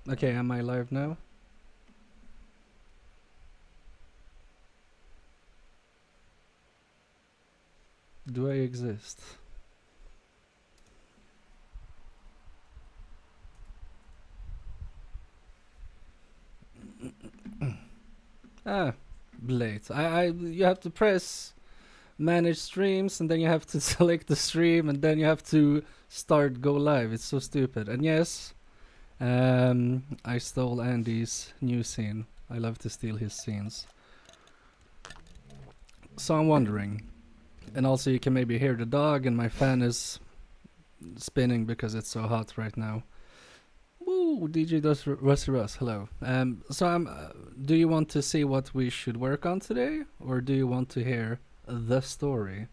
Okay, am I live now? Do I exist? Ah, late. You have to press manage streams and then you have to select the stream and then you have to start go live. It's so stupid. And yes, I stole Andy's new scene. I love to steal his scenes. So I'm wondering, and also you can maybe hear the dog and my fan is spinning because it's so hot right now. Woo, DJ Rusty Russ, hello. So do you want to see what we should work on today, or do you want to hear the story?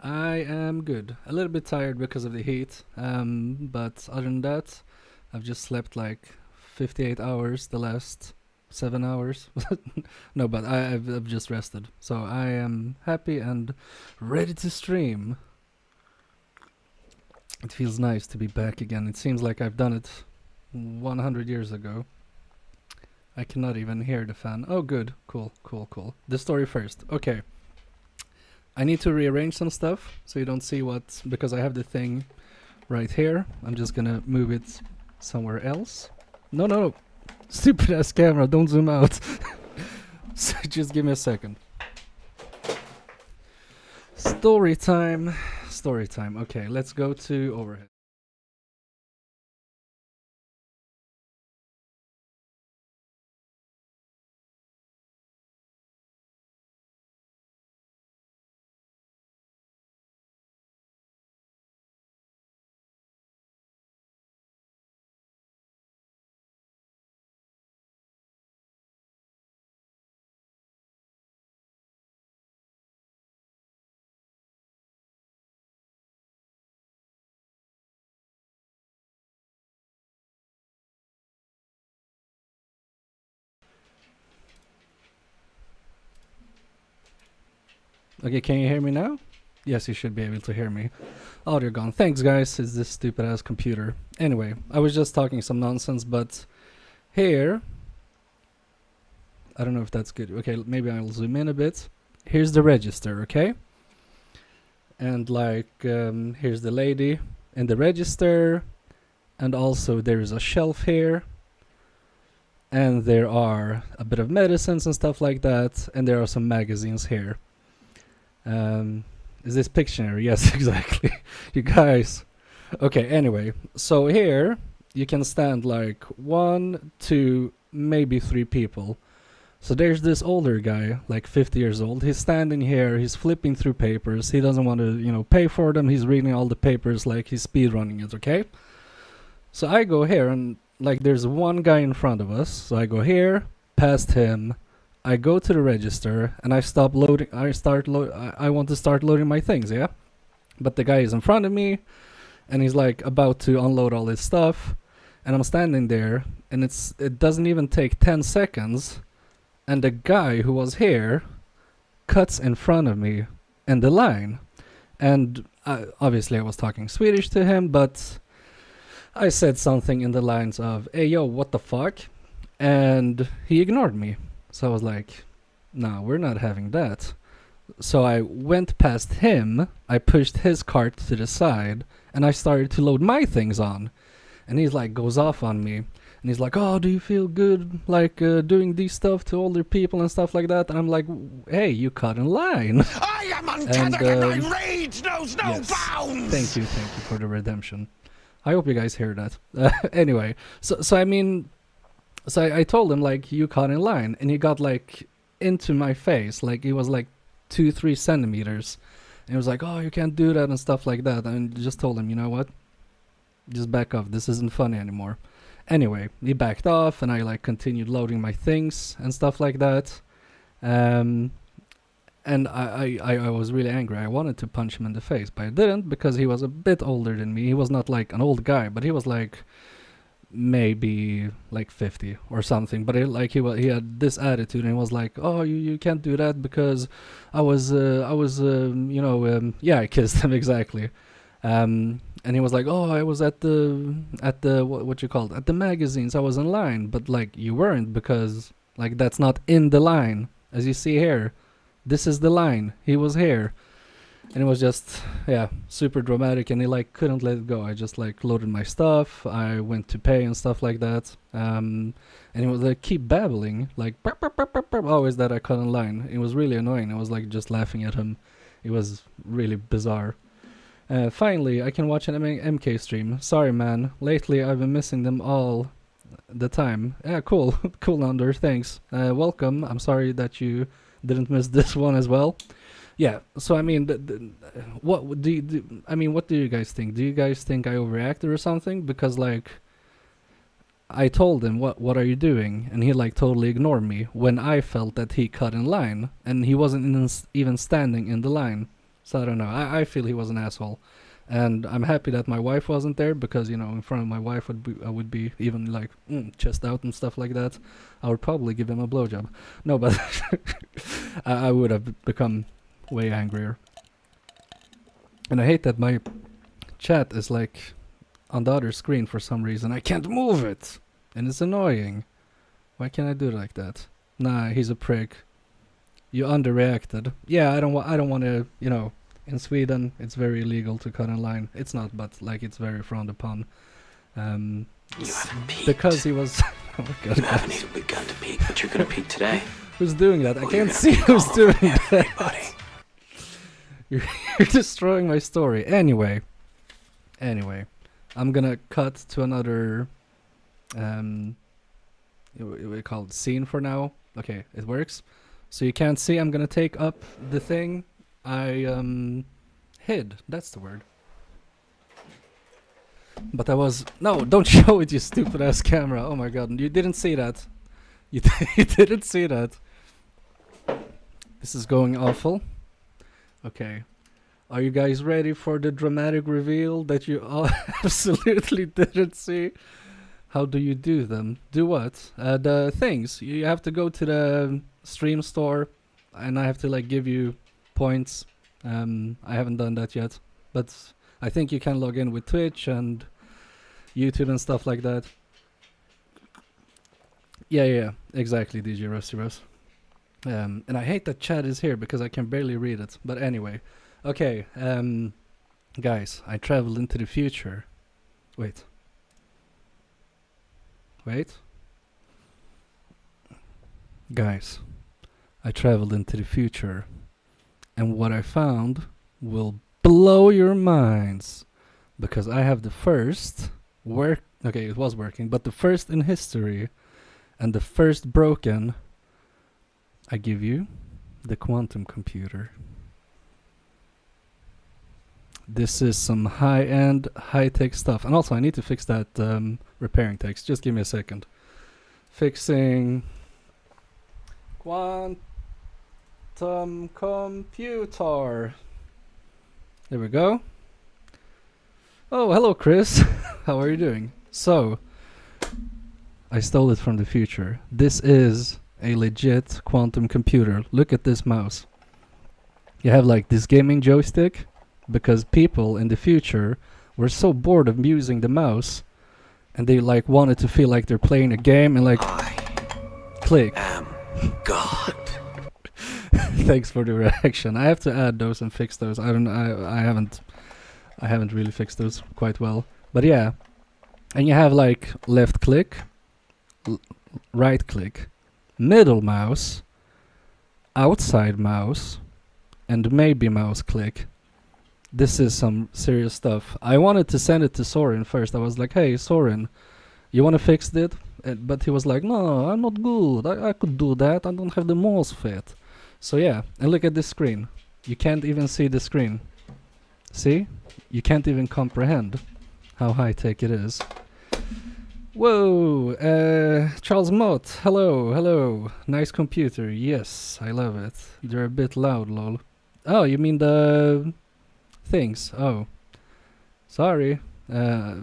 I am good. A little bit tired because of the heat, but other than that, I've just slept like 58 hours the last 7 hours. No, but I've just rested, so I am happy and ready to stream. It feels nice to be back again. It seems like I've done it 100 years ago. I cannot even hear the fan. Oh, good. Cool, cool, cool. The story first. Okay. I need to rearrange some stuff so you don't see what... Because I have the thing right here. I'm just gonna move it somewhere else. No, no, no. Stupid ass camera. Don't zoom out. So just give me a second. Story time. Story time. Okay, let's go to overhead. Okay, can you hear me now? Yes, you should be able to hear me. Oh, they're gone. Thanks, guys. It's this stupid ass computer. Anyway, I was just talking some nonsense, but here... I don't know if that's good. Okay, maybe I'll zoom in a bit. Here's the register, okay? And like, here's the lady in the register. And also there is a shelf here. And there are a bit of medicines and stuff like that. And there are some magazines here. Is this Pictionary? Yes, exactly. You guys. Okay, anyway. So here you can stand like 1, 2, maybe 3 people. So there's this older guy, like 50 years old. He's standing here, he's flipping through papers. He doesn't want to, pay for them. He's reading all the papers like he's speedrunning it, okay? So I go here and like there's one guy in front of us. So I go here, past him. I go to the register and I stop loading. I want to start loading my things, yeah? But the guy is in front of me and he's like about to unload all his stuff. And I'm standing there and it doesn't even take 10 seconds. And the guy who was here cuts in front of me in the line. And obviously I was talking Swedish to him, but I said something in the lines of, "Hey, yo, what the fuck?" And he ignored me. So I was like, "No, we're not having that." So I went past him, I pushed his cart to the side, and I started to load my things on. And he's like, goes off on me. And he's like, "Oh, do you feel good, like, doing these stuff to older people and stuff like that?" And I'm like, "Hey, you cut in line." I am untethered and my rage knows no yes, bounds! Thank you for the redemption. I hope you guys hear that. Anyway, so I told him, like, "You cut in line." And he got, like, into my face. Like, he was, like, 2-3 centimeters. And he was like, "Oh, you can't do that," and stuff like that. And I just told him, "You know what? Just back off. This isn't funny anymore." Anyway, he backed off and I like continued loading my things and stuff like that. And I was really angry. I wanted to punch him in the face, but I didn't because he was a bit older than me. He was not like an old guy, but he was like maybe like 50 or something. But he had this attitude and he was like, "Oh, you can't do that because I was yeah, I kissed him exactly." And he was like, "Oh, I was at the what you called at the magazines. I was in line, but like you weren't because like that's not in the line as you see here. This is the line. He was here." And it was just, yeah, super dramatic, and he like couldn't let it go. I just like loaded my stuff. I went to pay and stuff like that. And he was like keep babbling, like "Burp, burp, burp, burp, burp," always that I cut in line. It was really annoying. I was like just laughing at him. It was really bizarre. Finally, I can watch an MK stream. Sorry, man. Lately, I've been missing them all the time. Yeah, cool, cool, Under. Thanks. Welcome. I'm sorry that you didn't miss this one as well. Yeah, so I mean, what do you, I mean, what do you guys think? Do you guys think I overreacted or something? Because like, I told him, what are you doing? And he like totally ignored me when I felt that he cut in line, and he wasn't even standing in the line. So I don't know. I feel he was an asshole, and I'm happy that my wife wasn't there because you know, in front of my wife I would be even like chest out and stuff like that. I would probably give him a blowjob. No, but I would have become way angrier. And I hate that my chat is like on the other screen for some reason. I can't move it, and it's annoying. Why can't I do it like that? Nah, he's a prick. You underreacted. Yeah, I don't want to. You know, in Sweden it's very illegal to cut in line. It's not, but like it's very frowned upon. You haven't peaked. Because he was. Oh my god. You haven't even begun to peak, but you're gonna peak today. Who's doing that? I Well, you're can't gonna see peak who's all doing over that. everybody. You're destroying my story. Anyway, I'm gonna cut to another we call it scene for now. Okay, it works. So you can't see. I'm gonna take up the thing I hid. That's the word. But I was no. Don't show it, you stupid ass camera. Oh my god, you didn't see that. You didn't see that. This is going awful. Okay. Are you guys ready for the dramatic reveal that you all absolutely didn't see? How do you do them? Do what? The things. You have to go to the stream store, and I have to like give you points. I haven't done that yet, but I think you can log in with Twitch and YouTube and stuff like that. Yeah, exactly, DJ Rusty Russ. And I hate that chat is here because I can barely read it. But anyway, okay, guys, I traveled into the future. Wait. Guys, I traveled into the future, and what I found will blow your minds, because I have the first okay, it was working, but the first in history and the first broken. I give you the quantum computer. This is some high-end, high-tech stuff. And also, I need to fix that repairing text. Just give me a second. Fixing quantum computer. There we go. Oh, hello, Chris. How are you doing? So, I stole it from the future. This is a legit quantum computer. Look at this mouse. You have like this gaming joystick because people in the future were so bored of using the mouse, and they like wanted to feel like they're playing a game and like click. God. Thanks for the reaction. I have to add those and fix those. I haven't really fixed those quite well. But yeah. And you have like left click, right click, middle mouse, outside mouse, and maybe mouse click. This is some serious stuff. I wanted to send it to Soren first. I was like, hey Soren, you want to fix it? But he was like, no, I'm not good. I could do that. I don't have the mouse fit. So yeah, and look at this screen. You can't even see the screen. See? You can't even comprehend how high tech it is. Whoa, Charles Mott, hello. Nice computer, yes, I love it. They're a bit loud, lol. Oh, you mean the things? Oh, sorry. How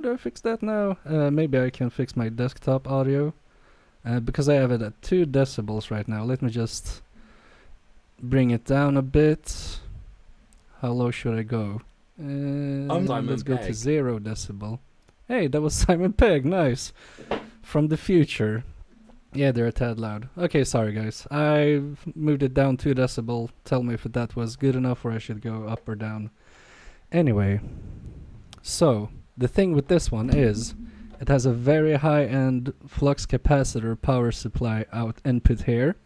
do I fix that now? Maybe I can fix my desktop audio. Because I have it at 2 decibels right now. Let me just bring it down a bit. How low should I go? Simon Let's go to Pegg. 0 decibel. Hey, that was Simon Pegg. Nice. From the future. Yeah, they're a tad loud. Okay, sorry guys. I moved it down 2 decibel. Tell me if that was good enough or I should go up or down. Anyway, so the thing with this one is it has a very high-end flux capacitor power supply input here.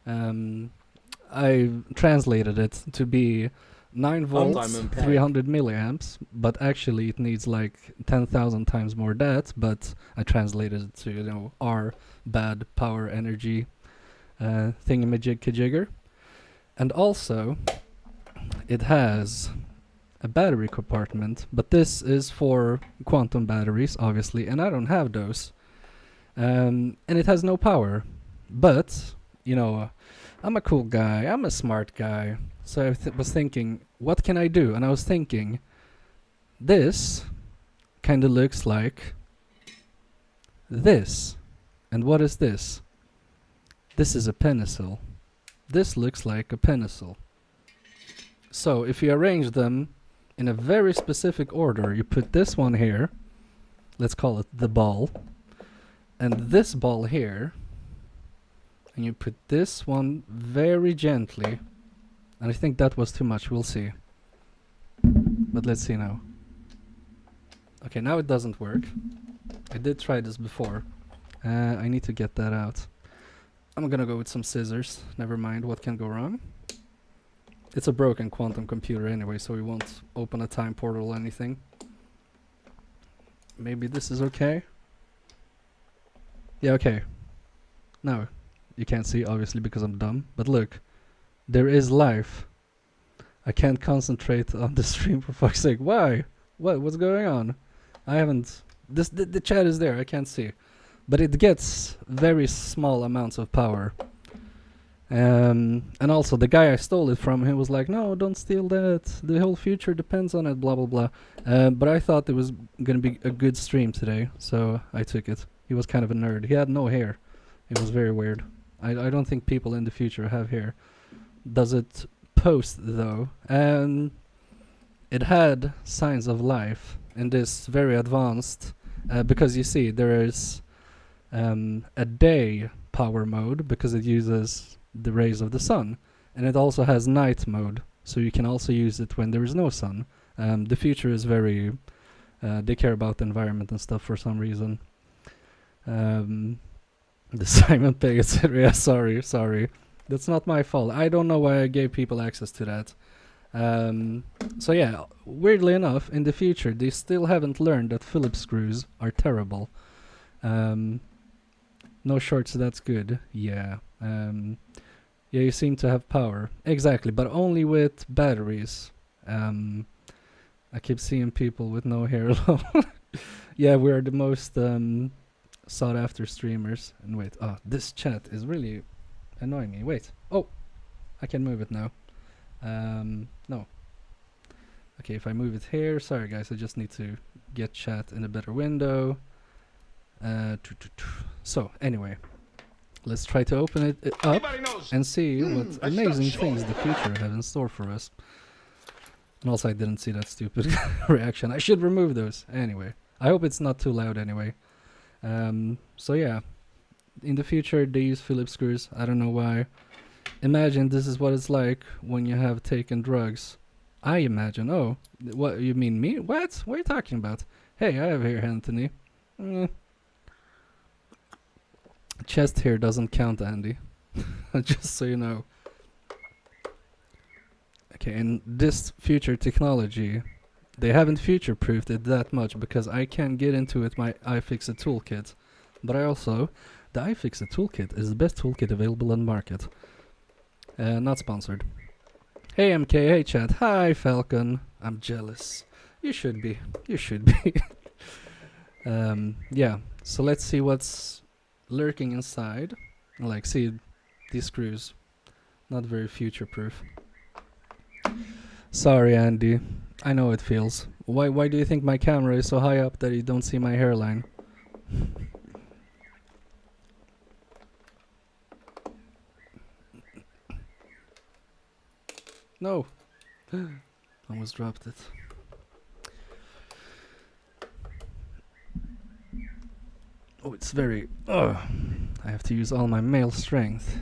I translated it to be 9 volts, Simon Pegg. 300 milliamps, but actually it needs like 10,000 times more that, but I translated it to, you know, R bad power energy thingamajig-kajigger. And also, it has a battery compartment, but this is for quantum batteries, obviously, and I don't have those. And it has no power, but, you know, I'm a cool guy, I'm a smart guy, so I was thinking, what can I do? And I was thinking, this kind of looks like this. And what is this? This is a Pinecil. This looks like a Pinecil. So if you arrange them in a very specific order, you put this one here, let's call it the ball, and this ball here, and you put this one very gently, and I think that was too much, we'll see. But let's see now. Okay, now it doesn't work. I did try this before. I need to get that out. I'm gonna go with some scissors. Never mind, what can go wrong? It's a broken quantum computer anyway, so we won't open a time portal or anything. Maybe this is okay? Yeah, okay. No, you can't see obviously because I'm dumb, but look. There is life. I can't concentrate on the stream for fuck's sake. Why? What's going on? I haven't... The chat is there, I can't see. But it gets very small amounts of power. And also the guy I stole it from, he was like, no, don't steal that. The whole future depends on it, blah blah blah. But I thought it was gonna be a good stream today, so I took it. He was kind of a nerd. He had no hair. It was very weird. I don't think people in the future have hair. Does it post though? It had signs of life in this very advanced, because you see there is a day power mode because it uses the rays of the sun, and it also has night mode, so you can also use it when there is no sun. The future is very they care about the environment and stuff for some reason. The Simon Pegg, etc. Sorry. That's not my fault. I don't know why I gave people access to that. So yeah, weirdly enough, in the future, they still haven't learned that Phillips screws are terrible. No shorts, that's good. Yeah. Yeah, you seem to have power. Exactly, but only with batteries. I keep seeing people with no hair. Yeah, we're the most sought after streamers. And wait, this chat is really annoying me. Wait. Oh, I can move it now. No. Okay, if I move it here, sorry guys, I just need to get chat in a better window. So anyway, let's try to open it up and see what amazing things the future have in store for us. And also I didn't see that stupid reaction. I should remove those. Anyway, I hope it's not too loud anyway. So yeah, in the future they use Phillips screws. I don't know why. Imagine this is what it's like when you have taken drugs. I imagine. Oh, what, you mean me? What? What are you talking about? Hey, I have hair, Anthony. Chest hair doesn't count, Andy. Just so you know. Okay, and this future technology, they haven't future-proofed it that much because I can't get into it my iFixit toolkit. But the iFixit toolkit is the best toolkit available on the market. Not sponsored. Hey MK, hey chat, hi Falcon. I'm jealous. You should be. You should be. Yeah, so let's see what's lurking inside. Like, see, these screws, not very future-proof. Sorry, Andy. I know it feels. Why do you think my camera is so high up that you don't see my hairline? No. Almost dropped it. Oh, it's very... I have to use all my male strength.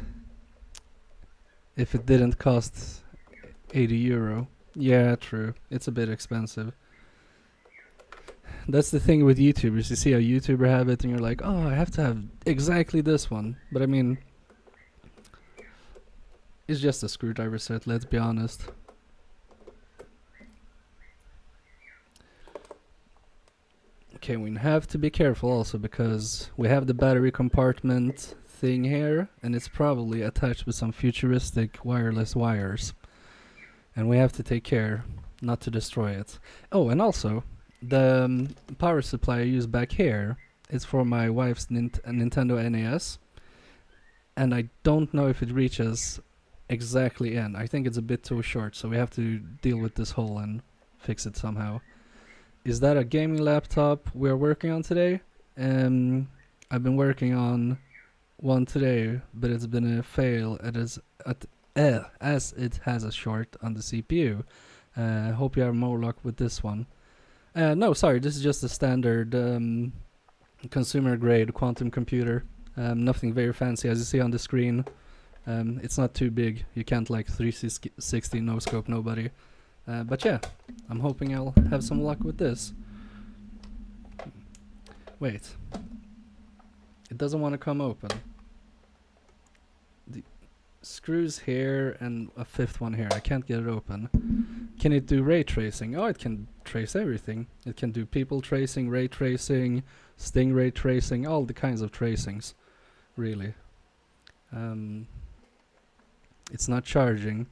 If it didn't cost 80 euro. Yeah, true. It's a bit expensive. That's the thing with YouTubers. You see a YouTuber have it and you're like, oh, I have to have exactly this one. But I mean, it's just a screwdriver set, let's be honest. Okay, we have to be careful also because we have the battery compartment thing here and it's probably attached with some futuristic wireless wires. And we have to take care not to destroy it. Oh, and also, the power supply I use back here is for my wife's Nintendo NES. And I don't know if it reaches exactly in. I think it's a bit too short, so we have to deal with this hole and fix it somehow. Is that a gaming laptop we're working on today? I've been working on one today, but it's been a fail as it has a short on the CPU. Hope you have more luck with this one. No, sorry, this is just a standard consumer grade quantum computer. Nothing very fancy as you see on the screen. It's not too big. You can't like 360 no scope nobody. But yeah, I'm hoping I'll have some luck with this. Wait. It doesn't want to come open. The screws here and a fifth one here. I can't get it open. Can it do ray tracing? Oh, it can trace everything. It can do people tracing, ray tracing, sting ray tracing, all the kinds of tracings. Really. It's not charging.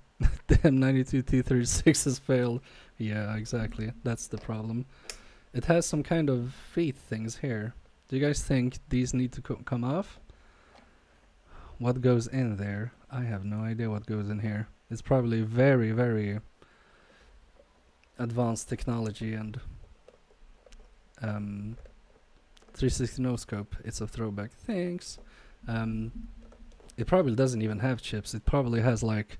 The M92T36 has failed. Yeah, exactly. That's the problem. It has some kind of feet things here. Do you guys think these need to come off? What goes in there? I have no idea what goes in here. It's probably very, very advanced technology and 360 no scope. It's a throwback. Thanks. It probably doesn't even have chips. It probably has like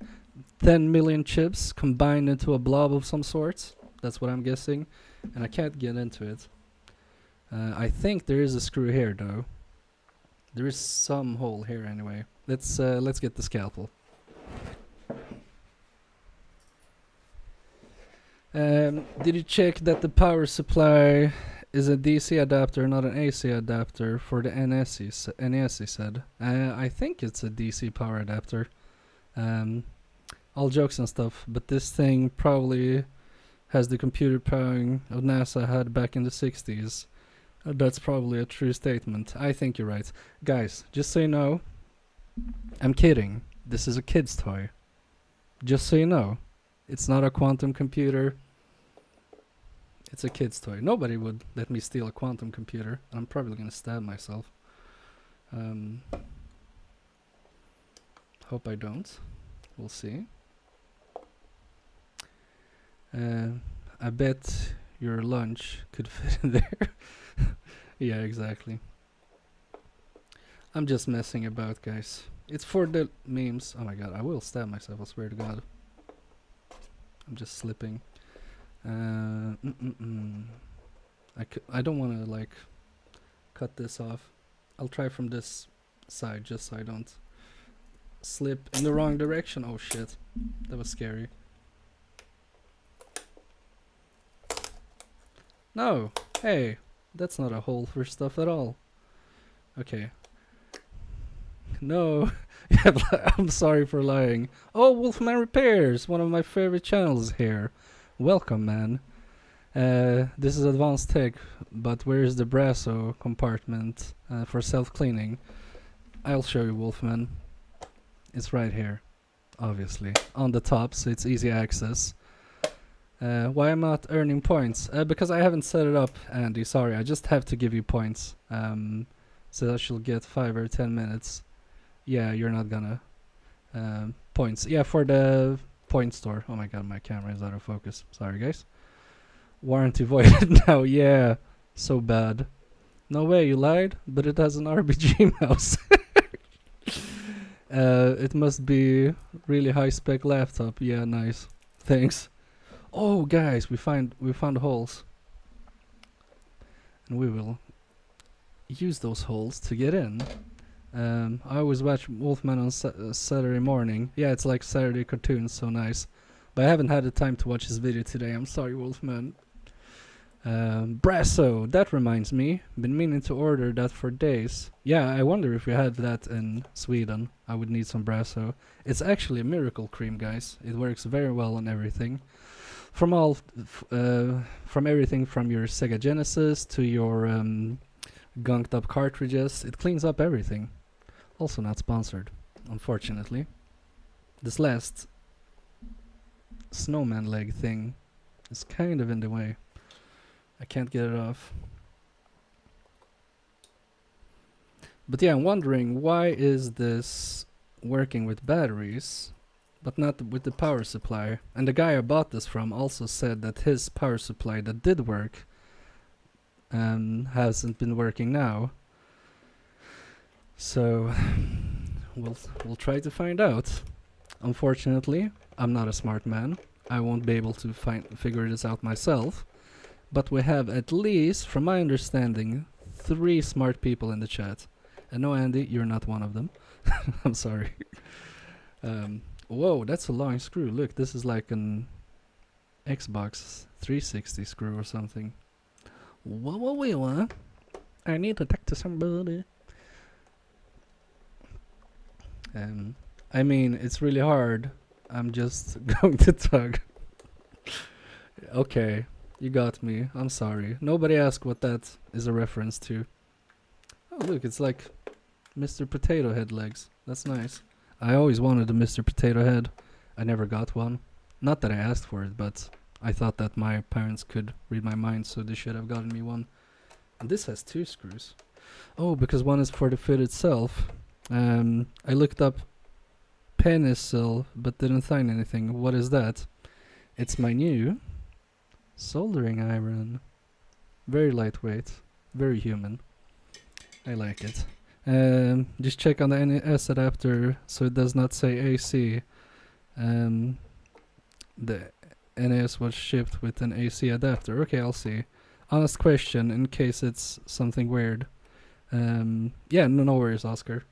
10 million chips combined into a blob of some sort. That's what I'm guessing. And I can't get into it. I think there is a screw here though. There is some hole here anyway. Let's get the scalpel. Did you check that the power supply is a DC adapter, not an AC adapter for the NES, he said. I think it's a DC power adapter. All jokes and stuff, but this thing probably has the computer powering of NASA had back in the 60s. That's probably a true statement. I think you're right. Guys, just so you know, I'm kidding. This is a kid's toy. Just so you know. It's not a quantum computer. It's a kid's toy. Nobody would let me steal a quantum computer. And I'm probably gonna stab myself. Hope I don't. We'll see. I bet your lunch could fit in there. Yeah, exactly. I'm just messing about, guys. It's for the memes. Oh my god, I will stab myself, I swear to god. I'm just slipping. I don't want to like cut this off. I'll try from this side just so I don't slip in the wrong direction. Oh shit, that was scary. No, hey, that's not a hole for stuff at all. Okay. No, yeah, I'm sorry for lying. Oh, Wolfman Repairs, one of my favorite channels here. Welcome, man. This is advanced tech, but where is the Brasso compartment for self-cleaning? I'll show you, Wolfman. It's right here, obviously, on the top, so it's easy access. Why am I not earning points? Because I haven't set it up, Andy. Sorry, I just have to give you points. So that you'll get 5 or 10 minutes. Yeah, you're not gonna points. Yeah, for the point store. Oh my god, my camera is out of focus. Sorry, guys. Warranty voided now. Yeah, so bad. No way, you lied. But it has an RBG mouse. It must be really high spec laptop. Yeah, nice. Thanks. Oh, guys, we found holes, and we will use those holes to get in. I always watch Wolfman on Saturday morning. Yeah, it's like Saturday cartoons, so nice. But I haven't had the time to watch his video today. I'm sorry, Wolfman. Brasso, that reminds me. Been meaning to order that for days. Yeah, I wonder if we had that in Sweden. I would need some Brasso. It's actually a miracle cream, guys. It works very well on everything. From everything from your Sega Genesis to your gunked up cartridges. It cleans up everything. Also not sponsored, unfortunately. This last snowman leg thing is kind of in the way. I can't get it off. But yeah, I'm wondering, why is this working with batteries but not with the power supply? And the guy I bought this from also said that his power supply that did work hasn't been working now. So we'll try to find out. Unfortunately, I'm not a smart man. I won't be able to figure this out myself. But we have, at least, from my understanding, 3 smart people in the chat. And no, Andy, you're not one of them. I'm sorry. Whoa, that's a long screw. Look, this is like an Xbox 360 screw or something. Whoa. I need to talk to somebody. I mean, it's really hard. I'm just going to tug. Okay. You got me. I'm sorry. Nobody asked what that is a reference to. Oh, look, it's like Mr. Potato Head legs. That's nice. I always wanted a Mr. Potato Head. I never got one. Not that I asked for it, but I thought that my parents could read my mind, so they should have gotten me one. And this has 2 screws. Oh, because one is for the foot itself. I looked up Pinecil, but didn't find anything. What is that? It's my new soldering iron. Very lightweight, very human. I like it. Just check on the NES adapter so it does not say AC. The NES was shipped with an AC adapter. Okay, I'll see. Honest question in case it's something weird. Yeah, no worries, Oscar.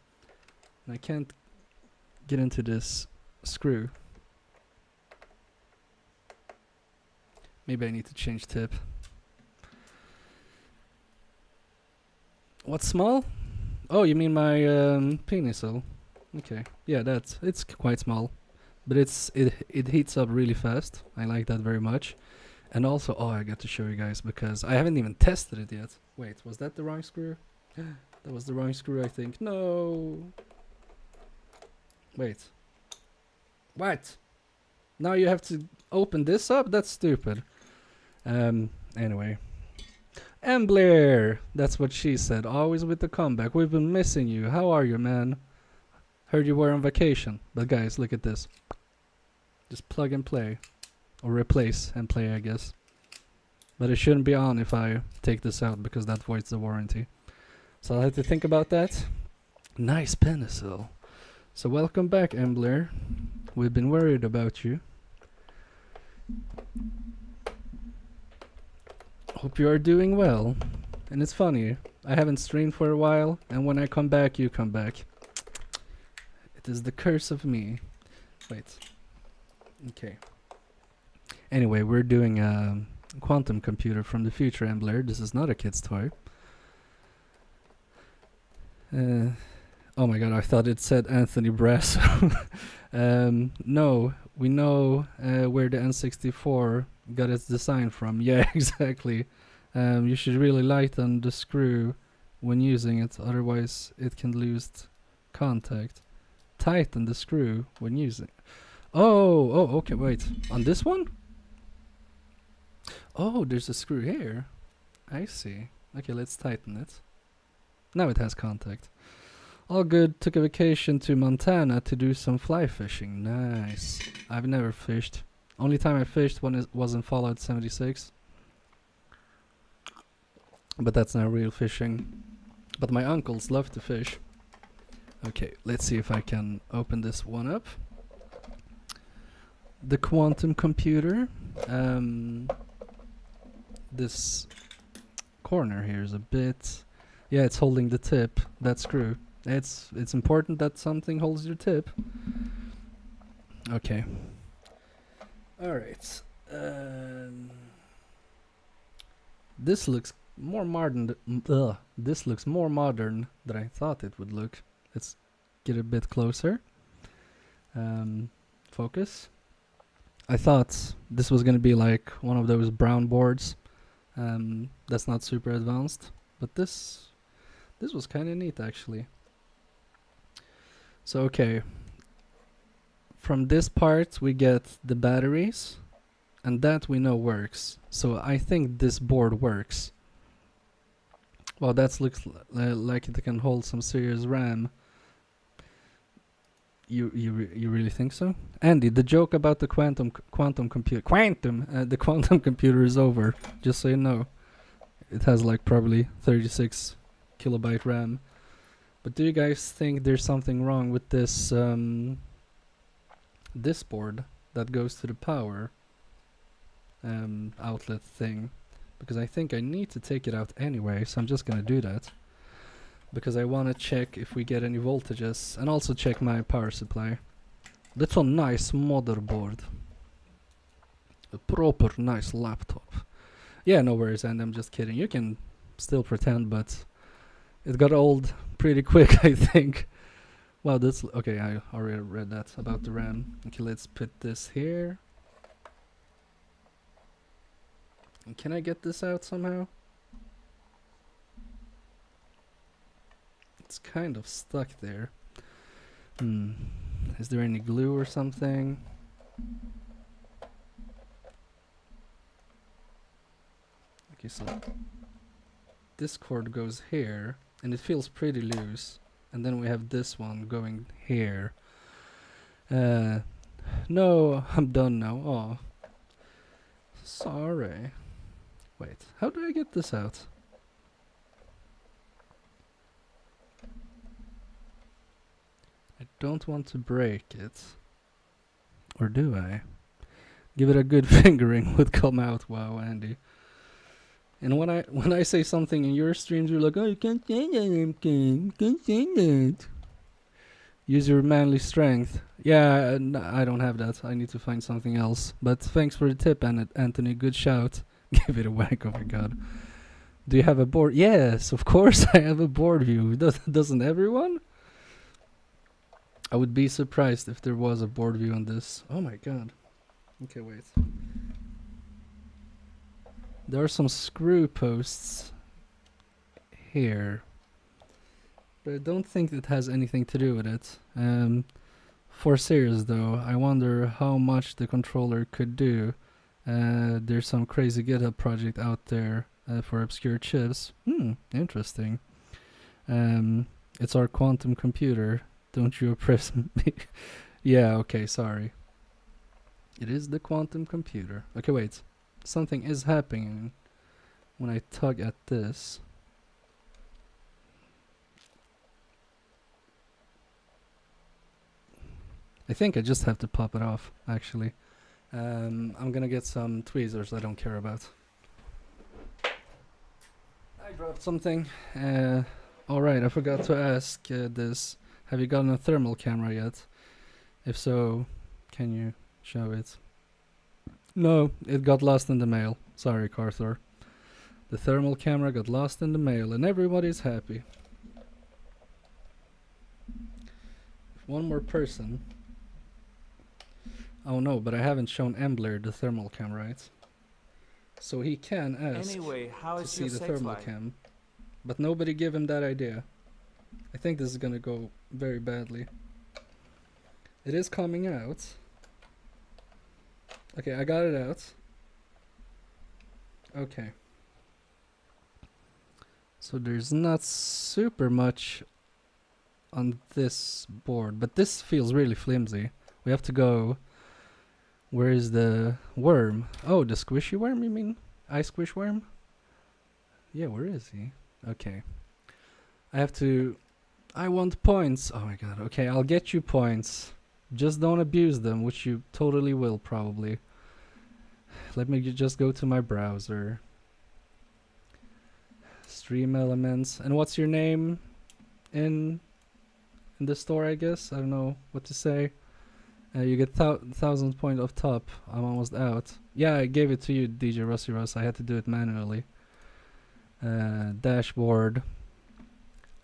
I can't get into this screw. Maybe I need to change tip. What's small? Oh, you mean my Pinecil? Okay, yeah, it's quite small, but it heats up really fast. I like that very much. And also, oh, I got to show you guys because I haven't even tested it yet. Wait, was that the wrong screw? That was the wrong screw, I think. No. Wait. What? Now you have to open this up? That's stupid. Anyway. Ambler! That's what she said. Always with the comeback. We've been missing you. How are you, man? Heard you were on vacation. But guys, look at this. Just plug and play. Or replace and play, I guess. But it shouldn't be on if I take this out because that voids the warranty. So I'll have to think about that. Nice Pinecil. So welcome back, Ambler. We've been worried about you. Hope you are doing well. And it's funny, I haven't streamed for a while, and when I come back, you come back. It is the curse of me. Wait. Okay. Anyway, we're doing a quantum computer from the future, Ambler. This is not a kid's toy. Oh my god, I thought it said Anthony Brasso. No, we know where the N64 got its design from. Yeah, exactly. You should really lighten the screw when using it, otherwise it can lose contact. Tighten the screw when using it. Oh, okay, wait. On this one? Oh, there's a screw here. I see. Okay, let's tighten it. Now it has contact. All good. Took a vacation to Montana to do some fly fishing. Nice. I've never fished. Only time I fished was in Fallout 76. But that's not real fishing. But my uncles love to fish. Okay, let's see if I can open this one up. The quantum computer. This corner here is a bit Yeah, it's holding the tip. That screw. It's important that something holds your tip. Okay. All right. This looks more modern. This looks more modern than I thought it would look. Let's get a bit closer. Focus. I thought this was gonna be like one of those brown boards. That's not super advanced, but this was kind of neat actually. So okay, from this part we get the batteries, and that we know works. So I think this board works. Well, that looks like it can hold some serious RAM. You really think so, Andy? The joke about the quantum computer is over. Just so you know, it has like probably 36 kilobyte RAM. But do you guys think there's something wrong with this this board that goes to the power outlet thing? Because I think I need to take it out anyway, so I'm just gonna do that. Because I want to check if we get any voltages, and also check my power supply. That's a nice motherboard. A proper nice laptop. Yeah, no worries, and I'm just kidding. You can still pretend, but it got old pretty quick, I think. Wow, that's okay. I already read that about the RAM. Okay, let's put this here. And can I get this out somehow? It's kind of stuck there. Is there any glue or something? Okay, so this cord goes here, and it feels pretty loose. And then we have this one going here. No, I'm done now. Oh, sorry. Wait, how do I get this out? I don't want to break it. Or do I? Give it a good fingering would come out. Wow, Andy. And when I say something in your streams, you're like, oh, you can't say that, you can't say that. Use your manly strength. Yeah, I don't have that. I need to find something else. But thanks for the tip, Anthony. Good shout. Give it a whack. Oh my god. Do you have a board? Yes, of course I have a board view. Doesn't everyone? I would be surprised if there was a board view on this. Oh my god. Okay, wait. There are some screw posts here, but I don't think it has anything to do with it. For serious though, I wonder how much the controller could do. There's some crazy GitHub project out there for obscure chips. Interesting. It's our quantum computer. Don't you oppress me? Yeah, okay, sorry. It is the quantum computer. Okay, wait. Something is happening when I tug at this. I think I just have to pop it off, actually. I'm gonna get some tweezers I don't care about. I dropped something. Alright, I forgot to ask this. Have you gotten a thermal camera yet? If so, can you show it? No, it got lost in the mail. Sorry, Carthor. The thermal camera got lost in the mail and everybody's happy. One more person. Oh no, but I haven't shown Embler the thermal cam, right? So he can ask to see the thermal cam. But nobody give him that idea. I think this is gonna go very badly. It is coming out. Okay, I got it out. Okay. So there's not super much on this board, but this feels really flimsy. We have to go... Where is the worm? Oh, the squishy worm, you mean? I squish worm? Yeah, where is he? Okay. I have to... I want points. Oh my god. Okay, I'll get you points. Just don't abuse them, which you totally will, probably. Let me just go to my browser. Stream elements. And what's your name in the store, I guess? I don't know what to say. You get 1,000 point off top. I'm almost out. Yeah, I gave it to you, DJ Rusty Russ. I had to do it manually. Dashboard.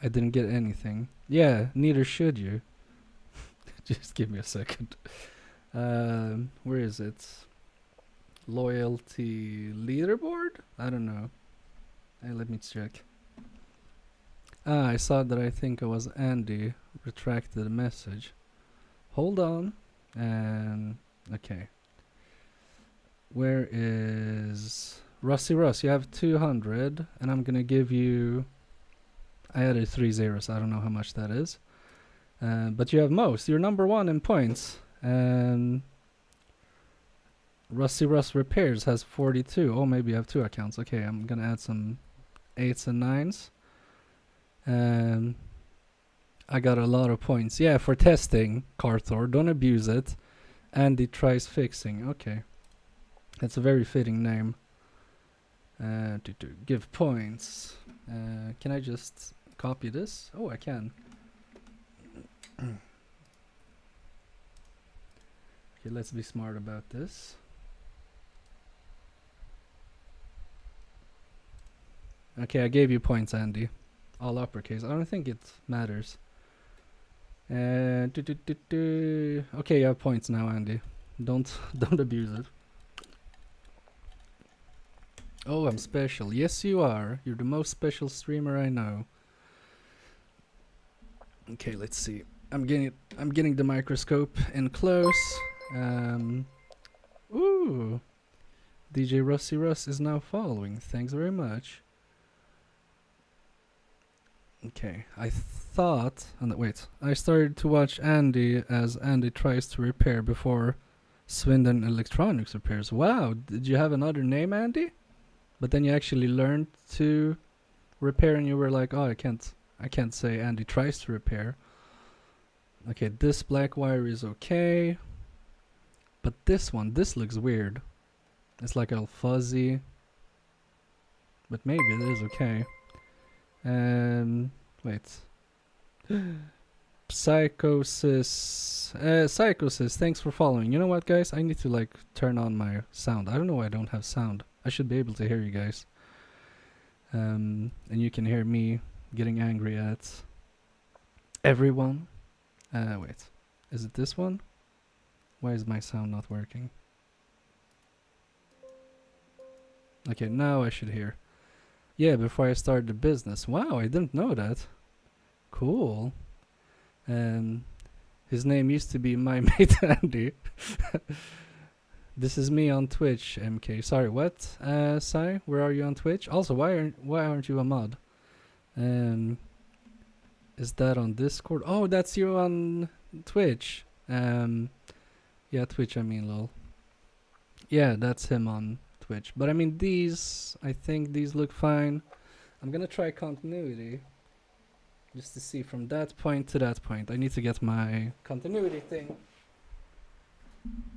I didn't get anything. Yeah, neither should you. Just give me a second. Where is it? Loyalty leaderboard? I don't know. Hey, let me check. Ah, I saw that I think it was Andy. Retracted the message. Hold on. And okay. Where is Rusty Russ? You have 200, and I'm gonna give you. I added 3 zeros. I don't know how much that is. But you have most. You're number 1 in points. And Rusty Russ Repairs has 42. Oh, maybe I have 2 accounts. Okay, I'm gonna add some 8s and 9s. And I got a lot of points. Yeah, for testing, Carthor. Don't abuse it. Andy tries fixing. Okay. That's a very fitting name. To give points. Can I just copy this? Oh, I can. Okay, let's be smart about this. Okay, I gave you points, Andy. All uppercase. I don't think it matters. Okay, you have points now, Andy. Don't abuse it. Oh, I'm special. Yes, you are. You're the most special streamer I know. Okay, let's see. I'm getting the microscope in close. Ooh. DJ Rusty Russ is now following. Thanks very much. Okay, I thought. Wait, I started to watch Andy as Andy tries to repair before Swindon Electronics repairs. Wow, did you have another name, Andy? But then you actually learned to repair, and you were like, "Oh, I can't say Andy tries to repair." Okay, this black wire is okay, but this looks weird. It's like all fuzzy, but maybe it is okay. Wait. Psychosis, thanks for following. You know what, guys? I need to like turn on my sound. I don't know why I don't have sound. I should be able to hear you guys. And you can hear me getting angry at everyone. Wait. Is it this one? Why is my sound not working? Okay, now I should hear. Yeah, before I started the business. Wow, I didn't know that. Cool. His name used to be my mate Andy. This is me on Twitch, MK. Sorry, what? Sai, where are you on Twitch? Also, why aren't you a mod? Is that on Discord? Oh, that's you on Twitch. Yeah, Twitch, I mean, lol. Yeah, that's him on Twitch. But I mean, I think these look fine. I'm gonna try continuity. Just to see from that point to that point. I need to get my continuity thing.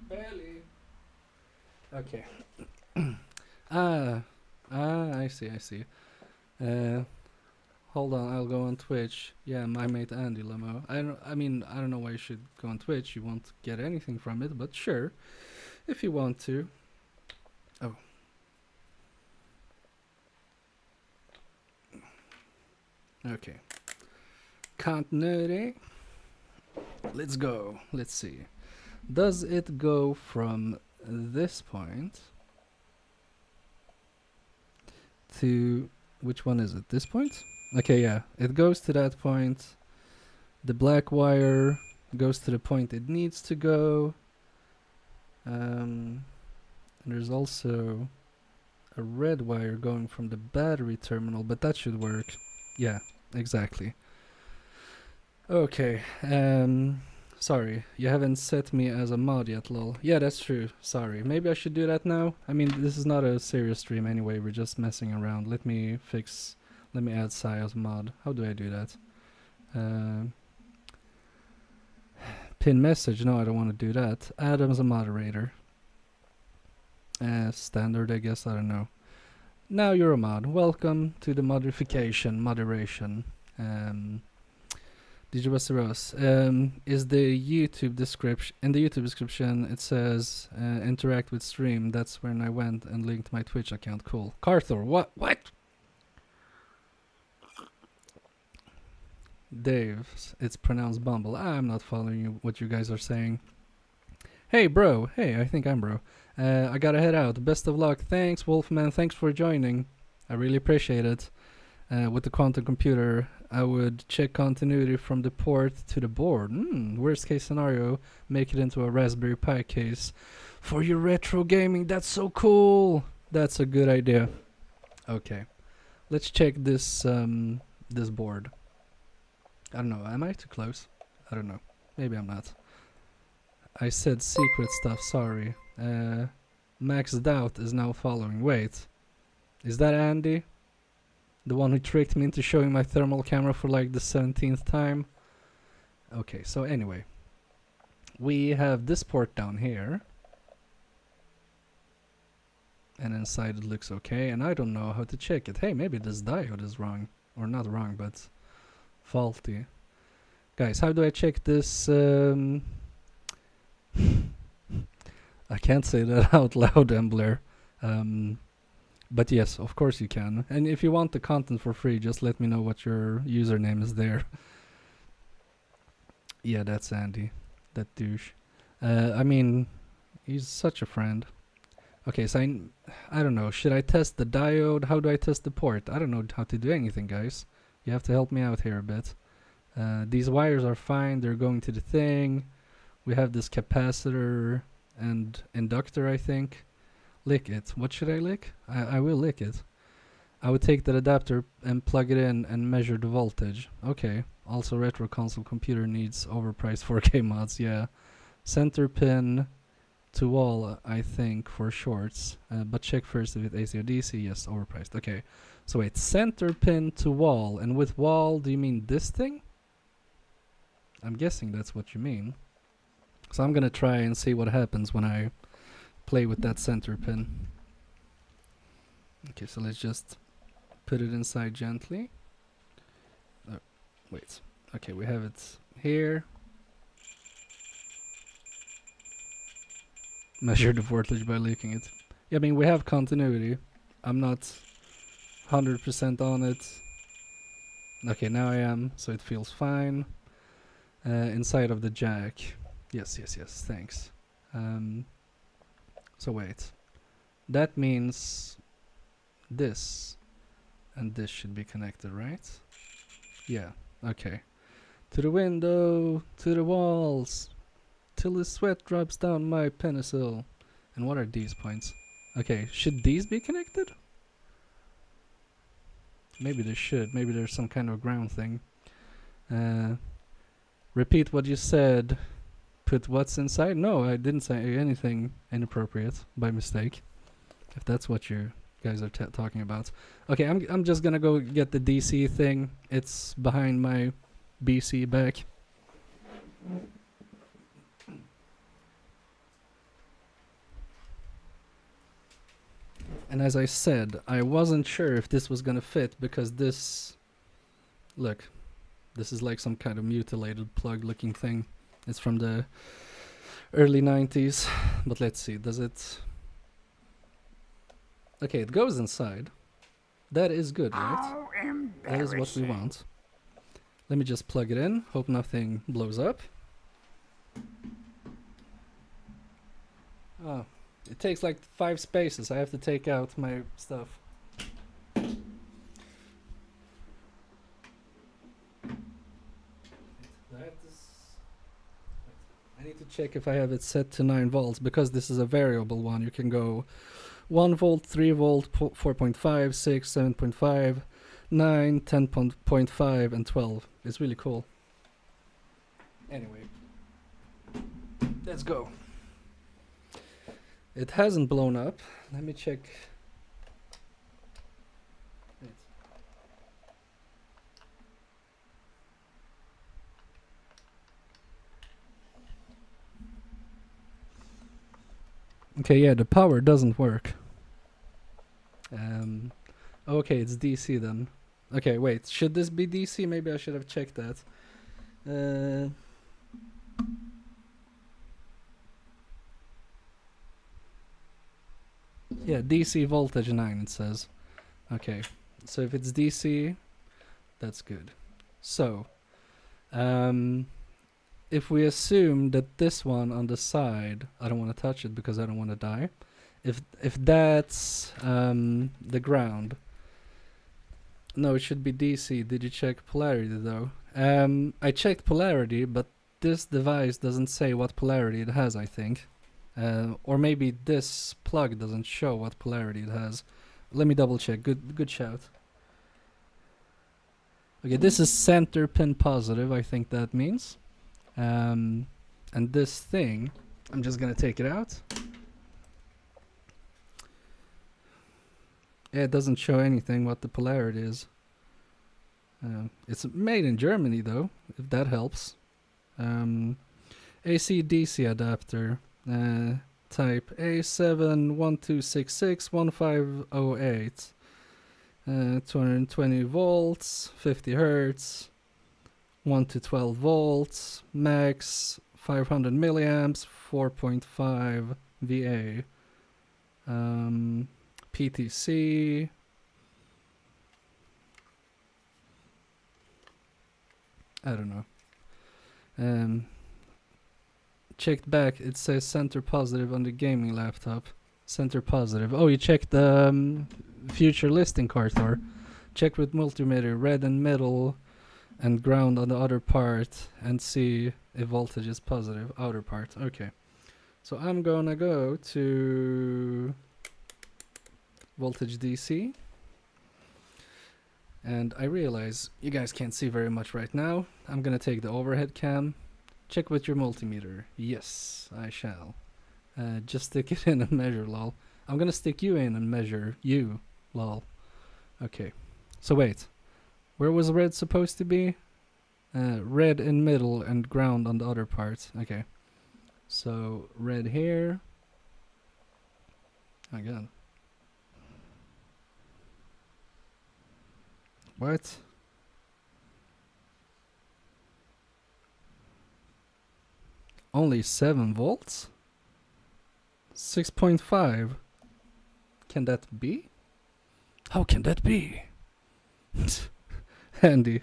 Barely. Okay. I see. Hold on, I'll go on Twitch. Yeah, my mate Andy Lamo. I don't know why you should go on Twitch. You won't get anything from it, but sure, if you want to. Oh. Okay. Continuity. Let's go. Let's see. Does it go from this point to which one is it? This point? Okay, yeah. It goes to that point. The black wire goes to the point it needs to go. And there's also a red wire going from the battery terminal, but that should work. Yeah, exactly. Okay, sorry, you haven't set me as a mod yet, lol. Yeah, that's true, sorry. Maybe I should do that now? I mean, this is not a serious stream anyway, we're just messing around. Let me add Sai as mod. How do I do that? Pin message, no, I don't want to do that. Add him as a moderator. Standard, I guess, I don't know. Now you're a mod. Welcome to the moderation. DJ Westeros. Is the YouTube description in the YouTube description? It says interact with stream. That's when I went and linked my Twitch account. Cool. Carthor. What? Dave. It's pronounced Bumble. I'm not following you. What you guys are saying. Hey, bro. Hey, I think I'm bro. I gotta head out. Best of luck. Thanks, Wolfman. Thanks for joining. I really appreciate it. With the quantum computer, I would check continuity from the port to the board. Worst case scenario, make it into a Raspberry Pi case for your retro gaming. That's so cool. That's a good idea. Okay, let's check this this board. I don't know. Am I too close? I don't know. Maybe I'm not. I said secret stuff. Sorry. Max Doubt is now following. Wait, is that Andy? The one who tricked me into showing my thermal camera for like the 17th time? Okay, so anyway. We have this port down here. And inside it looks okay, and I don't know how to check it. Hey, maybe this diode is wrong. Or not wrong, but faulty. Guys, how do I check this? I can't say that out loud, Embler. But yes, of course you can. And if you want the content for free, just let me know what your username is there. Yeah, that's Andy. That douche. I mean, he's such a friend. Okay, so I don't know. Should I test the diode? How do I test the port? I don't know how to do anything, guys. You have to help me out here a bit. These wires are fine. They're going to the thing. We have this capacitor and inductor, I think. Lick it. What should I lick? I will lick it. I would take that adapter and plug it in and measure the voltage. Okay. Also, retro console computer needs overpriced 4K mods. Yeah. Center pin to wall, I think, for shorts. But check first if it's AC or DC. Yes, overpriced. Okay. So wait, center pin to wall. And with wall, do you mean this thing? I'm guessing that's what you mean. So I'm gonna try and see what happens when I play with that center pin. Okay, so let's just put it inside gently. Oh, wait. Okay, we have it here. Measure the voltage by leaking it. Yeah, I mean, we have continuity. I'm not 100% on it. Okay, now I am, so it feels fine. Inside of the jack. Yes, thanks. So wait. That means this and this should be connected, right? Yeah, okay. To the window, to the walls, till the sweat drops down my Pinecil. And what are these points? Okay, should these be connected? Maybe they should. Maybe there's some kind of ground thing. Repeat what you said. Put what's inside? No, I didn't say anything inappropriate by mistake. If that's what you guys are talking about. Okay, I'm just gonna go get the DC thing. It's behind my BC back. And as I said, I wasn't sure if this was gonna fit because this... Look. This is like some kind of mutilated plug looking thing. It's from the early 90s. But let's see, does it... Okay, it goes inside. That is good, right? That is what we want. Let me just plug it in. Hope nothing blows up. Oh, it takes like 5 spaces. I have to take out my stuff. I need to check if I have it set to 9 volts because this is a variable one. You can go 1 volt, 3 volt, 4.5, 6, 7.5, 9, 10.5 and 12. It's really cool. Anyway, let's go. It hasn't blown up. Let me check. Wait. Okay, yeah, the power doesn't work. Okay, it's DC then. Okay, wait. Should this be DC? Maybe I should have checked that. Yeah, DC voltage 9 it says. Okay, so if it's DC, that's good. So, if we assume that this one on the side, I don't want to touch it because I don't want to die. If that's the ground, no, it should be DC. Did you check polarity though? I checked polarity, but this device doesn't say what polarity it has, I think. Or maybe this plug doesn't show what polarity it has. Let me double check. Good shout. Okay, this is center pin positive, I think that means. And this thing, I'm just gonna take it out. Yeah, it doesn't show anything what the polarity is. It's made in Germany though, if that helps. AC DC adapter, type A712661508, 220 volts, 50 hertz, 1 to 12 volts, max 500 milliamps, 4.5 VA. PTC. I don't know. Checked back, it says center positive on the gaming laptop. Center positive. Oh, you checked the future listing Carthor. Check with multimeter, red and middle and ground on the other part and see if voltage is positive. Outer part. Okay. So I'm gonna go to voltage DC. And I realize you guys can't see very much right now. I'm gonna take the overhead cam. Check with your multimeter. Yes, I shall. Just stick it in and measure, lol. I'm gonna stick you in and measure you, lol. Okay. So wait. Where was red supposed to be? Red in middle and ground on the other part. Okay. So red here. Oh my god. What? Only 7 volts? 6.5. Can that be? How can that be? Handy.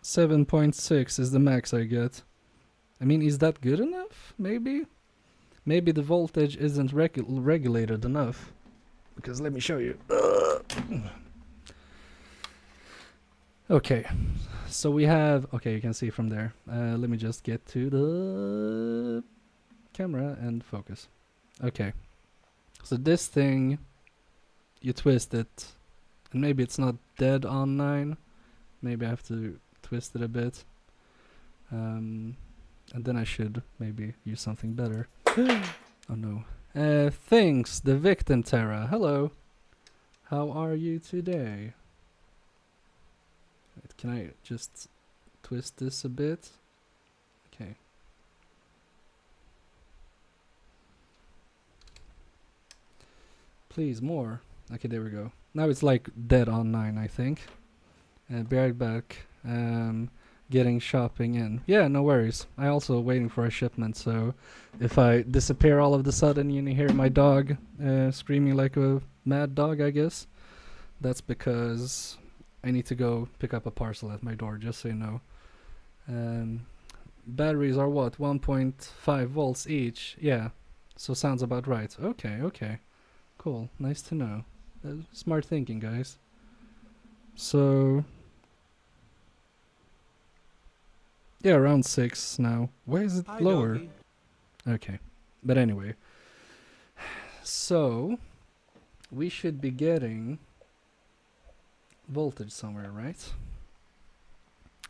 7.6 is the max I get. I mean, is that good enough? Maybe? Maybe the voltage isn't regulated enough. Because let me show you. Okay, so we have, okay, you can see from there. Let me just get to the camera and focus. Okay, so this thing, you twist it, and maybe it's not dead on 9. Maybe I have to twist it a bit. And then I should maybe use something better. Oh no. Thanks, the victim Terra. Hello. How are you today? Wait, can I just twist this a bit? Okay. Please, more. Okay, there we go. Now it's like dead on 9, I think. Be right back. Getting shopping in. Yeah, no worries. I also waiting for a shipment, so if I disappear all of a sudden and you hear my dog screaming like a mad dog, I guess, that's because I need to go pick up a parcel at my door, just so you know. Batteries are what? 1.5 volts each. Yeah, so sounds about right. Okay, okay. Cool, nice to know. Smart thinking, guys. So yeah, around 6 now. Why is it lower? Doggy. Okay, but anyway. So we should be getting voltage somewhere, right?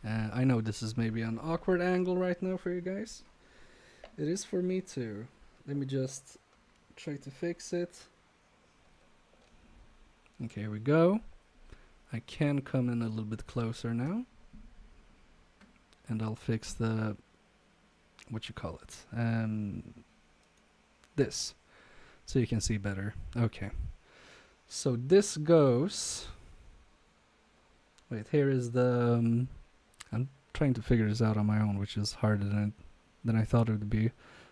I know this is maybe an awkward angle right now for you guys. It is for me too. Let me just try to fix it. Okay, here we go. I can come in a little bit closer now. And I'll fix the, what you call it, this, so you can see better. Okay, So this goes. Wait, here is the. I'm trying to figure this out on my own, which is harder than I thought it would be.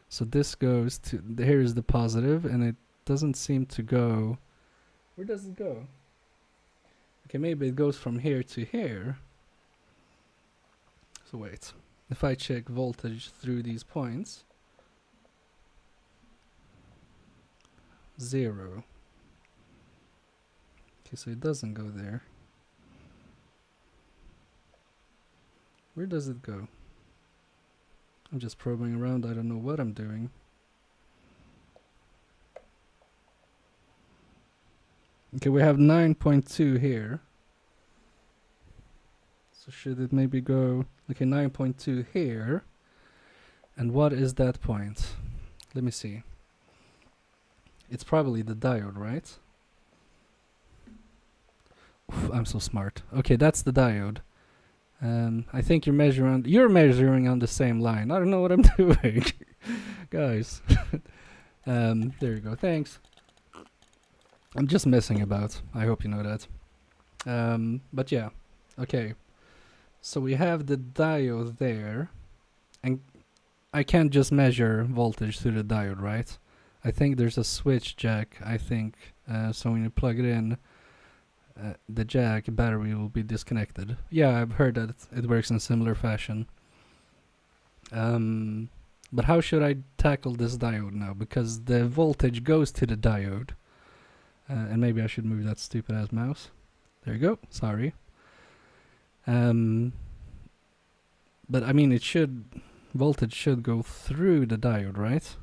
So this goes to. Here is the positive, and it doesn't seem to go. Where does it go? Okay, maybe it goes from here to here. So wait, if I check voltage through these points, 0. Okay, so it doesn't go there. Where does it go? I'm just probing around, I don't know what I'm doing. Okay, we have 9.2 here. So should it maybe go, okay, 9.2 here. And what is that point? Let me see. It's probably the diode, right? Oof, I'm so smart. Okay, that's the diode. I think you're measuring on the same line. I don't know what I'm doing. Guys. There you go, thanks. I'm just messing about. I hope you know that. But yeah, okay. So we have the diode there, and I can't just measure voltage through the diode, right? I think there's a switch jack, I think, so when you plug it in, the jack battery will be disconnected. Yeah, I've heard that it works in similar fashion. But how should I tackle this diode now? Because the voltage goes to the diode. And maybe I should move that stupid ass mouse. There you go, sorry. But I mean, voltage should go through the diode, right?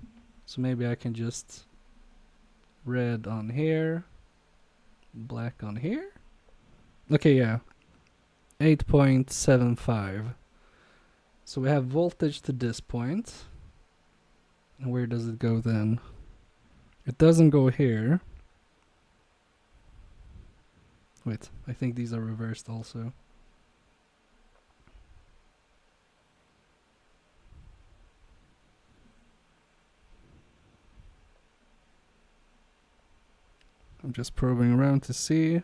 So maybe I can just red on here, black on here. Okay, yeah, 8.75. So we have voltage to this point. And where does it go then? It doesn't go here. Wait, I think these are reversed also. I'm just probing around to see.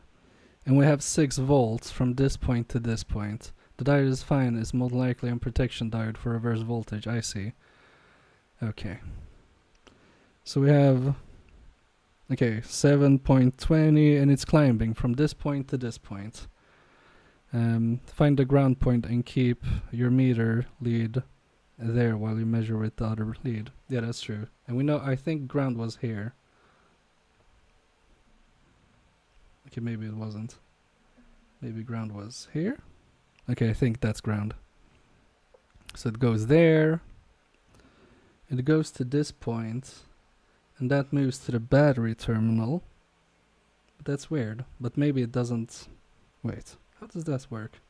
And we have 6 volts from this point to this point. The diode is fine, it's most likely a protection diode for reverse voltage, I see. Okay. So we have, okay, 7.20, and it's climbing from this point to this point. Find the ground point and keep your meter lead there while you measure with the other lead. Yeah, that's true. And we know, I think ground was here. Okay, maybe it wasn't. Maybe ground was here. Okay, I think that's ground. So it goes there. It goes to this point. And that moves to the battery terminal. But that's weird. But maybe it doesn't... Wait, how does that work?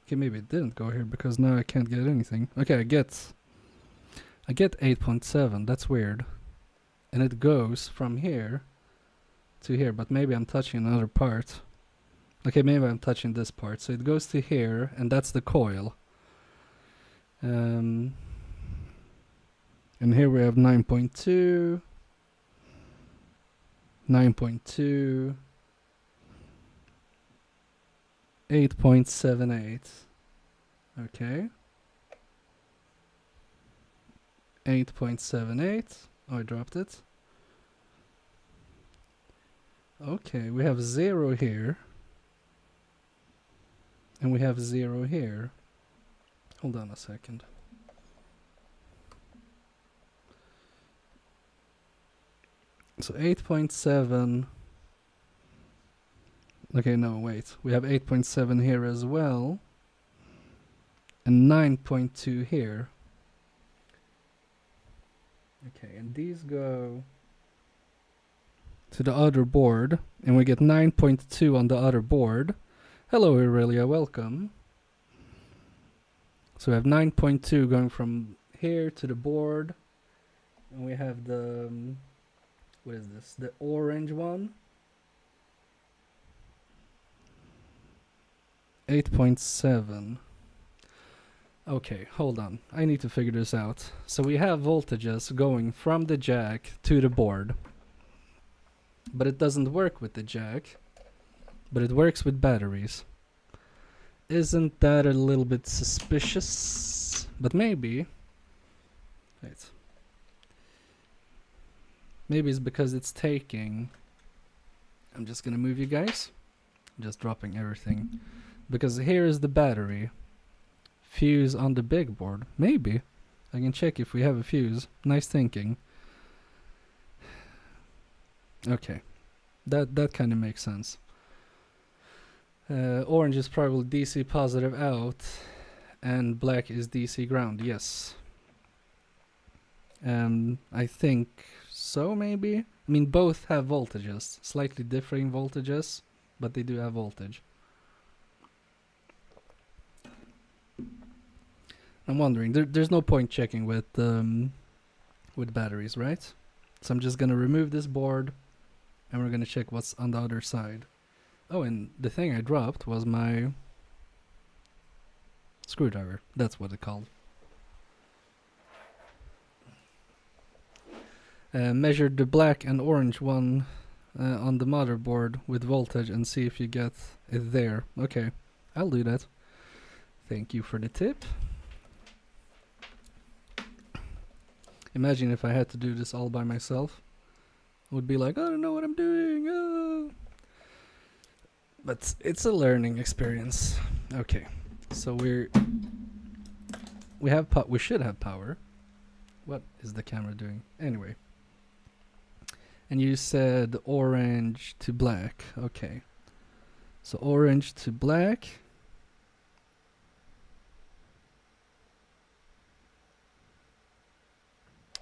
Okay, maybe it didn't go here because now I can't get anything. Okay, I get 8.7. That's weird. And it goes from here to here, but maybe I'm touching another part. Okay, maybe I'm touching this part. So it goes to here, and that's the coil. And here we have 9.2, 9.2, 8.78. Okay. 8.78. Oh, I dropped it. Okay, we have 0 here. And we have 0 here. Hold on a second. So 8.7. Okay, no, wait. We have 8.7 here as well. And 9.2 here. Okay, and these go to the other board, and we get 9.2 on the other board. Hello, Aurelia, welcome. So we have 9.2 going from here to the board, and we have the, what is this? The orange one. 8.7. Okay, hold on. I need to figure this out. So we have voltages going from the jack to the board. But it doesn't work with the jack. But it works with batteries. Isn't that a little bit suspicious? But maybe... Wait. Maybe it's because it's taking... I'm just gonna move you guys. Just dropping everything. Because here is the battery. Fuse on the big board. Maybe. I can check if we have a fuse. Nice thinking. Okay. That kind of makes sense. Orange is probably DC positive out. And black is DC ground. Yes. I think so, maybe? I mean, both have voltages. Slightly differing voltages. But they do have voltage. I'm wondering, there's no point checking with batteries, right? So I'm just gonna remove this board and we're gonna check what's on the other side. Oh, and the thing I dropped was my screwdriver. That's what it's called. Measure the black and orange one on the motherboard with voltage and see if you get it there. Okay, I'll do that. Thank you for the tip. Imagine if I had to do this all by myself. I would be like, I don't know what I'm doing. Oh. But it's a learning experience. Okay, so we should have power. What is the camera doing? Anyway. And you said orange to black. Okay. So orange to black.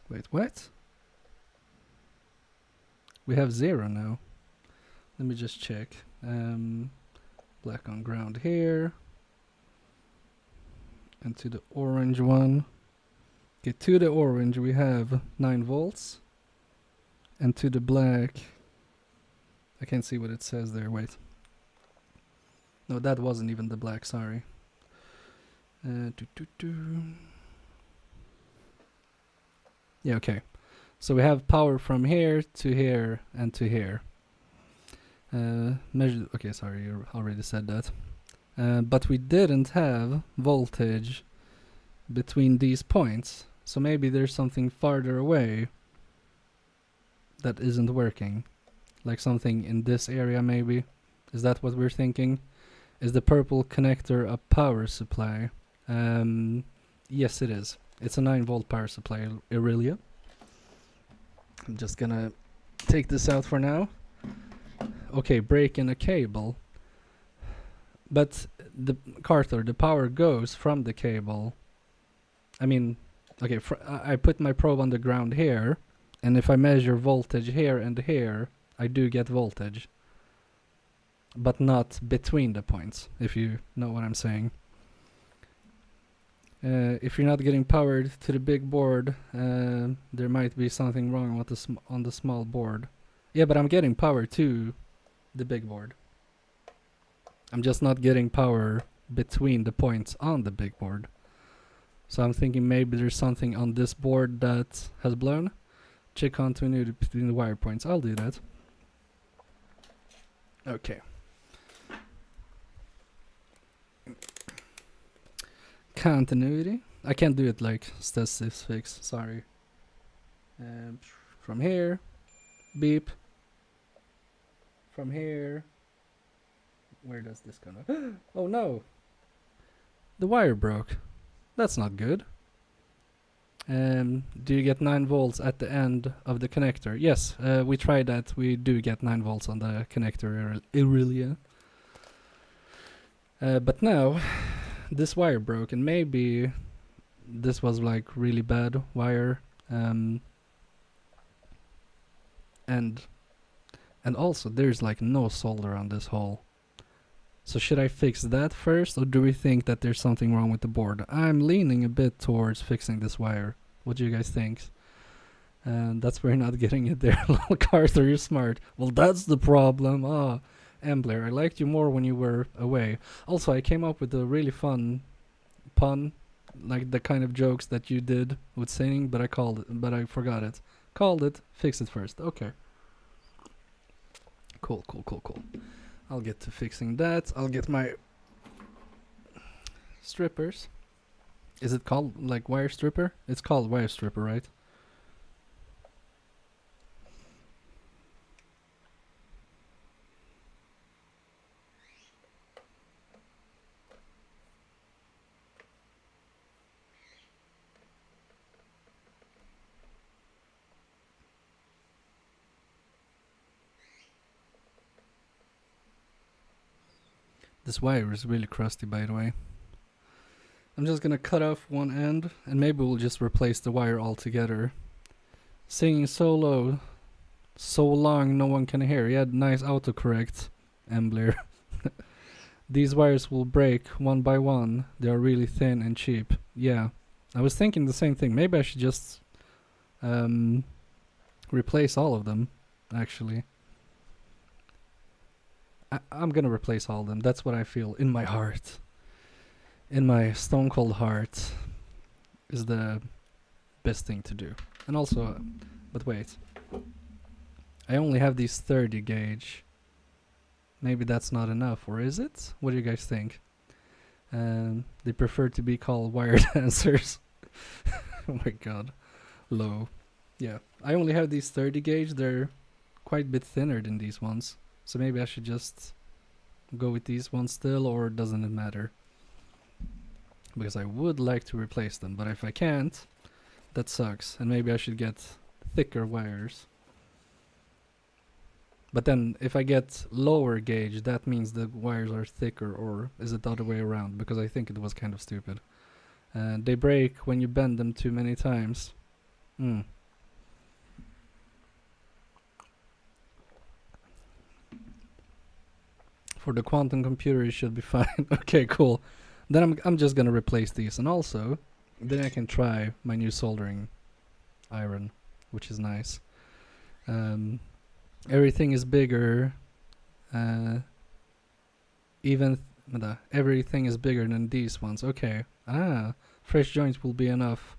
Wait, what? We have 0 now. Let me just check. Black on ground here. And to the orange one. Okay, to the orange we have 9 volts. And to the black... I can't see what it says there, wait. No, that wasn't even the black, sorry. Yeah, okay. So we have power from here to here and to here. Measure. Okay, sorry, you already said that. But we didn't have voltage between these points. So maybe there's something farther away that isn't working. Like something in this area maybe. Is that what we're thinking? Is the purple connector a power supply? Yes, it is. It's a 9-volt power supply, Aurelia. I'm just gonna take this out for now. Okay, break in a cable. But the Carter, the power goes from the cable. I mean, okay, I put my probe on the ground here, and if I measure voltage here and here, I do get voltage. But not between the points, if you know what I'm saying. If you're not getting powered to the big board, there might be something wrong with on the small board. Yeah, but I'm getting power to the big board. I'm just not getting power between the points on the big board. So I'm thinking maybe there's something on this board that has blown. Check continuity between the wire points. I'll do that. Okay. Continuity. I can't do it like stasis fix, sorry. From here, beep. From here, where does this go now? Oh no! The wire broke. That's not good. Do you get 9 volts at the end of the connector? Yes, we tried that. We do get 9 volts on the connector, Aurelia. But now, this wire broke, and maybe this was like really bad wire. And also there's like no solder on this hole. So should I fix that first, or do we think that there's something wrong with the board? I'm leaning a bit towards fixing this wire. What do you guys think? And that's where you're not getting it there. Little Carter, you're smart. Well, that's the problem. Ah, Embler, I liked you more when you were away. Also, I came up with a really fun pun like the kind of jokes that you did with singing, but I forgot it. Called it, fix it first. Okay. Cool. I'll get to fixing that. I'll get my strippers. Is it called like wire stripper? It's called wire stripper, right? This wire is really crusty, by the way. I'm just gonna cut off one end, and maybe we'll just replace the wire altogether. Singing so low, so long no one can hear. Yeah, nice autocorrect, Embler. These wires will break one by one. They are really thin and cheap. Yeah, I was thinking the same thing. Maybe I should just replace all of them, actually. I'm gonna replace all of them. That's what I feel in my heart. In my stone cold heart is the best thing to do. And also, but wait. I only have these 30 gauge. Maybe that's not enough, or is it? What do you guys think? They prefer to be called wire dancers. Oh my god. Low. Yeah. I only have these 30 gauge. They're quite a bit thinner than these ones. So maybe I should just go with these ones still, or doesn't it matter? Because I would like to replace them, but if I can't, that sucks. And maybe I should get thicker wires. But then if I get lower gauge, that means the wires are thicker, or is it the other way around? Because I think it was kind of stupid. They break when you bend them too many times. For the quantum computer it should be fine. Okay, cool. Then I'm just gonna replace these, and also then I can try my new soldering iron, which is nice. Everything is bigger. Everything is bigger than these ones. Okay. Fresh joints will be enough.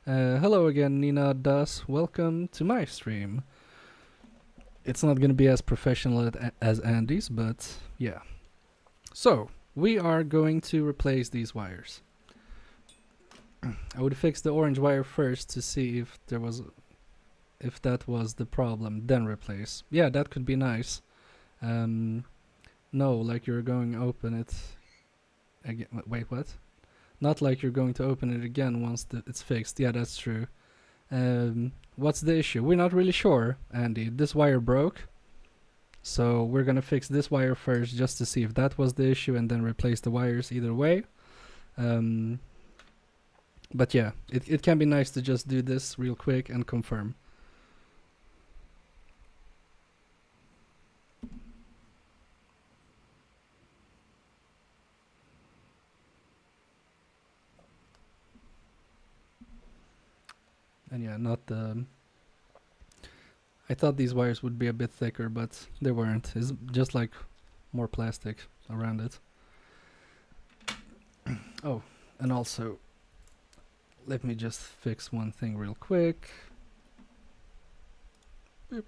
Hello again, Nina Das. Welcome to my stream. It's not gonna be as professional as Andy's, but yeah. So we are going to replace these wires. I would fix the orange wire first to see if that was the problem, then replace. Yeah, that could be nice. No, like you're going to open it again. Wait, what? Not like you're going to open it again once it's fixed. Yeah, that's true. What's the issue? We're not really sure, Andy. This wire broke. So we're gonna fix this wire first just to see if that was the issue, and then replace the wires either way. But yeah, it can be nice to just do this real quick and confirm. And yeah, not the... I thought these wires would be a bit thicker, but they weren't. It's just like more plastic around it. Oh, and also, let me just fix one thing real quick. Beep,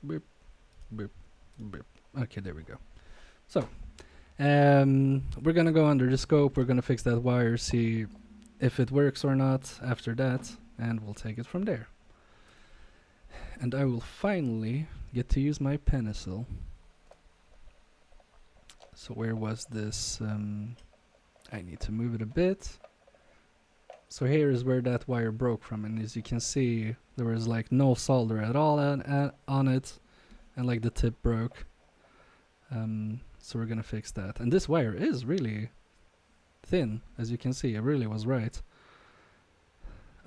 beep, beep, beep. Okay, there we go. So, we're gonna go under the scope. We're gonna fix that wire, see if it works or not after that, and we'll take it from there. And I will finally get to use my Pinecil. So where was this? I need to move it a bit. So here is where that wire broke from, and as you can see, there was like no solder at all on it, and like the tip broke. So we're gonna fix that. And this wire is really thin, as you can see. I really was right.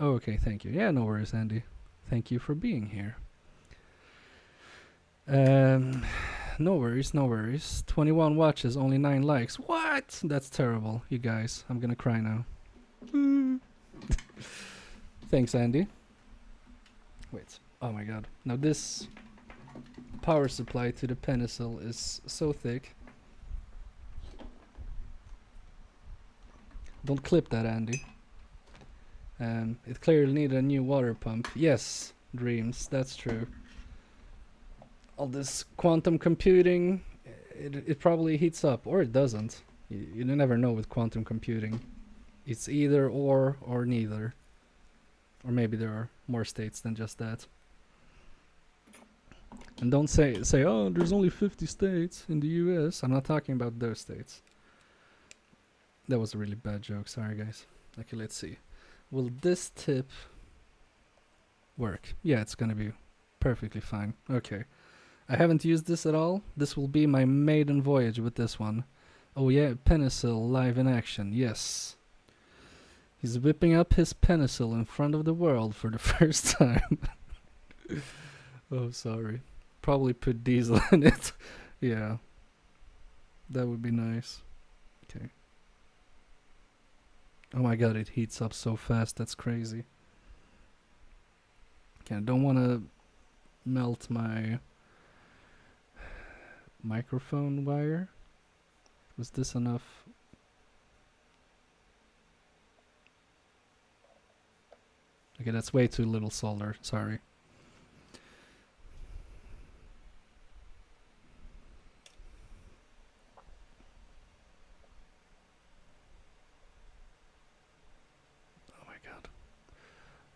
Oh, okay, thank you. Yeah, no worries, Andy. Thank you for being here. No worries, no worries. 21 watches, only 9 likes. What? That's terrible, you guys. I'm gonna cry now. Thanks, Andy. Wait. Oh my god. Now this power supply to the Pinecil is so thick. Don't clip that, Andy. It clearly needed a new water pump. Yes, dreams, that's true. All this quantum computing, it probably heats up, or it doesn't. You never know with quantum computing. It's either or neither. Or maybe there are more states than just that. And don't say, oh, there's only 50 states in the US. I'm not talking about those states. That was a really bad joke, sorry guys. Okay, let's see. Will this tip work? Yeah, it's gonna be perfectly fine. Okay. I haven't used this at all. This will be my maiden voyage with this one. Oh yeah, Pinecil live in action, yes. He's whipping up his Pinecil in front of the world for the first time. Oh, sorry. Probably put diesel in it. Yeah. That would be nice. Okay. Oh my god, it heats up so fast, that's crazy. Okay, I don't want to melt my microphone wire. Was this enough? Okay, that's way too little solder, sorry.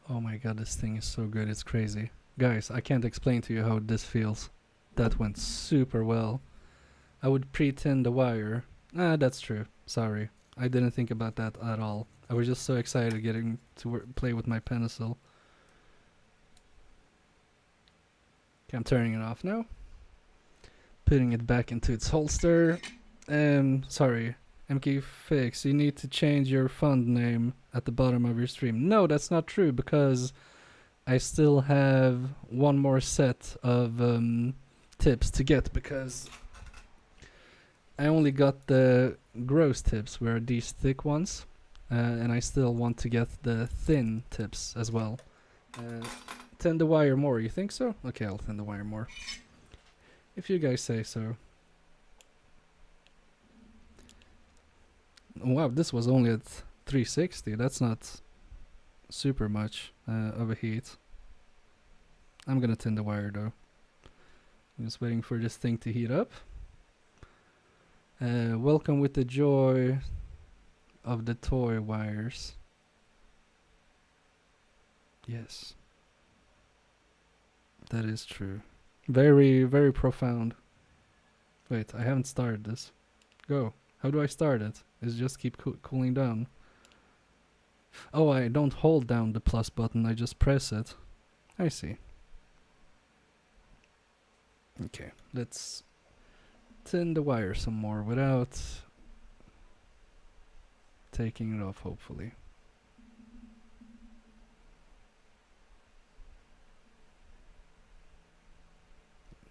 Oh my god, this thing is so good, it's crazy. Guys, I can't explain to you how this feels. That went super well. I would pre-tin the wire. Ah, that's true. Sorry. I didn't think about that at all. I was just so excited getting to play with my Pinecil. Okay, I'm turning it off now. Putting it back into its holster. Sorry. MK Fix, you need to change your fund name at the bottom of your stream. No, that's not true, because I still have one more set of tips to get, because I only got the gross tips, where these thick ones, and I still want to get the thin tips as well. Thin the wire more, you think so? Okay, I'll thin the wire more. If you guys say so. Wow, this was only at 360. That's not super much of a heat. I'm gonna thin the wire though. I'm just waiting for this thing to heat up. Welcome with the joy of the toy wires. Yes. That is true. Very, very profound. Wait, I haven't started this. Go. How do I start it? Is it just keep cooling down? Oh, I don't hold down the plus button, I just press it. I see. Okay, let's thin the wire some more without taking it off, hopefully.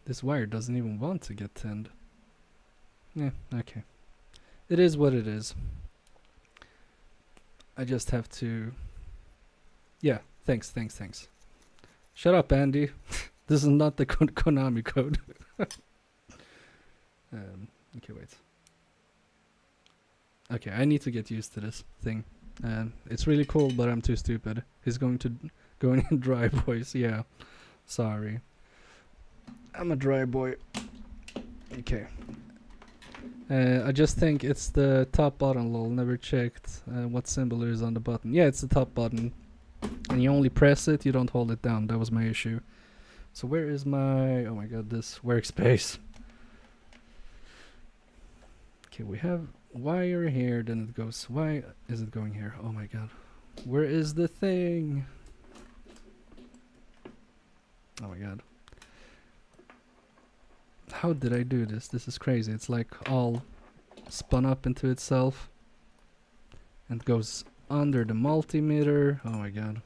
This wire doesn't even want to get tinned. Yeah, okay. It is what it is. I just have to... Yeah, thanks. Shut up, Andy. This is not the Konami code. Okay, wait. Okay, I need to get used to this thing. It's really cool, but I'm too stupid. He's going in dry voice. Yeah, sorry. I'm a dry boy. Okay. I just think it's the top button, lol. Never checked what symbol is on the button. Yeah, it's the top button. And you only press it, you don't hold it down. That was my issue. So where is my... Oh my god, this workspace. Okay, we have wire here, then it goes... Why is it going here? Oh my god. Where is the thing? Oh my god. How did I do this? This is crazy. It's like all spun up into itself and goes under the multimeter. Oh my god.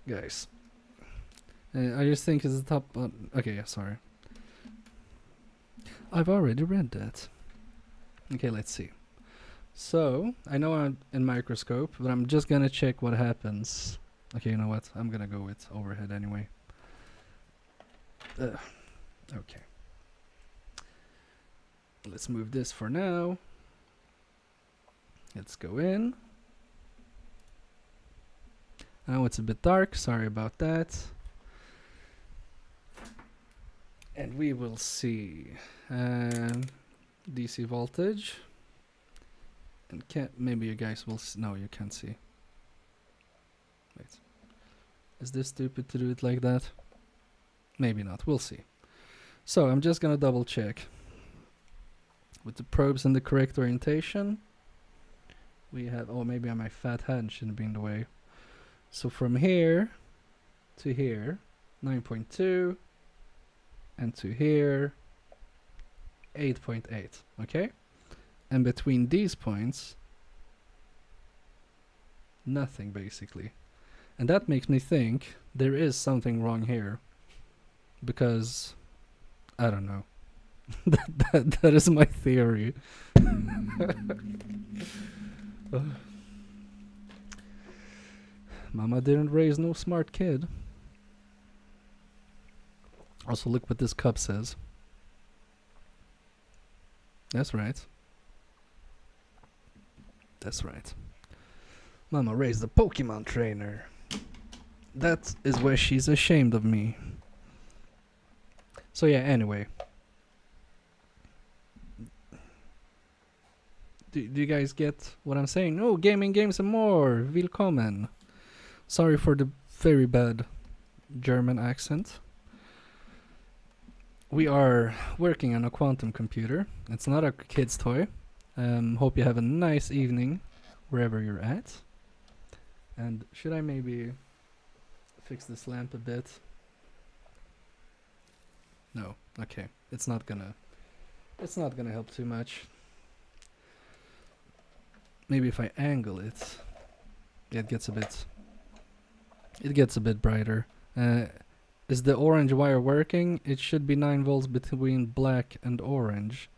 Guys. I just think it's the top button. Okay, yeah, sorry. I've already read that. Okay, let's see. So, I know I'm in Microscope, but I'm just gonna check what happens. Okay, you know what? I'm gonna go with overhead anyway. Okay. Let's move this for now. Let's go in. Now it's a bit dark, sorry about that. And we will see DC voltage. And maybe you guys will no, you can't see. Wait. Is this stupid to do it like that? Maybe not, we'll see. So I'm just gonna double check. With the probes in the correct orientation. We have, oh, maybe my fat hand shouldn't be in the way. So from here to here, 9.2, and to here, 8.8, okay? And between these points, nothing basically. And that makes me think there is something wrong here. Because, I don't know. that is my theory. Mama didn't raise no smart kid. Also, look what this cup says. That's right. That's right. Mama raised a Pokemon trainer. That is where she's ashamed of me. So yeah, anyway. Do you guys get what I'm saying? Oh, gaming, games and more. Willkommen. Sorry for the very bad German accent. We are working on a quantum computer. It's not a kid's toy. Hope you have a nice evening wherever you're at. And should I maybe fix this lamp a bit? No. Okay. It's not gonna help too much. Maybe if I angle it, it gets a bit brighter. Is the orange wire working? It should be 9 volts between black and orange.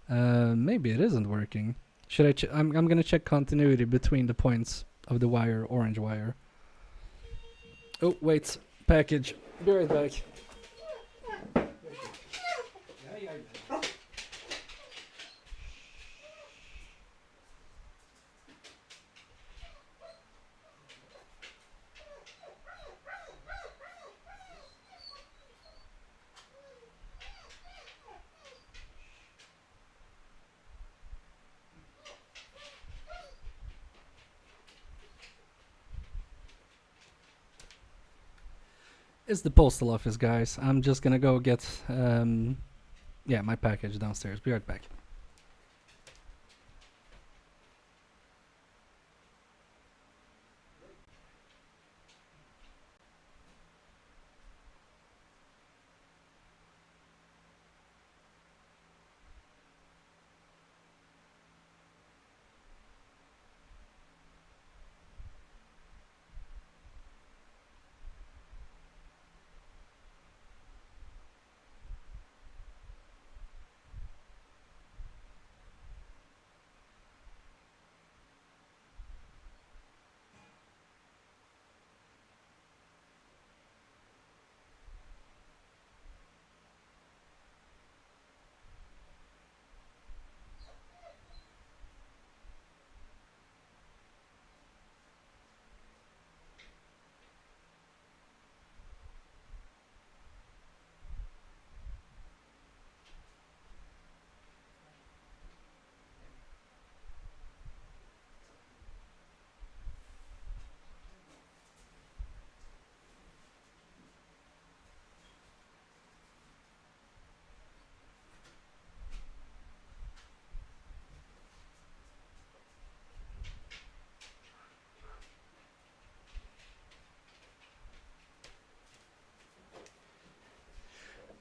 Maybe it isn't working. Should I I'm gonna check continuity between the points of the wire, orange wire. Oh, wait. Package. Be right back. It's the postal office, guys. I'm just gonna go get my package downstairs. Be right back.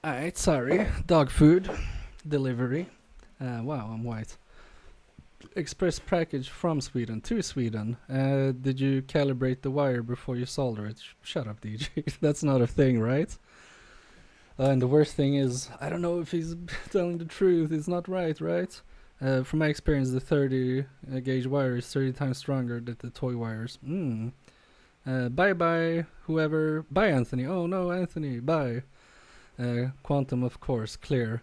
Alright, sorry. Dog food delivery. Wow, I'm white. Express package from Sweden to Sweden. Did you calibrate the wire before you solder it? Shut up, DJ. That's not a thing, right? And the worst thing is, I don't know if he's telling the truth. It's not right? From my experience, the 30 gauge wire is 30 times stronger than the toy wires. Bye-bye, whoever. Bye, Anthony. Oh, no, Anthony. Bye. Quantum, of course, clear.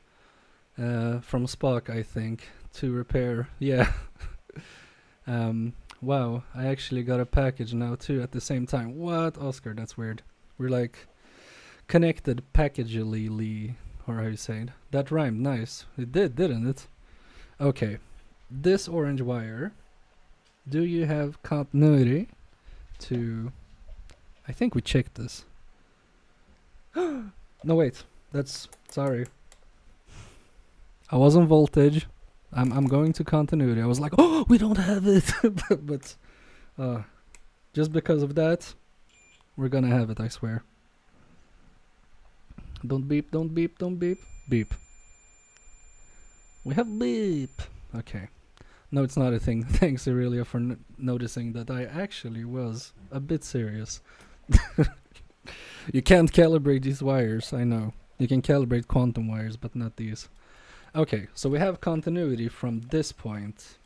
From Spock, I think, to repair. Yeah. Wow, I actually got a package now too at the same time. What, Oscar? That's weird. We're like connected packagely, or how you say it. That rhymed nice. It did, didn't it? Okay. This orange wire, do you have continuity to... I think we checked this. No, wait. That's... Sorry. I was on voltage. I'm going to continuity. I was like, oh, we don't have it. but just because of that, we're gonna have it, I swear. Don't beep, don't beep, don't beep. Beep. We have beep. Okay. No, it's not a thing. Thanks, Aurelia, for noticing that I actually was a bit serious. You can't calibrate these wires, I know. You can calibrate quantum wires, but not these. Okay, so we have continuity from this point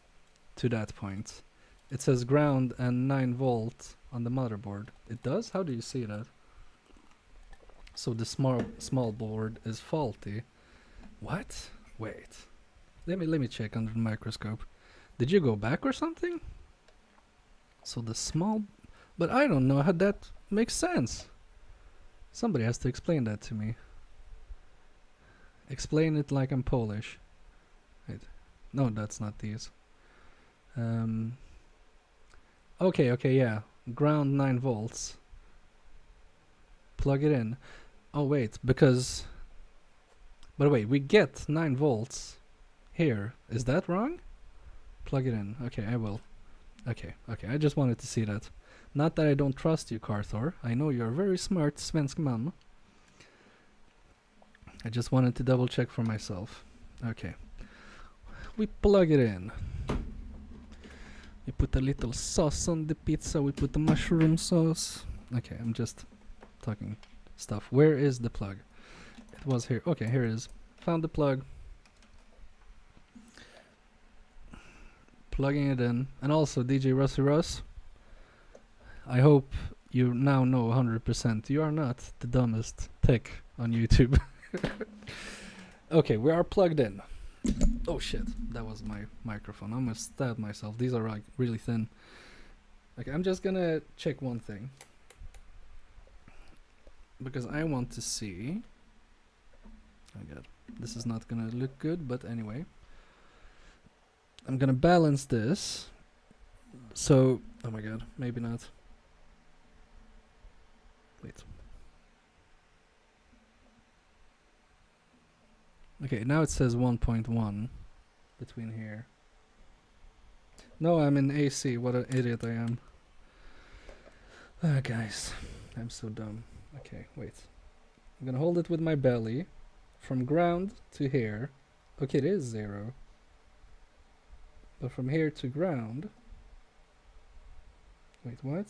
to that point. It says ground and 9 volt on the motherboard. It does? How do you see that? So the small board is faulty. What? Wait. Let me check under the microscope. Did you go back or something? So the small... But I don't know how that makes sense. Somebody has to explain that to me. Explain it like I'm Polish. Wait. No, that's not these. Okay, yeah. Ground 9 volts. Plug it in. Oh, wait, because... But wait, we get 9 volts here. Is that wrong? Plug it in. Okay, I will. Okay, I just wanted to see that. Not that I don't trust you, Carthor. I know you're a very smart svensk man. I just wanted to double check for myself. Okay. We plug it in. We put a little sauce on the pizza. We put the mushroom sauce. Okay, I'm just talking stuff. Where is the plug? It was here. Okay, here it is. Found the plug. Plugging it in. And also, DJ Rusty Russ, I hope you now know 100% you are not the dumbest tech on YouTube. Okay, we are plugged in. Oh shit, that was my microphone. I almost stabbed myself. These are like really thin. Okay, I'm just gonna check one thing. Because I want to see... Oh god, this is not gonna look good, but anyway. I'm gonna balance this. So, oh my god, maybe not. Wait. Okay, now it says 1.1 between here. No, I'm in AC. What an idiot I am. Ah, guys, I'm so dumb. Okay, wait. I'm gonna hold it with my belly from ground to here. Okay, it is 0. But from here to ground... Wait, what?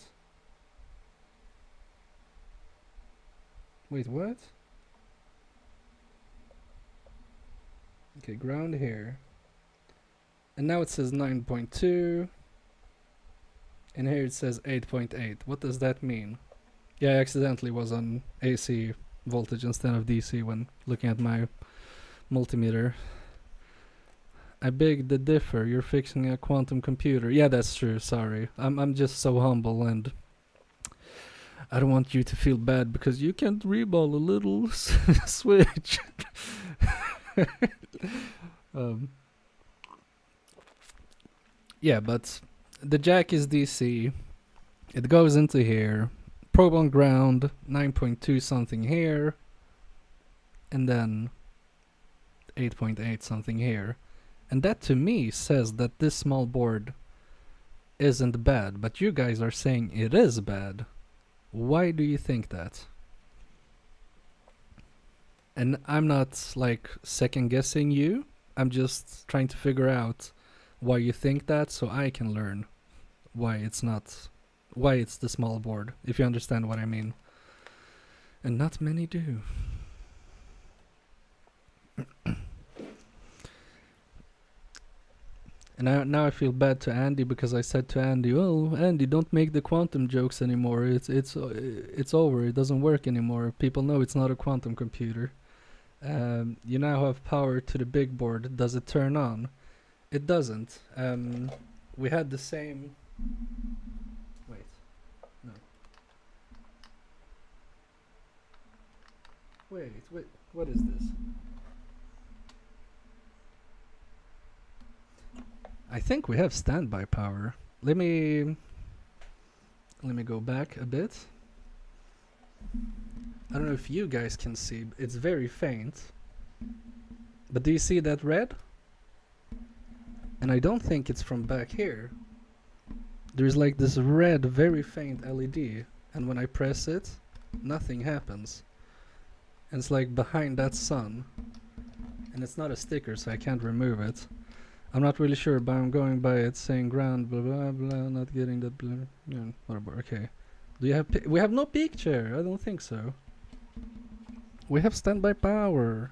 Wait, what? Okay, ground here. And now it says 9.2. And here it says 8.8. What does that mean? Yeah, I accidentally was on AC voltage instead of DC when looking at my multimeter. I beg to differ. You're fixing a quantum computer. Yeah, that's true. Sorry. I'm just so humble, and I don't want you to feel bad because you can't reball a little switch. Yeah, but the jack is DC. It goes into here. Probe on ground, 9.2 something here, and then 8.8 something here. And that to me says that this small board isn't bad, but you guys are saying it is bad. Why do you think that? And I'm not like second guessing you. I'm just trying to figure out why you think that so I can learn why it's not, why it's the small board, if you understand what I mean. And not many do. And now I feel bad to Andy because I said to Andy, "Oh, Andy, don't make the quantum jokes anymore. It's over. It doesn't work anymore. People know it's not a quantum computer. You now have power to the big board. Does it turn on? It doesn't. We had the same Wait. No. Wait, what is this? I think we have standby power. Let me go back a bit. I don't know if you guys can see, it's very faint. But do you see that red? And I don't think it's from back here. There's like this red, very faint LED, and when I press it, nothing happens. And it's like behind that sun. And it's not a sticker, so I can't remove it. I'm not really sure, but I'm going by it saying ground, blah blah blah, not getting that blah, yeah, whatever, okay. Do you have we have no picture? I don't think so. We have standby power.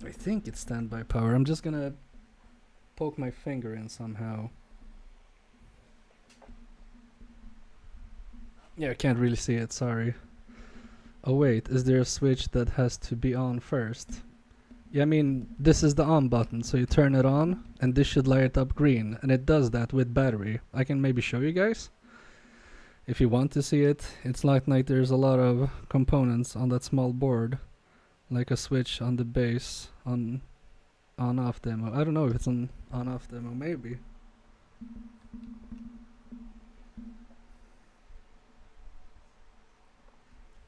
I think it's standby power. I'm just gonna poke my finger in somehow. Yeah, I can't really see it, sorry. Oh wait, is there a switch that has to be on first? Yeah, I mean, this is the on button, so you turn it on, and this should light up green, and it does that with battery. I can maybe show you guys, if you want to see it. It's like there's a lot of components on that small board, like a switch on the base, on off demo. I don't know if it's on off demo, maybe.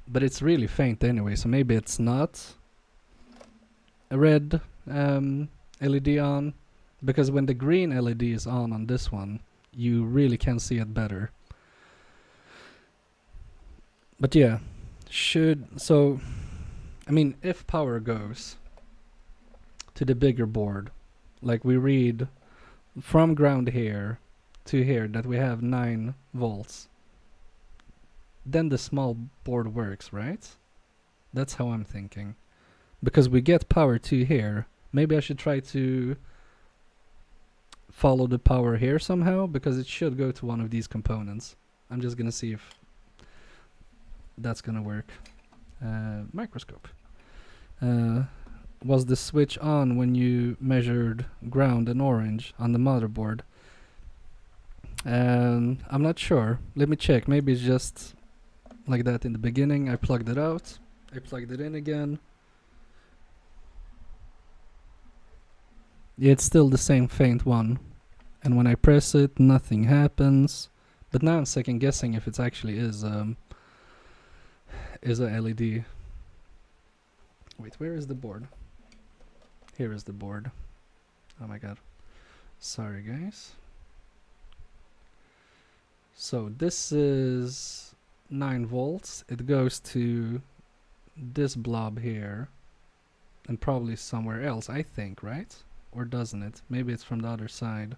But it's really faint anyway, so maybe it's not a red LED on, because when the green LED is on this one, you really can see it better. But yeah, so I mean, if power goes to the bigger board, like we read from ground here to here that we have 9 volts, then the small board works, right? That's how I'm thinking. Because we get power to here. Maybe I should try to follow the power here somehow, because it should go to one of these components. I'm just gonna see if that's gonna work. Microscope. Was the switch on when you measured ground and orange on the motherboard? I'm not sure. Let me check. Maybe it's just like that in the beginning. I plugged it out. I plugged it in again. Yeah, it's still the same faint one. And when I press it, nothing happens. But now I'm second guessing if it actually is a LED. Wait, where is the board? Here is the board. Oh my god. Sorry guys. So this is 9 volts. It goes to this blob here. And probably somewhere else, I think, right? Or doesn't it? Maybe it's from the other side.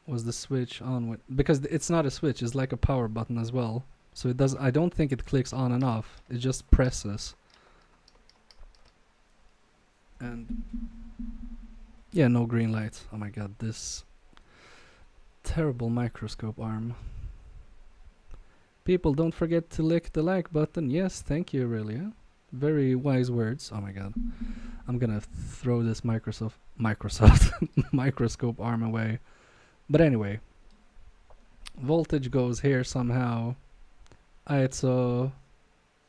Was the switch on with, because it's not a switch, it's like a power button as well. So it does, I don't think it clicks on and off. It just presses. And yeah, no green light. Oh my god, this terrible microscope arm. People, don't forget to lick the like button. Yes, thank you, Aurelia. Very wise words. Oh my god. I'm gonna throw this Microsoft microscope arm away. But anyway, voltage goes here somehow. It's a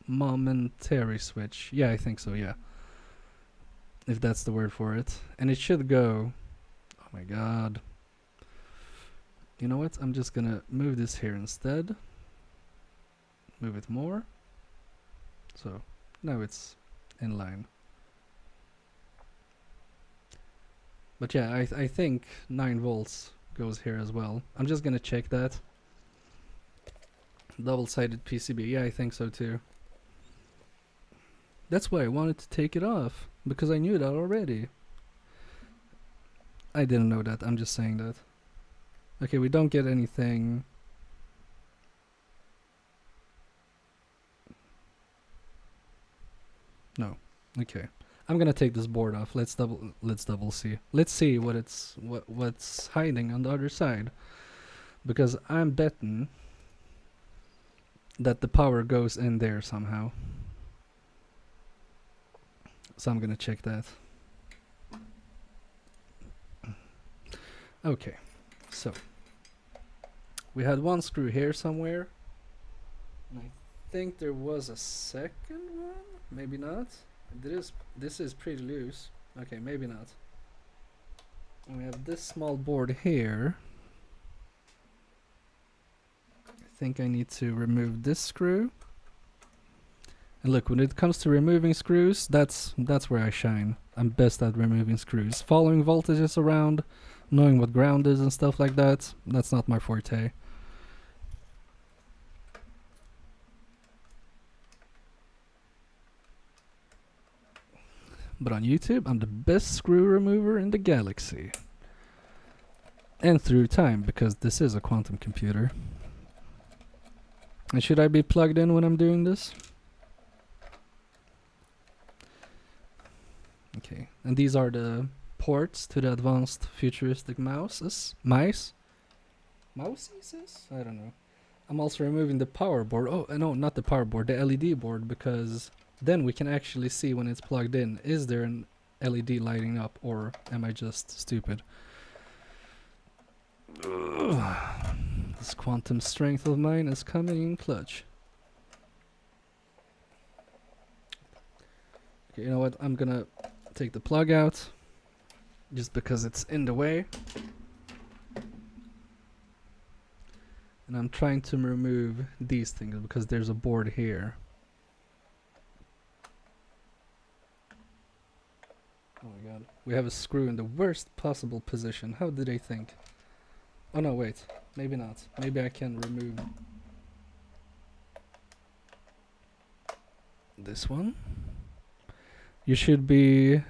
momentary switch. Yeah, I think so, yeah. If that's the word for it. And it should go... Oh my god. You know what? I'm just gonna move this here instead. Move it more. So, now it's in line. But yeah, I think 9 volts goes here as well. I'm just gonna check that. Double-sided PCB, yeah, I think so too. That's why I wanted to take it off, because I knew that already. I didn't know that, I'm just saying that. Okay, we don't get anything. No. Okay. I'm gonna take this board off. Let's double see. Let's see what's hiding on the other side. Because I'm betting that the power goes in there somehow. So I'm gonna check that. Okay, so we had one screw here somewhere, and I think there was a second one. Maybe not. This is pretty loose. Okay, maybe not. And we have this small board here. I think I need to remove this screw. And look, when it comes to removing screws, that's where I shine. I'm best at removing screws. Following voltages around, knowing what ground is and stuff like that, that's not my forte. But on YouTube, I'm the best screw remover in the galaxy. And through time, because this is a quantum computer. And should I be plugged in when I'm doing this? Okay, and these are the ports to the advanced futuristic mice? Mouses? I don't know. I'm also removing the power board. Oh, no, not the power board, the LED board, because then we can actually see when it's plugged in. Is there an LED lighting up, or am I just stupid? Ugh. This quantum strength of mine is coming in clutch. Okay, you know what? I'm gonna take the plug out just because it's in the way. And I'm trying to remove these things because there's a board here. Oh my god. We have a screw in the worst possible position. How did they think? Oh no, wait. Maybe not. Maybe I can remove this one. You should be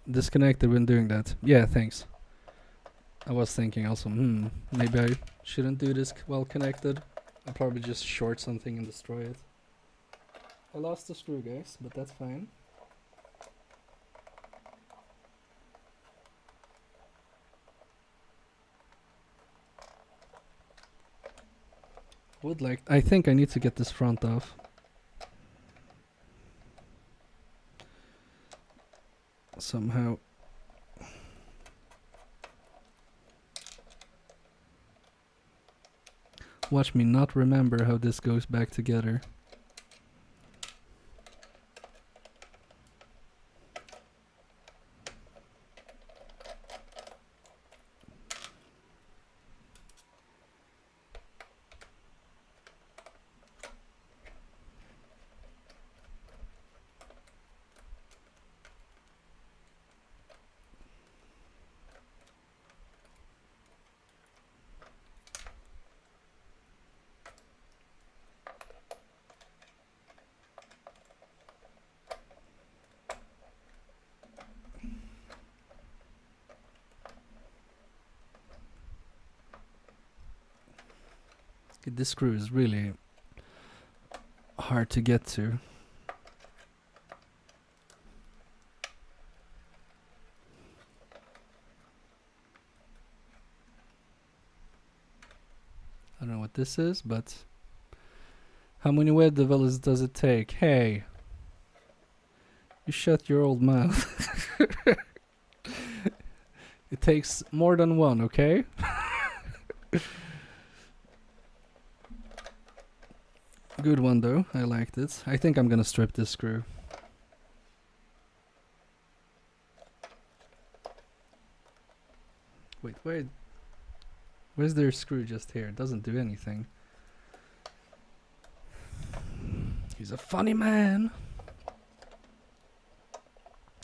disconnected when doing that. Yeah, thanks. I was thinking also, maybe I shouldn't do this while connected. I'll probably just short something and destroy it. I lost the screw, guys, but that's fine. I think I need to get this front off. Somehow. Watch me not remember how this goes back together. This screw is really hard to get to. I don't know what this is, but how many web developers does it take? Hey, you shut your old mouth. It takes more than one, okay? Good one though, I liked it. I think I'm gonna strip this screw. Wait, where's their screw just here? It doesn't do anything. He's a funny man.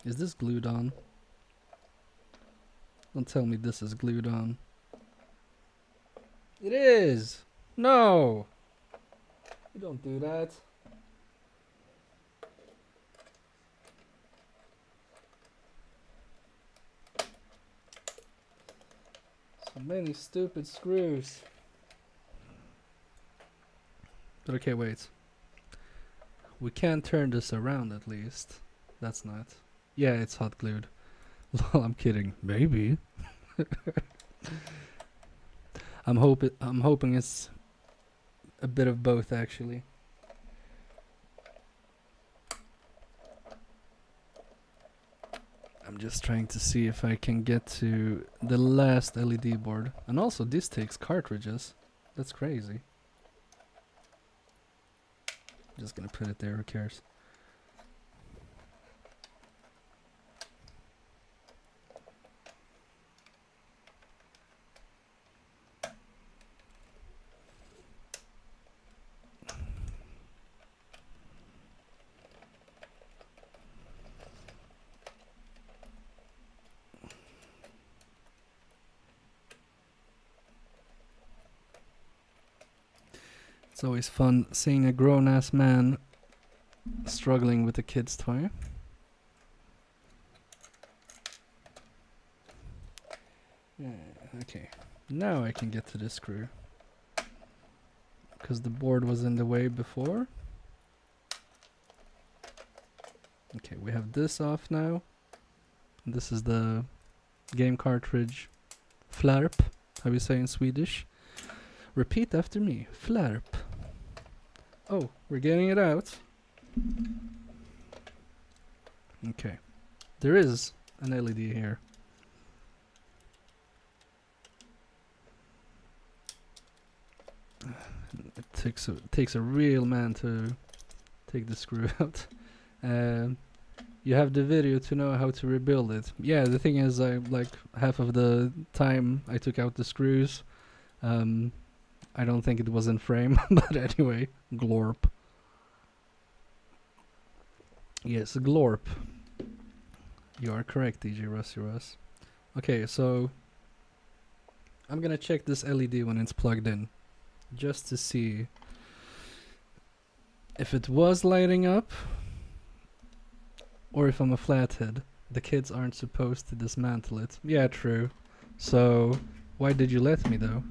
Is this glued on? Don't tell me this is glued on. It is! No! You don't do that. So many stupid screws. But okay, wait. We can turn this around at least. That's not. Yeah, it's hot glued. Lol, I'm kidding. Maybe. I'm hoping it's a bit of both, actually. Just trying to see if I can get to the last LED board. And also this takes cartridges. That's crazy. Just gonna put it there, who cares? It's always fun seeing a grown-ass man struggling with a kid's toy. Okay, now I can get to the screw. Because the board was in the way before. Okay, we have this off now. This is the game cartridge flärp, how you say in Swedish. Repeat after me, flärp. Oh, we're getting it out. Okay, there is an LED here. It takes a real man to take the screw out. You have the video to know how to rebuild it. Yeah, the thing is, like half of the time I took out the screws. I don't think it was in frame, but anyway, glorp. Yes, glorp. You are correct, DJ Rusty Russ. Okay, so I'm gonna check this LED when it's plugged in, just to see if it was lighting up, or if I'm a flathead. The kids aren't supposed to dismantle it. Yeah, true. So, why did you let me though?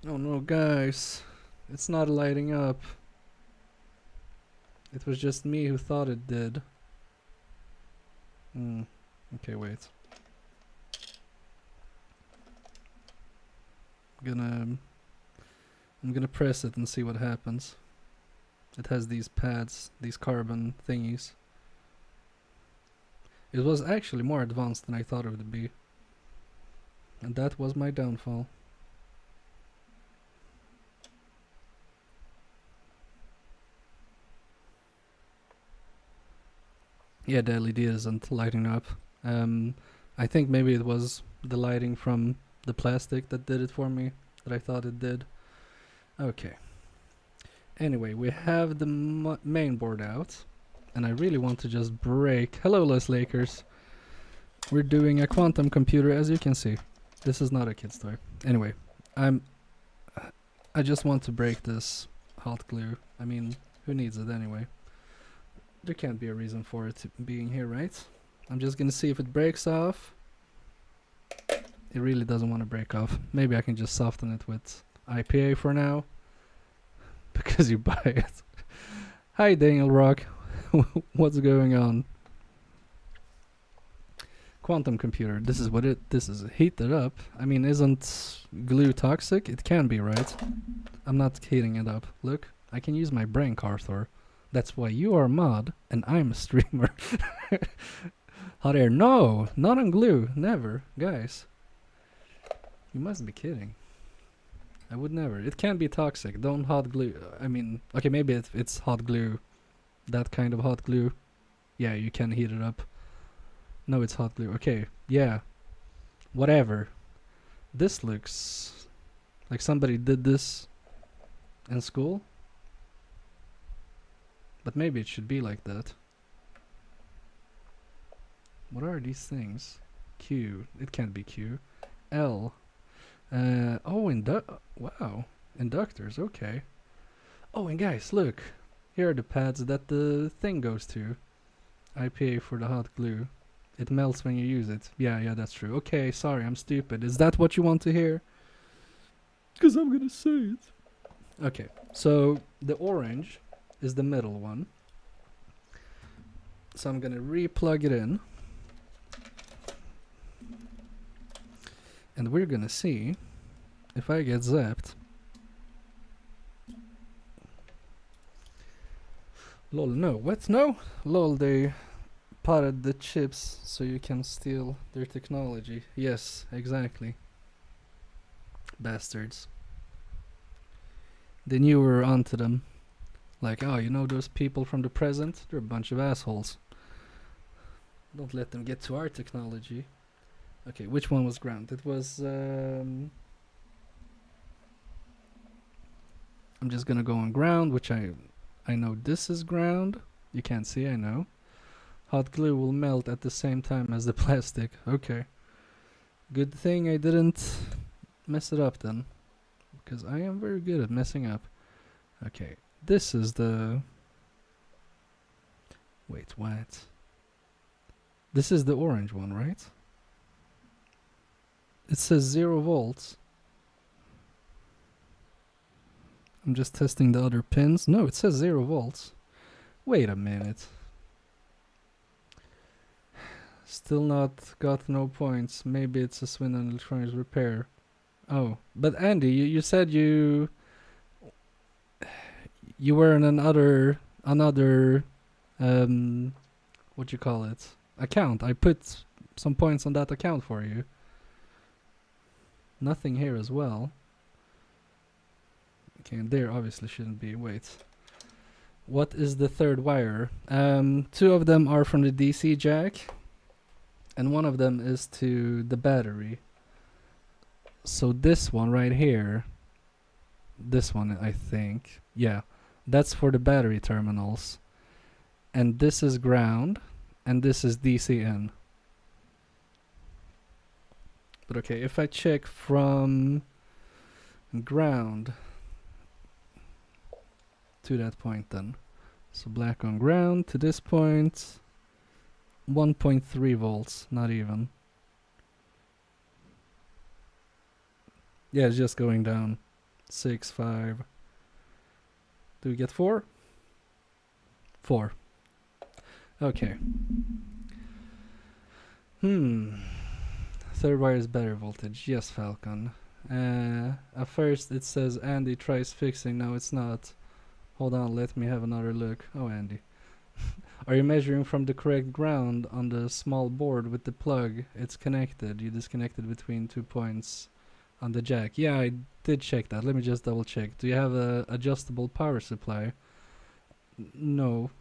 Oh no, guys. It's not lighting up. It was just me who thought it did. Okay, wait. I'm gonna press it and see what happens. It has these pads, these carbon thingies. It was actually more advanced than I thought it would be. And that was my downfall. Yeah, the LED isn't lighting up. I think maybe it was the lighting from the plastic that did it for me, that I thought it did. Okay. Anyway, we have the main board out, and I really want to just break... Hello, Les Lakers! We're doing a quantum computer, as you can see. This is not a kid's toy. Anyway, I just want to break this hot glue. I mean, who needs it anyway? There can't be a reason for it being here, right? I'm just gonna see if it breaks off. It really doesn't want to break off. Maybe I can just soften it with IPA for now. Because you buy it. Hi Daniel Rock. What's going on? Quantum computer. This is heated up. I mean, isn't glue toxic? It can be, right? I'm not heating it up. Look, I can use my brain, Carthor. That's why you are a mod and I'm a streamer. Hot air. No, not on glue. Never. Guys. You must be kidding. I would never. It can be toxic. Don't hot glue. I mean, okay, maybe it's hot glue. That kind of hot glue. Yeah, you can heat it up. No, it's hot glue. Okay, yeah. Whatever. This looks like somebody did this in school. But maybe it should be like that. What are these things? Q. It can't be Q. L. Oh, wow. Inductors, okay. Oh, and guys, look. Here are the pads that the thing goes to. IPA for the hot glue. It melts when you use it. Yeah, that's true. Okay, sorry, I'm stupid. Is that what you want to hear? Because I'm gonna say it. Okay, so the orange is the middle one. So I'm gonna re-plug it in. And we're gonna see if I get zapped. Lol, no. What? No? Lol, they potted the chips so you can steal their technology. Yes, exactly. Bastards. They knew we were onto them. Like, oh, you know those people from the present? They're a bunch of assholes. Don't let them get to our technology. Okay, which one was ground? It was, I'm just gonna go on ground, which I know this is ground. You can't see, I know. Hot glue will melt at the same time as the plastic. Okay. Good thing I didn't mess it up then. Because I am very good at messing up. Okay. This is the... Wait, what? This is the orange one, right? It says 0 volts. I'm just testing the other pins. No, it says 0 volts. Wait a minute. Still not got no points. Maybe it's a Swindon Electronics repair. Oh, but Andy, you said you were in another what you call it, account. I put some points on that account for you. Nothing here as well. Okay, and there obviously shouldn't be. Wait. What is the third wire? 2 of them are from the DC jack, and 1 of them is to the battery. So this one right here, this one I think, yeah, that's for the battery terminals. And this is ground, and this is DC in. But okay, if I check from ground to that point then. So black on ground to this point, 1.3 volts, not even. Yeah, it's just going down. 6, 5. Do we get 4? 4. Okay. Third wire is better voltage. Yes, Falcon. At first it says Andy tries fixing. No, it's not. Hold on, let me have another look. Oh, Andy. Are you measuring from the correct ground on the small board with the plug? It's connected. You disconnected between 2 points on the jack. Yeah, I did check that. Let me just double check. Do you have a adjustable power supply? No.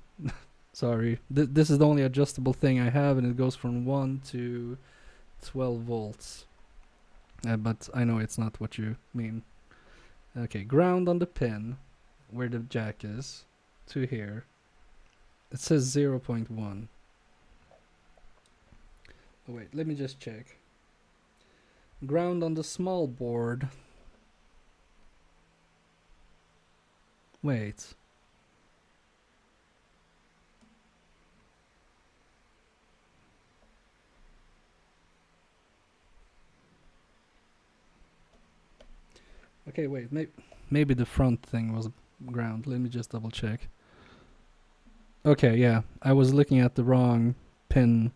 Sorry. This is the only adjustable thing I have, and it goes from 1 to 12 volts. But I know it's not what you mean. Okay, ground on the pin where the jack is to here. It says 0.1. Oh wait, let me just check. Ground on the small board. Wait. Okay, wait, maybe the front thing was ground. Let me just double check. Okay, yeah, I was looking at the wrong pin.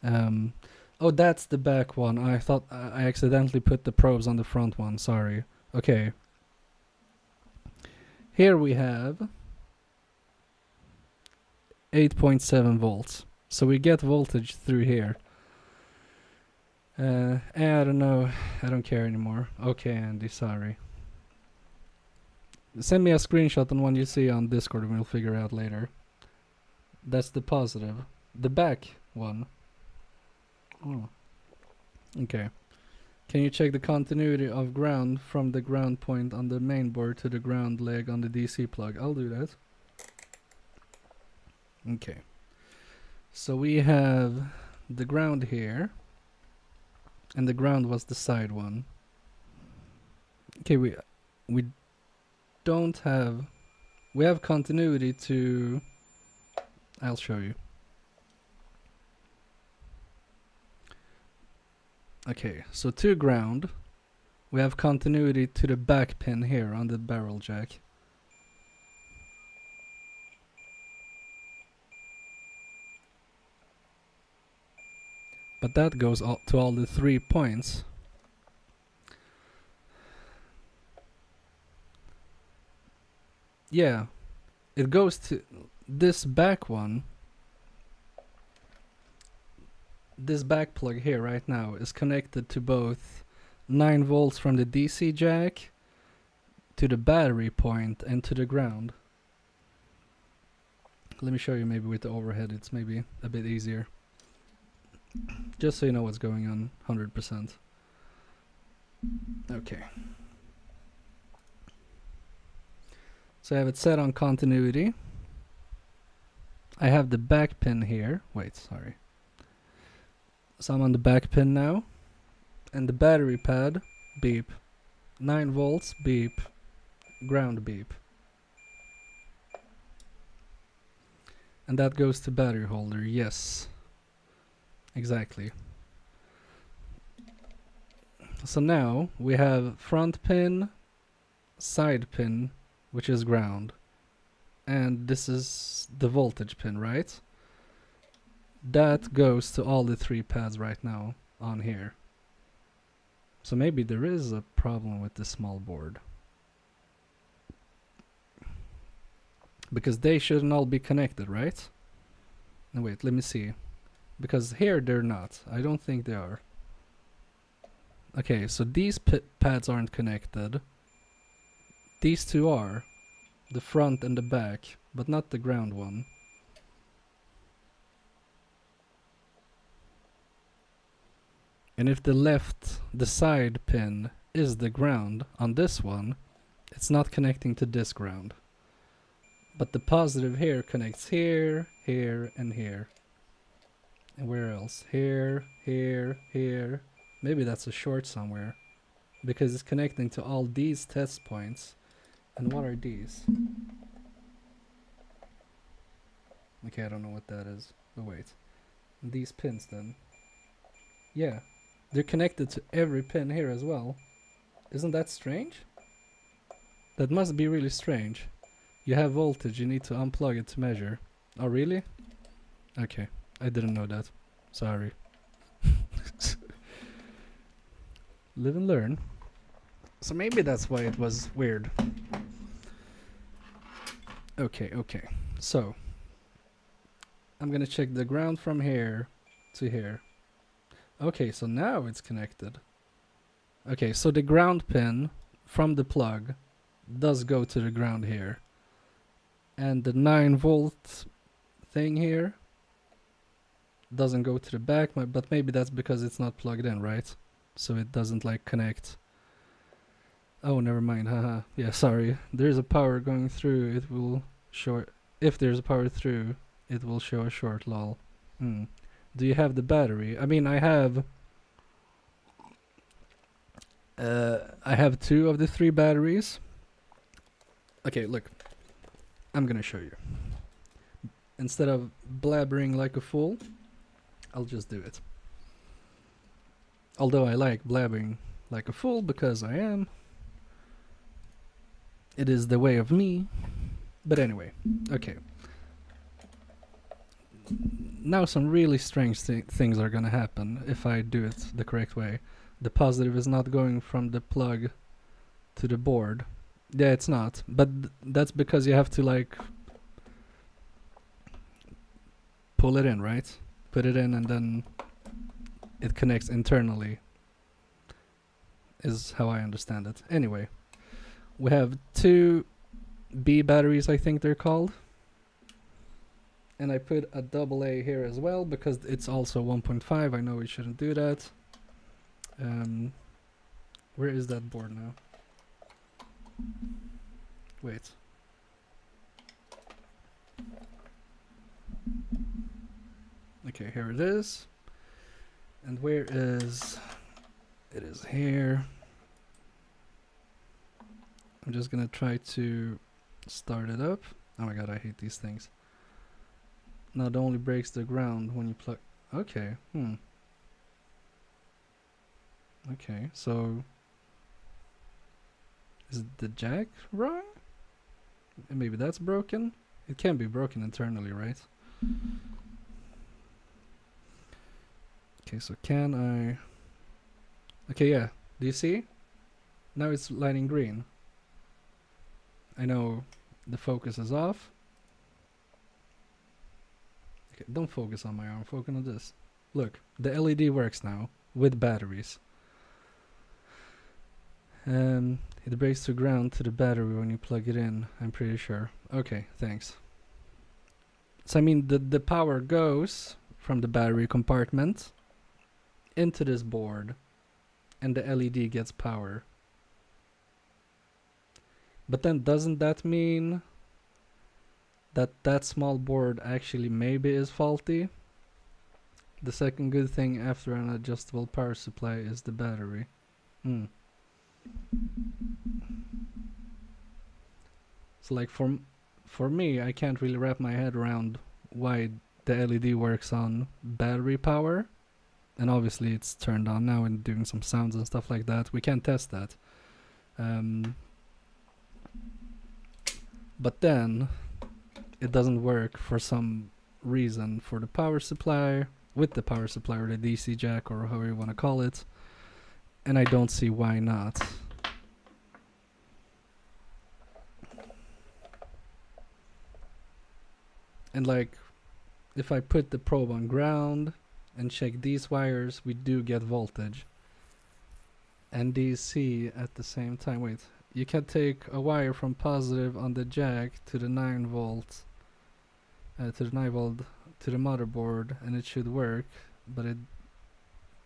Oh, that's the back one. I thought I accidentally put the probes on the front one. Sorry. Okay. Here we have 8.7 volts. So we get voltage through here. I don't know. I don't care anymore. Okay, Andy, sorry. Send me a screenshot on one you see on Discord and we'll figure out later. That's the positive. The back one. Oh. Okay. Can you check the continuity of ground from the ground point on the main board to the ground leg on the DC plug? I'll do that. Okay. So we have the ground here. And the ground was the side one. Okay, we don't have... We have continuity to... I'll show you. Okay, so to ground, we have continuity to the back pin here on the barrel jack. But that goes to all the 3 points. Yeah, it goes to this back one. This back plug here right now is connected to both 9 volts from the DC jack to the battery point and to the ground. Let me show you maybe with the overhead, it's maybe a bit easier. Just so you know what's going on 100%. Okay. So I have it set on continuity. I have the back pin here. Wait, sorry. So I'm on the back pin now. And the battery pad, beep. 9 volts, beep. Ground, beep. And that goes to battery holder, yes. Exactly. So now we have front pin, side pin, which is ground. And this is the voltage pin, right? That goes to all the 3 pads right now on here. So maybe there is a problem with this small board. Because they shouldn't all be connected, right? No, wait, let me see. Because here they're not. I don't think they are. Okay, so these pads aren't connected. These 2 are. The front and the back, but not the ground one. And if the side pin is the ground on this one, it's not connecting to this ground. But the positive here connects here, here, and here. And where else? Here, here, here. Maybe that's a short somewhere. Because it's connecting to all these test points. And what are these? Okay, I don't know what that is. But wait. These pins then. Yeah. They're connected to every pin here as well. Isn't that strange? That must be really strange. You have voltage, you need to unplug it to measure. Oh, really? Okay, I didn't know that. Sorry. Live and learn. So maybe that's why it was weird. Okay, okay. So, I'm gonna check the ground from here to here. Okay, so now it's connected. Okay, so the ground pin from the plug does go to the ground here. And the 9 volt thing here doesn't go to the back, but maybe that's because it's not plugged in, right? So it doesn't like connect. Oh, never mind, haha. Yeah, sorry. There's a power going through, it will show. If there's a power through, it will show a short, lol. Do you have the battery? I mean, I have 2 of the 3 batteries. Okay, look. I'm gonna show you. Instead of blabbering like a fool, I'll just do it. Although I like blabbering like a fool because I am. It is the way of me. But anyway, okay. Now some really strange things are gonna happen if I do it the correct way. The positive is not going from the plug to the board. Yeah, it's not. But that's because you have to like pull it in, right? Put it in and then it connects internally. Is how I understand it. Anyway, we have 2 B batteries, I think they're called. And I put a AA here as well because it's also 1.5. I know we shouldn't do that. Where is that board now? Wait. Okay, here it is. And where is... It is here. I'm just gonna try to start it up. Oh my god, I hate these things. Now it only breaks the ground when you plug... Okay, Okay, so... Is the jack wrong? Maybe that's broken? It can be broken internally, right? Okay, so can I... Okay, yeah. Do you see? Now it's lighting green. I know the focus is off, Okay, don't focus on my arm, focus on this. Look, the LED works now with batteries. It breaks to ground to the battery when you plug it in, I'm pretty sure. Okay, thanks. So I mean the power goes from the battery compartment into this board and the LED gets power. But then doesn't that mean that that small board actually maybe is faulty? The second good thing after an adjustable power supply is the battery. So like for me, I can't really wrap my head around why the LED works on battery power. And obviously it's turned on now and doing some sounds and stuff like that. We can't test that. But then it doesn't work for some reason for the power supply, with the power supply or the DC jack or however you want to call it. And I don't see why not. And like, if I put the probe on ground and check these wires, we do get voltage and DC at the same time. Wait, you can take a wire from positive on the jack to the 9 volt to the motherboard and it should work, but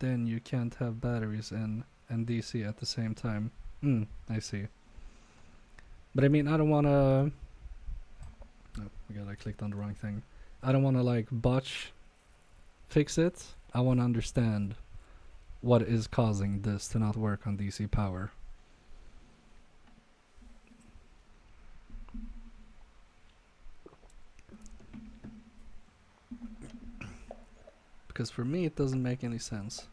then you can't have batteries in and DC at the same time. I see. But I mean, I don't want to... Oh my god, I clicked on the wrong thing. I don't want to like botch fix it. I want to understand what is causing this to not work on DC power. Because for me it doesn't make any sense.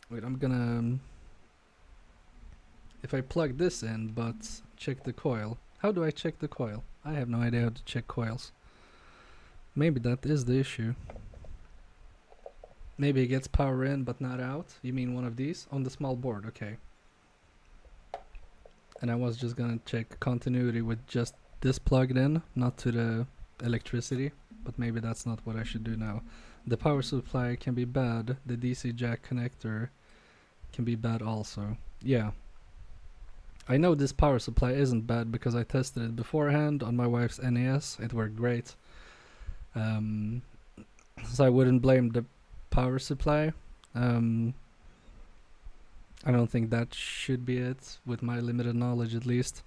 Wait, I'm gonna... If I plug this in but check the coil. How do I check the coil? I have no idea how to check coils. Maybe that is the issue. Maybe it gets power in but not out. You mean one of these? On the small board, okay. And I was just gonna check continuity with just this plugged in, not to the electricity. But maybe that's not what I should do now. The power supply can be bad. The DC jack connector can be bad also. Yeah. I know this power supply isn't bad because I tested it beforehand on my wife's NES. It worked great. So I wouldn't blame the power supply. I don't think that should be it, with my limited knowledge at least.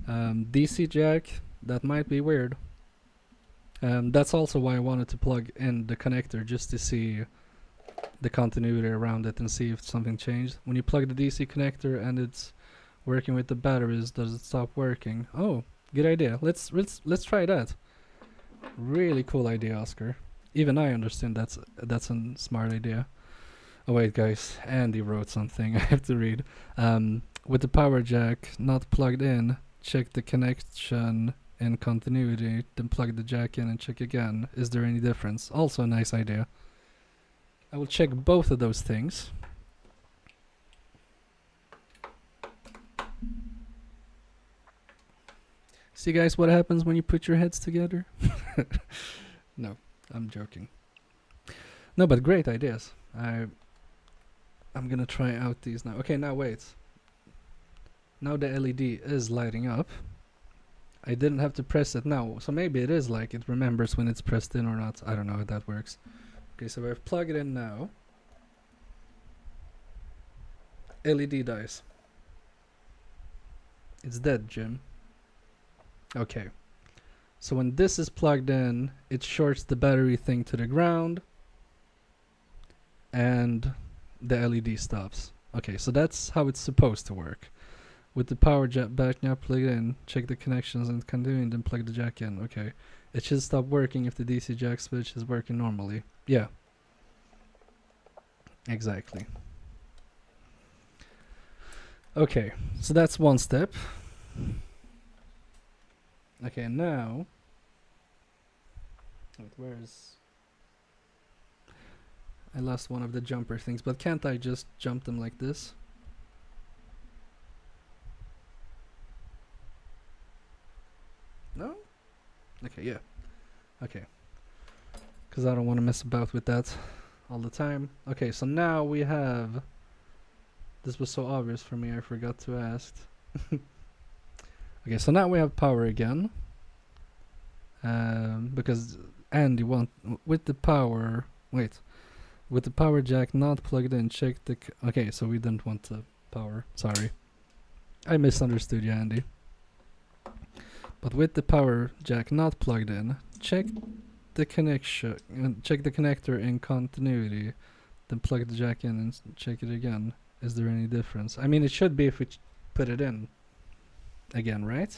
DC jack, that might be weird. That's also why I wanted to plug in the connector, just to see the continuity around it and see if something changed. When you plug the DC connector and it's working with the batteries, does it stop working? Oh, good idea. Let's try that. Really cool idea, Oscar. Even I understand that's a smart idea. Oh wait, guys, Andy wrote something I have to read. With the power jack not plugged in, check the connection in continuity, then plug the jack in and check again. Is there any difference? Also a nice idea. I will check both of those things. See guys what happens when you put your heads together? No, I'm joking. No, but great ideas. I'm gonna try out these now. Okay, now wait. Now the LED is lighting up. I didn't have to press it now, so maybe it is like it remembers when it's pressed in or not. I don't know how that works. Okay, so I've plugged it in now. LED dies. It's dead, Jim. Okay. So when this is plugged in, it shorts the battery thing to the ground. And the LED stops. Okay, so that's how it's supposed to work. With the power jack back now plugged in, check the connections and continue, and then plug the jack in. Okay. It should stop working if the DC jack switch is working normally. Yeah. Exactly. Okay, so that's one step. Okay, now... Wait, where's... I lost one of the jumper things, but can't I just jump them like this? No? Okay, yeah. Okay. Because I don't want to mess about with that all the time. Okay, so now we have... This was so obvious for me, I forgot to ask. Okay, so now we have power again. Because Andy with the power... Wait. With the power jack not plugged in, check the... Okay, so we didn't want the power. Sorry. I misunderstood you, Andy. But with the power jack not plugged in, check the connection, check the connector in continuity, then plug the jack in and check it again. Is there any difference? I mean, it should be if we put it in again, right?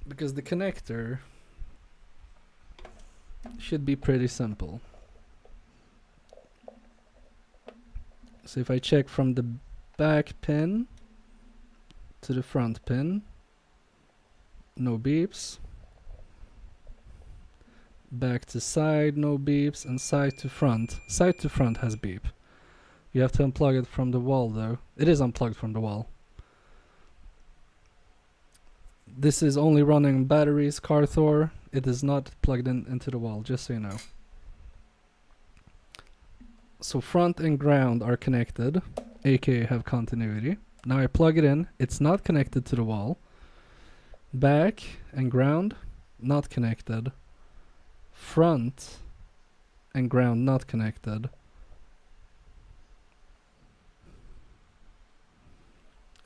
Because the connector should be pretty simple. So if I check from the back pin to the front pin, no beeps. Back to side, no beeps, and side to front. Side to front has beep. You have to unplug it from the wall though. It is unplugged from the wall. This is only running batteries, Carthor. It is not plugged into the wall, just so you know. So front and ground are connected, aka have continuity. Now I plug it in, it's not connected to the wall. Back and ground, not connected. Front and ground, not connected.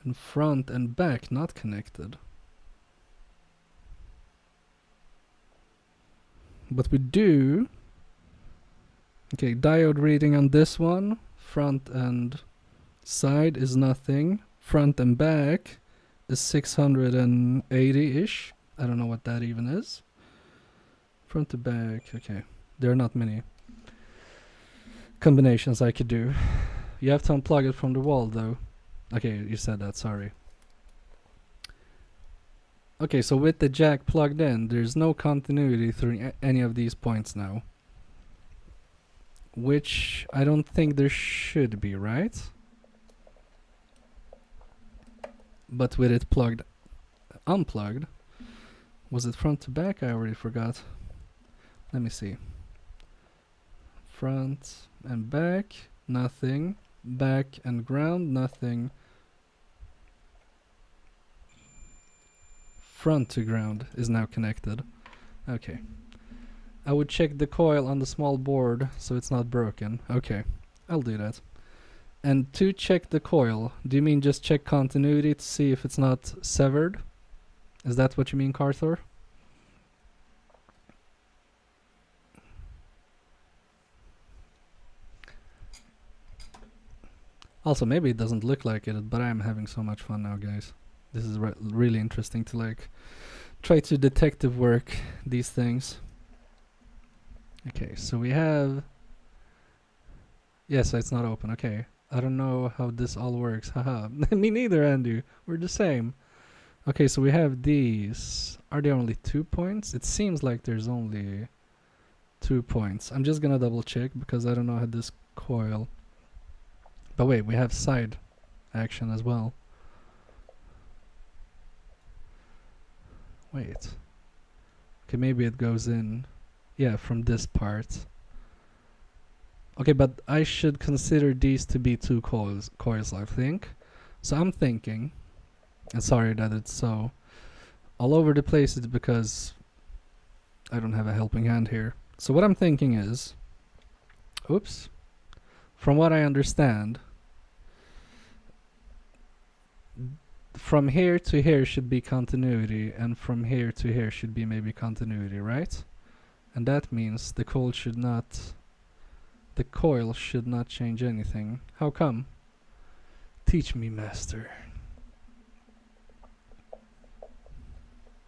And front and back, not connected. But we do... Okay, diode reading on this one. Front and side is nothing. Front and back is 680-ish. I don't know what that even is. Front to back, okay. There are not many combinations I could do. You have to unplug it from the wall though. Okay, you said that, sorry. Okay, so with the jack plugged in, there's no continuity through any of these points now. Which I don't think there should be, right? But with it unplugged, was it front to back? I already forgot. Let me see. Front and back, nothing. Back and ground, nothing. Front to ground is now connected. Okay. I would check the coil on the small board so it's not broken. Okay, I'll do that. And to check the coil, do you mean just check continuity to see if it's not severed? Is that what you mean, Carthor? Also, maybe it doesn't look like it, but I'm having so much fun now, guys. This is really interesting to like try to detective work these things. Okay, so we have... Yes, it's not open, okay. I don't know how this all works, haha. Me neither, Andy. We're the same. Okay, so we have these. Are there only 2 points? It seems like there's only 2 points. I'm just gonna double check because I don't know how this coil... But wait, we have side action as well. Wait. Okay, maybe it goes in... Yeah, from this part. Okay, but I should consider these to be 2 coils, I think. So I'm thinking, and sorry that it's so all over the place, it's because I don't have a helping hand here. So what I'm thinking is, oops, from what I understand, from here to here should be continuity, and from here to here should be maybe continuity, right? And that means the coil should not change anything. How come? Teach me, master.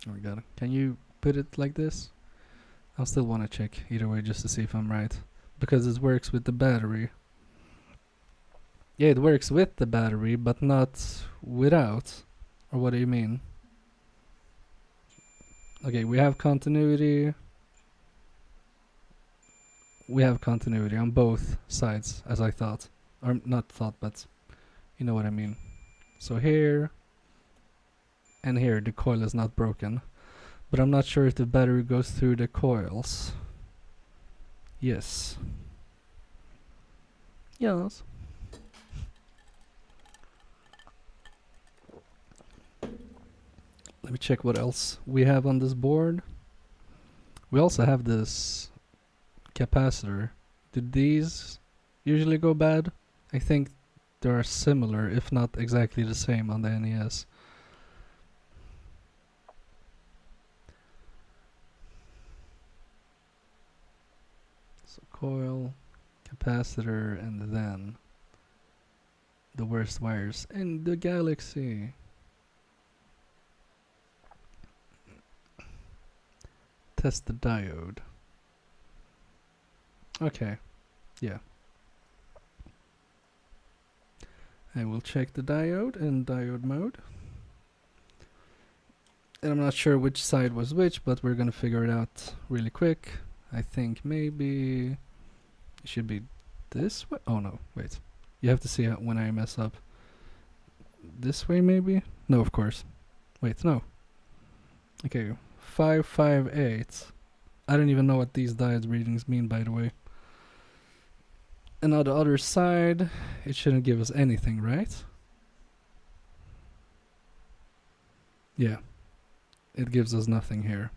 Oh my god. Can you put it like this? I'll still want to check either way just to see if I'm right. Because it works with the battery. Yeah, it works with the battery, but not without. Or what do you mean? Okay, we have continuity. We have continuity on both sides, as I thought. Or not thought, but you know what I mean. So here and here the coil is not broken. But I'm not sure if the battery goes through the coils. Yes. Yes. Let me check what else we have on this board. We also have this capacitor. Did these usually go bad? I think they are similar, if not exactly the same on the NES. So coil, capacitor, and then the worst wires in the galaxy. Test the diode. Okay, yeah. I will check the diode in diode mode. And I'm not sure which side was which, but we're gonna figure it out really quick. I think maybe it should be this way. Oh no, wait. You have to see it when I mess up. This way maybe? No, of course. Wait, no. Okay, 558. I don't even know what these diode readings mean, by the way. And on the other side, it shouldn't give us anything, right? Yeah, it gives us nothing here.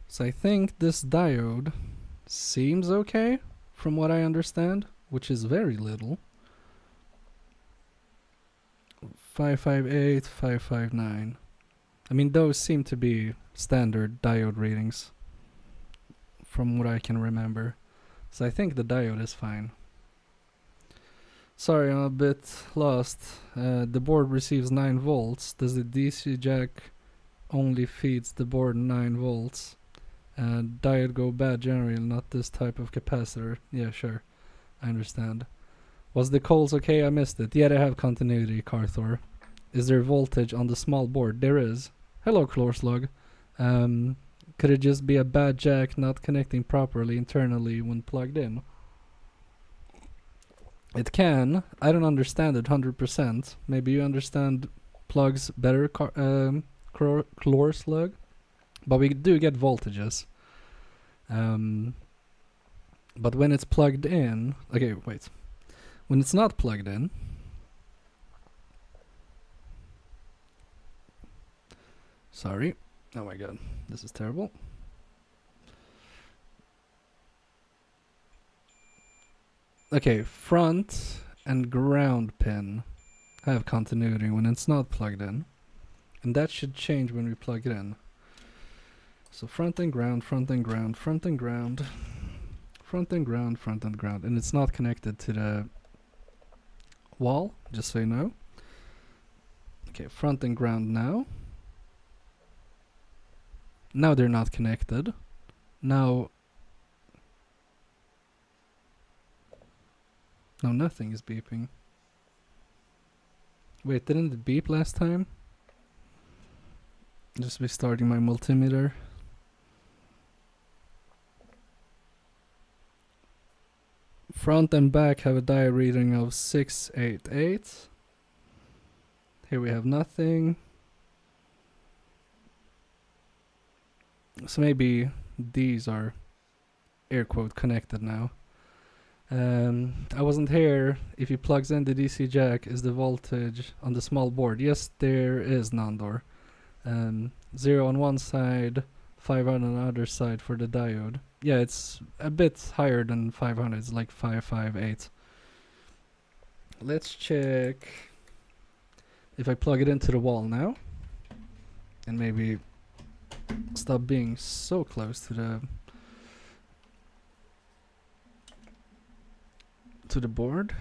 So I think this diode seems okay, from what I understand, which is very little. 558, 559. I mean, those seem to be standard diode readings, from what I can remember. So I think the diode is fine. Sorry, I'm a bit lost. The board receives 9 volts. Does the DC jack only feeds the board 9 volts? Diode go bad generally, not this type of capacitor. Yeah, sure. I understand. Was the coils okay? I missed it. Yeah, they have continuity, Carthor. Is there voltage on the small board? There is. Hello, Chlorslug. Could it just be a bad jack not connecting properly internally when plugged in? It can. I don't understand it 100%. Maybe you understand plugs better, Chlorslug. But we do get voltages. But when it's plugged in... Okay, wait. When it's not plugged in... Sorry. Oh my god. This is terrible. Okay, front and ground pin have continuity when it's not plugged in. And that should change when we plug it in. So front and ground, front and ground, front and ground, front and ground, front and ground. And it's not connected to the wall, just so you know. Okay, front and ground now. Now they're not connected. Now nothing is beeping. Wait, didn't it beep last time? Just restarting my multimeter. Front and back have a diode reading of 688. Here we have nothing. So maybe these are air quote connected now. I wasn't here. If he plugs in the DC jack, is the voltage on the small board? Yes, there is, Nandor. 0 on one side, 500 on the other side for the diode. Yeah, it's a bit higher than 500. It's like 558. Let's check if I plug it into the wall now, and maybe stop being so close to the board,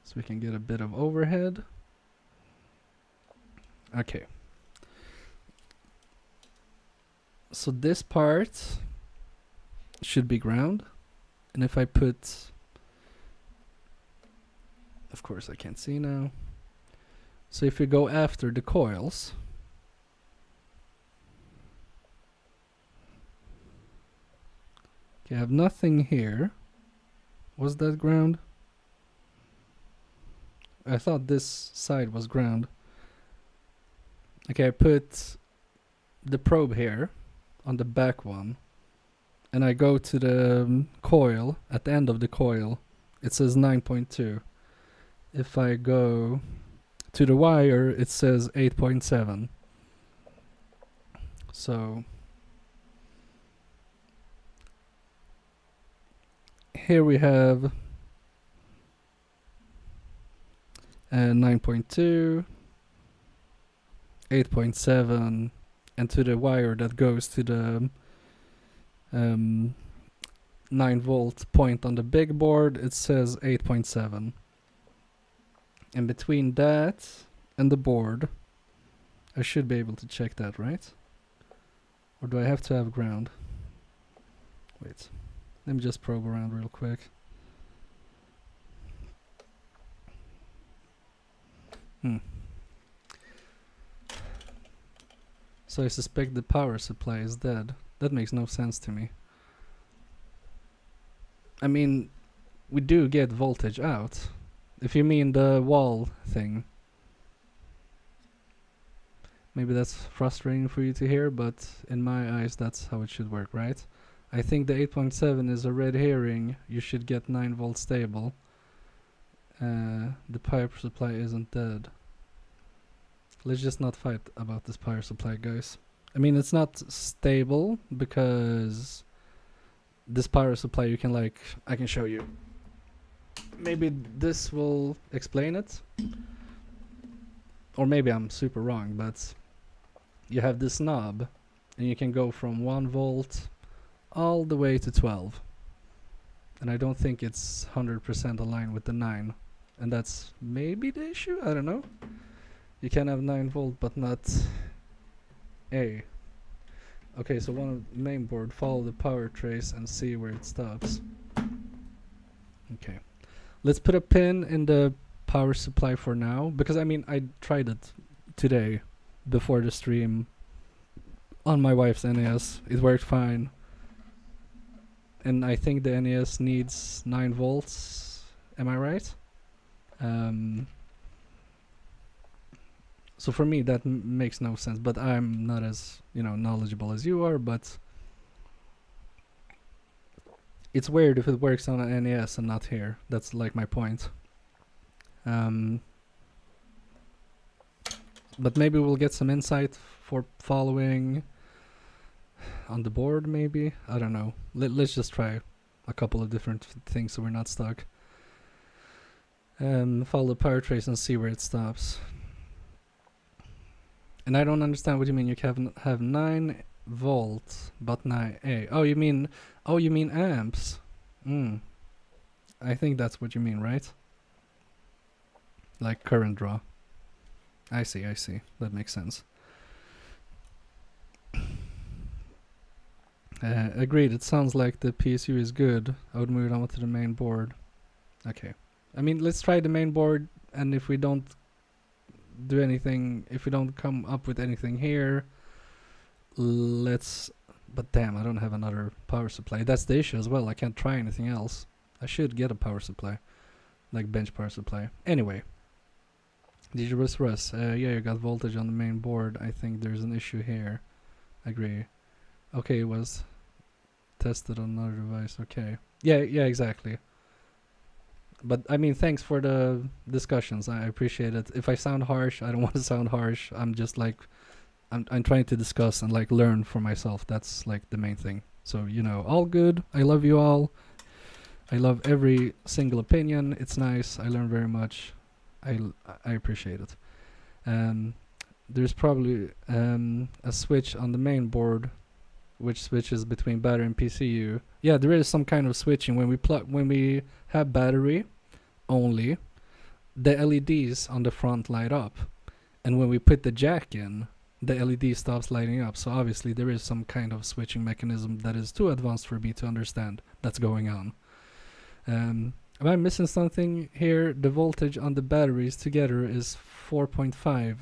so we can get a bit of overhead. Okay. So this part should be ground, and if I put, of course I can't see now. So if we go after the coils, okay, I have nothing here. Was that ground? I thought this side was ground. Okay, I put the probe here on the back one, and I go to the coil. At the end of the coil, it says 9.2. If I go to the wire, it says 8.7. So here we have 9.2, 8.7, and to the wire that goes to the 9-volt point on the big board, it says 8.7. And between that and the board, I should be able to check that, right? Or do I have to have ground? Wait, let me just probe around real quick. So I suspect the power supply is dead. That makes no sense to me. I mean, we do get voltage out. If you mean the wall thing. Maybe that's frustrating for you to hear, but in my eyes that's how it should work, right? I think the 8.7 is a red herring. You should get 9 volt stable. The power supply isn't dead. Let's just not fight about this power supply, guys. I mean, it's not stable because this power supply you can like, I can show you. Maybe this will explain it. Or maybe I'm super wrong, but you have this knob and you can go from 1 volt all the way to 12. And I don't think it's 100% aligned with the 9. And that's maybe the issue? I don't know. You can have 9 volt but not A. Okay, so one of the main board, follow the power trace and see where it stops. Okay. Let's put a pin in the power supply for now, because I mean I tried it today before the stream on my wife's NES. It worked fine. And I think the NES needs 9 volts. Am I right? So for me that makes no sense, but I'm not as, you know, knowledgeable as you are, but it's weird if it works on an NES and not here. That's like my point. But maybe we'll get some insight for following on the board, maybe. I don't know. Let's just try a couple of different things so we're not stuck. Follow the power trace and see where it stops. And I don't understand what you mean. You can have 9 volts, but 9A. Oh, you mean amps. I think that's what you mean, right? Like current draw. I see. That makes sense. Agreed. It sounds like the PSU is good. I would move it on to the main board. Okay. I mean, let's try the main board, and if we don't do anything, if we don't come up with anything here, let's... But damn, I don't have another power supply. That's the issue as well. I can't try anything else. I should get a power supply, like bench power supply. Anyway, did you Russ? Yeah, you got voltage on the main board. I think there's an issue here. Agree. Okay, it was tested on another device. Okay. Yeah, exactly. But I mean, thanks for the discussions. I appreciate it. If I sound harsh, I don't want to sound harsh. I'm just like, I'm trying to discuss and like learn for myself. That's like the main thing. So, you know, all good. I love you all. I love every single opinion. It's nice. I learn very much. I appreciate it. There's probably a switch on the main board which switches between battery and PCU. Yeah, there is some kind of switching when we have battery only, the LEDs on the front light up, and when we put the jack in, the LED stops lighting up. So obviously there is some kind of switching mechanism that is too advanced for me to understand that's going on. Am I missing something here? The voltage on the batteries together is 4.5.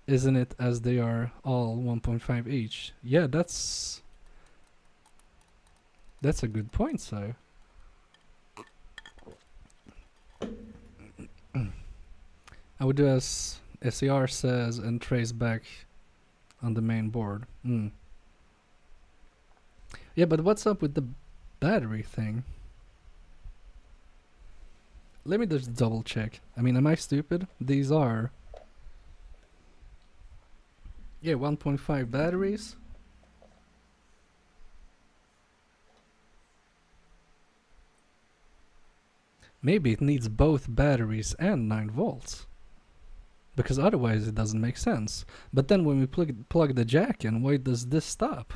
Isn't it as they are all 1.5 each? Yeah, that's a good point, so. I would do as SCR says and trace back on the main board. Yeah, but what's up with the battery thing? Let me just double check. I mean, am I stupid? These are... Yeah, 1.5 batteries. Maybe it needs both batteries and 9 volts. Because otherwise it doesn't make sense. But then when we plug the jack in, why does this stop?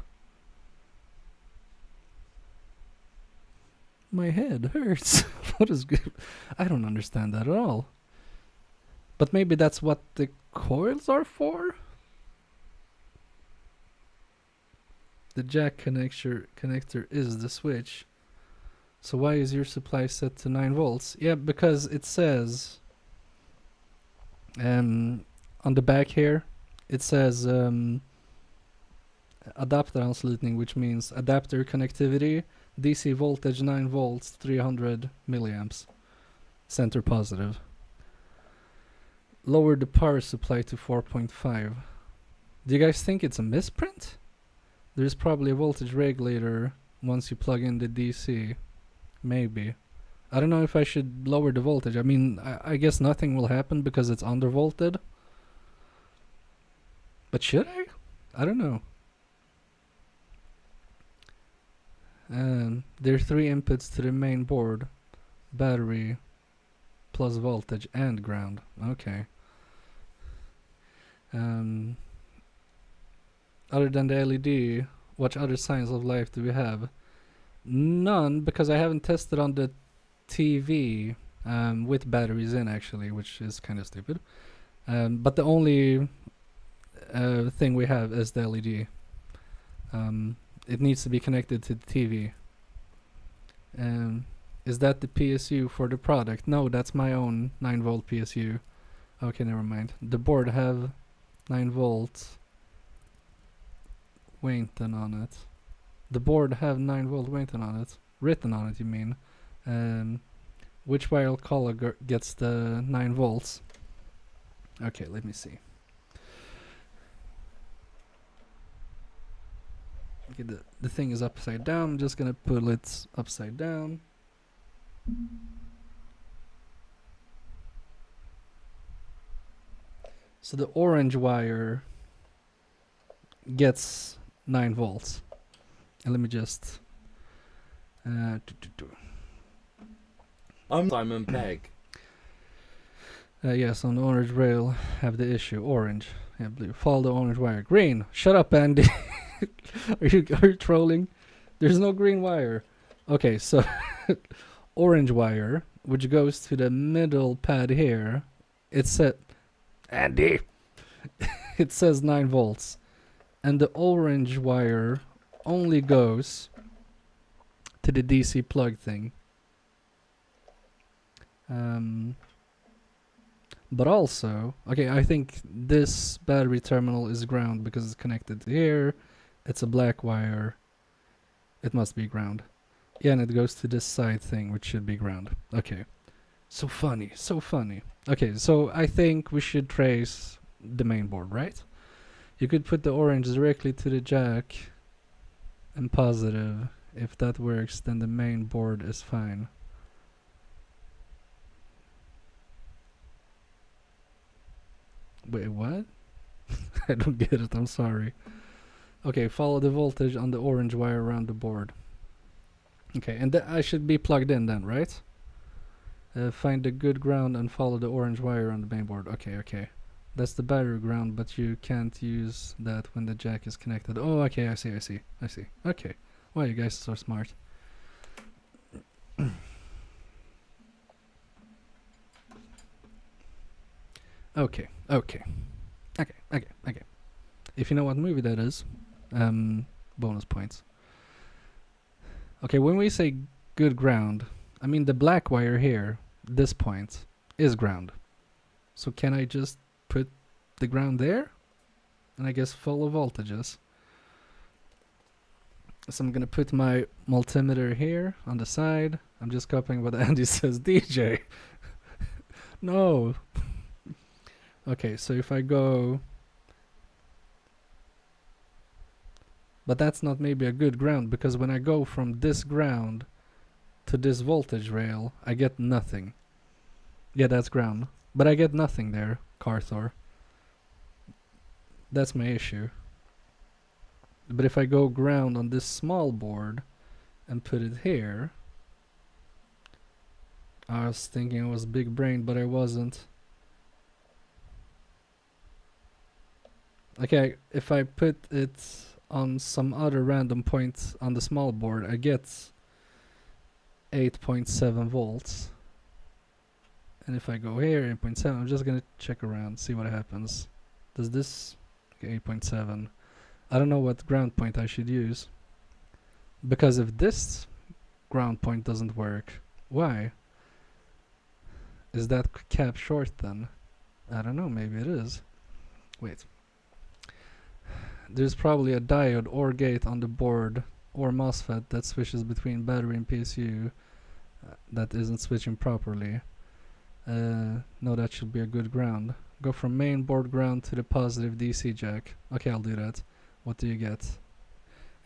My head hurts. What is good? I don't understand that at all. But maybe that's what the coils are for? The jack connector is the switch. So why is your supply set to 9 volts? Yeah, because it says on the back here, it says adapteranslutning, which means adapter connectivity, DC voltage 9 volts, 300 milliamps, center positive. Lower the power supply to 4.5. Do you guys think it's a misprint? There's probably a voltage regulator once you plug in the DC. Maybe. I don't know if I should lower the voltage. I mean, I guess nothing will happen because it's undervolted. But should I? I don't know. There are 3 inputs to the main board. Battery, plus voltage, and ground. Okay. Other than the LED, what other signs of life do we have? None, because I haven't tested on the TV with batteries in, actually, which is kind of stupid. But the only thing we have is the LED. It needs to be connected to the TV. Is that the PSU for the product? No, that's my own 9 volt PSU. Okay, never mind. The board have 9 volts Waiting on it. The board have 9 volt waiting on it. Written on it, you mean. Which wire color gets the 9 volts? Okay, let me see. Okay, the thing is upside down. I'm just gonna pull it upside down. So the orange wire gets 9 volts. And let me just... I'm Simon Pegg. Yes, on the orange rail have the issue. Orange. Yeah, blue. Follow the orange wire. Green. Shut up, Andy. Are you trolling? There's no green wire. Okay, so orange wire, which goes to the middle pad here. It's set... Andy! It says 9 volts. And the orange wire only goes to the DC plug thing. But also, okay, I think this battery terminal is ground because it's connected to here. It's a black wire. It must be ground. Yeah, and it goes to this side thing, which should be ground. Okay. So funny, so funny. Okay, so I think we should trace the main board, right? You could put the orange directly to the jack and positive. If that works, then the main board is fine. Wait, what? I don't get it, I'm sorry. Okay, follow the voltage on the orange wire around the board. Okay, and I should be plugged in then, right? Find the good ground and follow the orange wire on the main board. Okay, okay. That's the battery ground, but you can't use that when the jack is connected. Oh, okay, I see. Okay. Wow, you guys are so smart. Okay. If you know what movie that is, bonus points. Okay, when we say good ground, I mean the black wire here, this point, is ground. So can I just put the ground there? And I guess follow voltages. So I'm gonna put my multimeter here on the side. I'm just copying what Andy says. DJ! No! Okay, so if I go... But that's not maybe a good ground, because when I go from this ground to this voltage rail, I get nothing. Yeah, that's ground. But I get nothing there, Carthor. That's my issue. But if I go ground on this small board and put it here... I was thinking I was big brain, but I wasn't. Okay, if I put it on some other random point on the small board, I get 8.7 volts. And if I go here, 8.7, I'm just gonna check around, see what happens. Does this... Okay, 8.7. I don't know what ground point I should use. Because if this ground point doesn't work, why? Is that cap short then? I don't know, maybe it is. Wait. There's probably a diode or gate on the board or MOSFET that switches between battery and PSU that isn't switching properly. No, that should be a good ground. Go from main board ground to the positive DC jack. Okay, I'll do that. What do you get?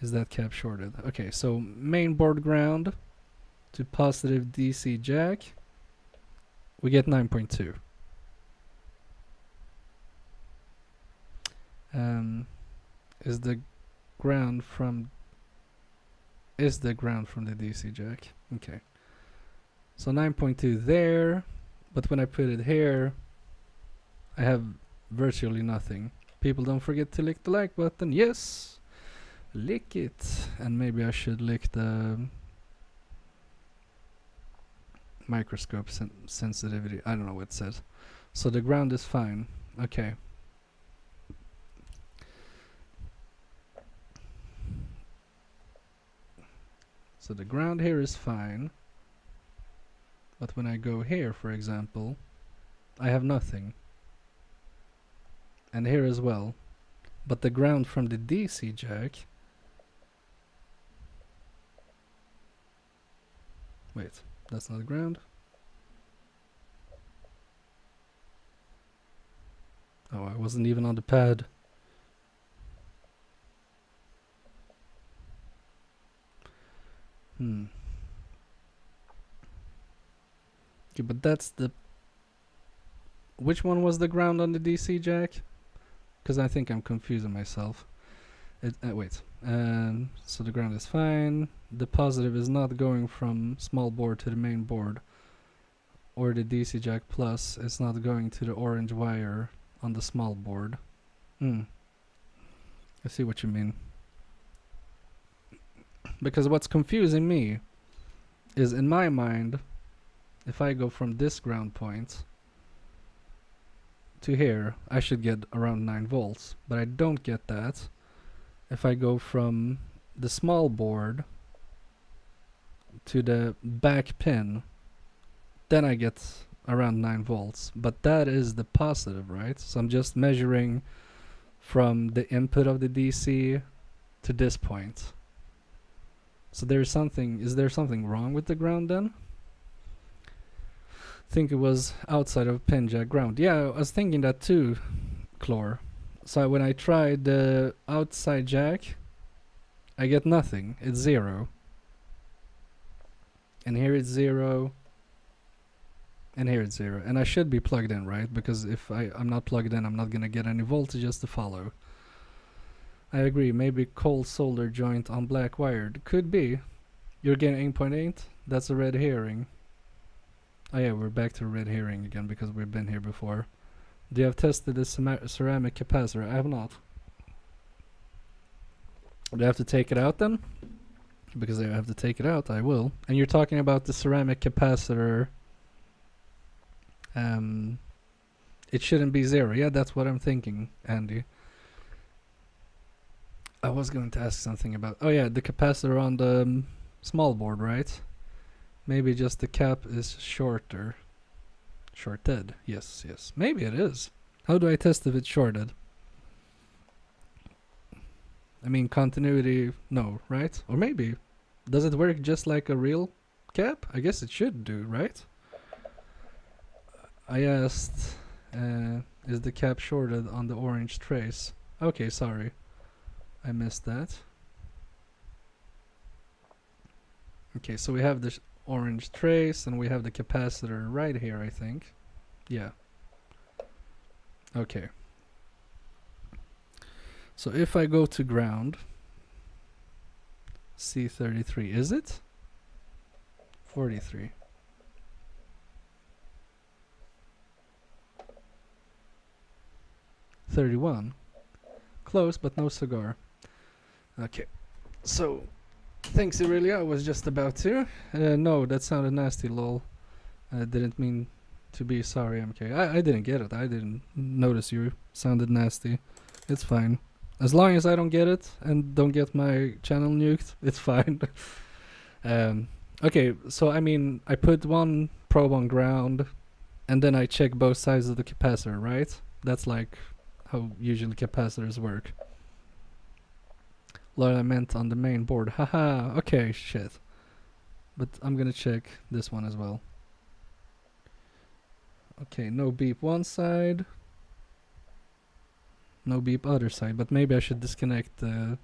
Is that cap shorted? Okay, so main board ground to positive DC jack. We get 9.2. Is the ground from the DC jack? Okay. So 9.2 there, but when I put it here, I have virtually nothing. People, don't forget to lick the like button. Yes, lick it, and maybe I should lick the microscope sensitivity. I don't know what it says. So the ground is fine. Okay. So the ground here is fine. But when I go here, for example, I have nothing. And here as well. But the ground from the DC jack... Wait. That's not the ground. Oh, I wasn't even on the pad. Okay, but that's the... Which one was the ground on the DC jack? Because I think I'm confusing myself. Wait. So the ground is fine. The positive is not going from small board to the main board. Or the DC jack plus. It's not going to the orange wire on the small board. I see what you mean. Because what's confusing me is, in my mind, if I go from this ground point to here, I should get around 9 volts. But I don't get that. If I go from the small board to the back pin, then I get around 9 volts. But that is the positive, right? So I'm just measuring from the input of the DC to this point. So there's something... Is there something wrong with the ground then? I think it was outside of pin jack ground. Yeah, I was thinking that too, Chlor. So when I tried the outside jack, I get nothing. It's 0. And here it's 0. And here it's 0. And I should be plugged in, right? Because if I'm not plugged in, I'm not gonna get any voltages to follow. I agree. Maybe cold solder joint on black wired. Could be. You're getting 8.8? That's a red herring. Oh yeah, we're back to red herring again because we've been here before. Do you have tested the ceramic capacitor? I have not. Do I have to take it out then? Because I have to take it out, I will. And you're talking about the ceramic capacitor. It shouldn't be 0. Yeah, that's what I'm thinking, Andy. I was going to ask something about... Oh yeah, the capacitor on the small board, right? Maybe just the cap is shorter. Shorted. Yes, yes. Maybe it is. How do I test if it's shorted? I mean, continuity, no, right? Or maybe. Does it work just like a real cap? I guess it should do, right? I asked Is the cap shorted on the orange trace? Okay, sorry. I missed that. Okay, so we have this orange trace and we have the capacitor right here, I think. Yeah. Okay. So if I go to ground, C33, is it? 43. $31. Close, but no cigar. Okay. So, thanks Aurelia, I was just about to. No, that sounded nasty, lol. I didn't mean to be sorry, MK. I didn't get it. I didn't notice you sounded nasty. It's fine. As long as I don't get it and don't get my channel nuked, it's fine. Okay, so I mean, I put one probe on ground and then I check both sides of the capacitor, right? That's like how usually capacitors work. Lord, I meant on the main board. Haha, okay, shit. But I'm gonna check this one as well. Okay, no beep one side. No beep other side, but maybe I should disconnect the...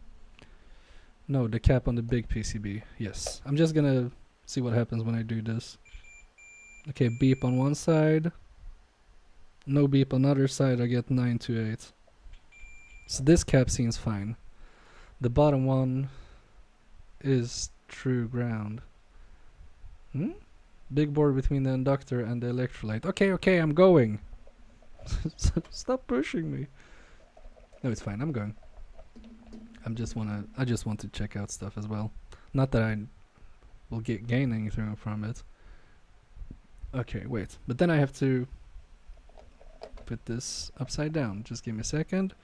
No, the cap on the big PCB. Yes, I'm just gonna see what happens when I do this. Okay, beep on one side. No beep on other side, I get 928. So this cap seems fine. The bottom one is true ground. Big board between the inductor and the electrolyte. Okay, I'm going. Stop pushing me. No, it's fine. I'm going. I just want to check out stuff as well. Not that I will gain anything from it. Okay, wait. But then I have to put this upside down. Just give me a second.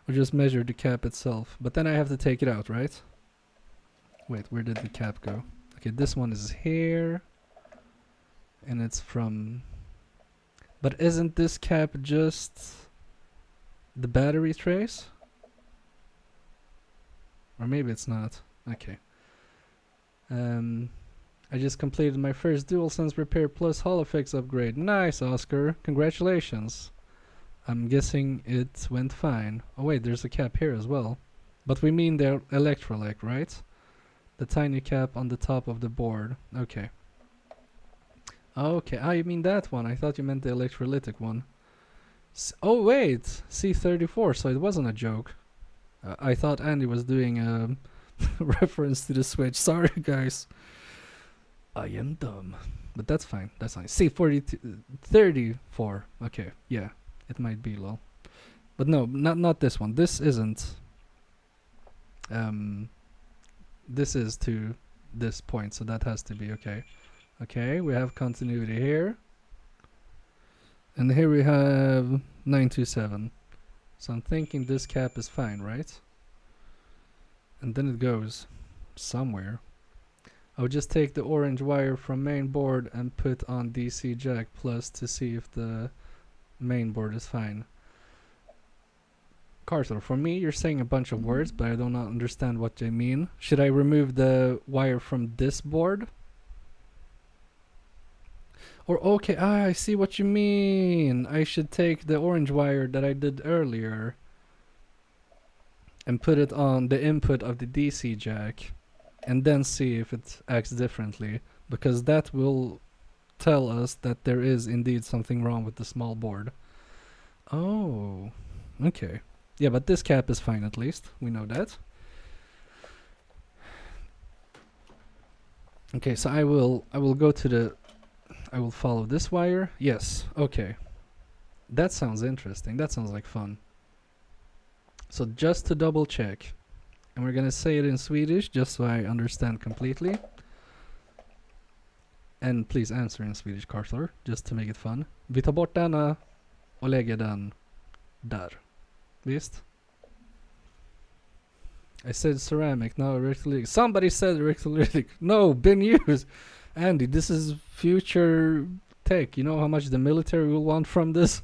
Or just measure the cap itself. But then I have to take it out, right? Wait, where did the cap go? Okay, this one is here. And it's from... But isn't this cap just the battery trace? Or maybe it's not. Okay. I just completed my first DualSense repair plus Hall effects upgrade. Nice, Oscar. Congratulations. I'm guessing it went fine. Oh wait, there's a cap here as well. But we mean the electrolyte, right? The tiny cap on the top of the board. Okay. Okay, you mean that one. I thought you meant the electrolytic one. Oh wait, C34, so it wasn't a joke. I thought Andy was doing a reference to the Switch. Sorry guys. I am dumb. But that's fine, that's fine. C34. Okay, yeah. It might be lol. But no, not this one. This isn't. This is to this point, so that has to be okay. Okay, we have continuity here. And here we have 927. So I'm thinking this cap is fine, right? And then it goes somewhere. I would just take the orange wire from main board and put on DC jack plus to see if the main board is fine. Carter, for me you're saying a bunch of words, but I do not understand what they mean. Should I remove the wire from this board? Or okay, I see what you mean. I should take the orange wire that I did earlier and put it on the input of the DC jack and then see if it acts differently, because that will tell us that there is indeed something wrong with the small board. Oh, okay. Yeah, but this cap is fine at least. We know that. Okay, so I will go to the... I will follow this wire. Yes, okay. That sounds interesting. That sounds like fun. So just to double check, and we're gonna say it in Swedish just so I understand completely. And please answer in Swedish, Carter, just to make it fun. Vi tar bort denna och lägger den där. Visst? I said ceramic, now electrolytic. Somebody said electrolytic. No, been used. Andy, this is future tech. You know how much the military will want from this?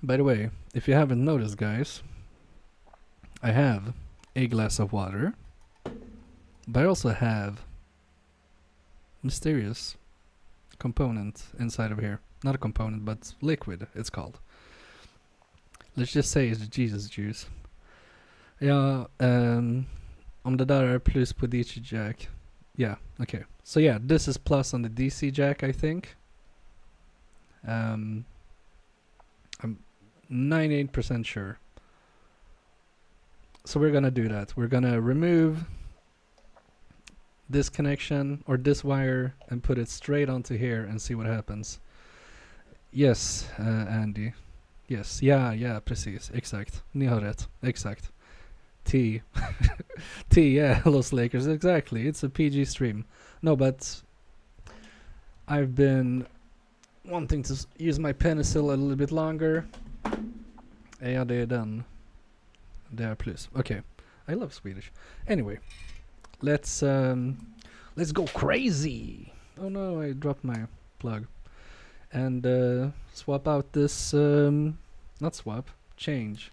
By the way, if you haven't noticed, guys, I have a glass of water, but I also have mysterious component inside of here. Not a component, but liquid, it's called. Let's just say it's Jesus juice. Ja, om det där är plus på DC jack. Yeah, okay. So yeah, this is plus on the DC jack, I think. I'm 98% sure. So we're gonna do that. We're gonna remove this connection or this wire and put it straight onto here and see what happens. Yes, Andy. Yes, ja, precis, exakt. Ni har rätt, exakt. T. T, yeah, Los Lakers, exactly. It's a PG stream. No, but I've been wanting to use my Pinecil a little bit longer. Ja, det är den. Det är plus. Okay, I love Swedish. Anyway, let's go crazy. Oh no, I dropped my plug. And swap out this, not swap, change.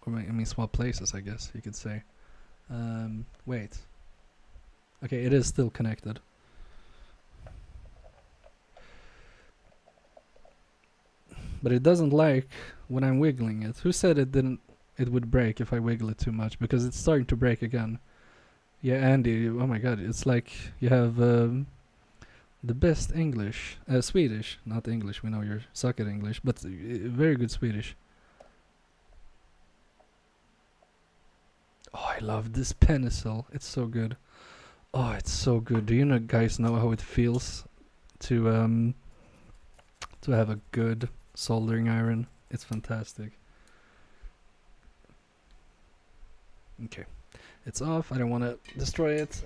Or I mean swap places, I guess you could say. Wait. Okay, it is still connected. But it doesn't like when I'm wiggling it. Who said it would break if I wiggle it too much? Because it's starting to break again. Yeah, Andy, oh my god, it's like you have the best English, Swedish, not English, we know you suck at English, but very good Swedish. Oh, I love this Pinecil, it's so good. Oh, it's so good. Do you guys know how it feels to have a good soldering iron? It's fantastic. Okay, it's off. I don't want to destroy it.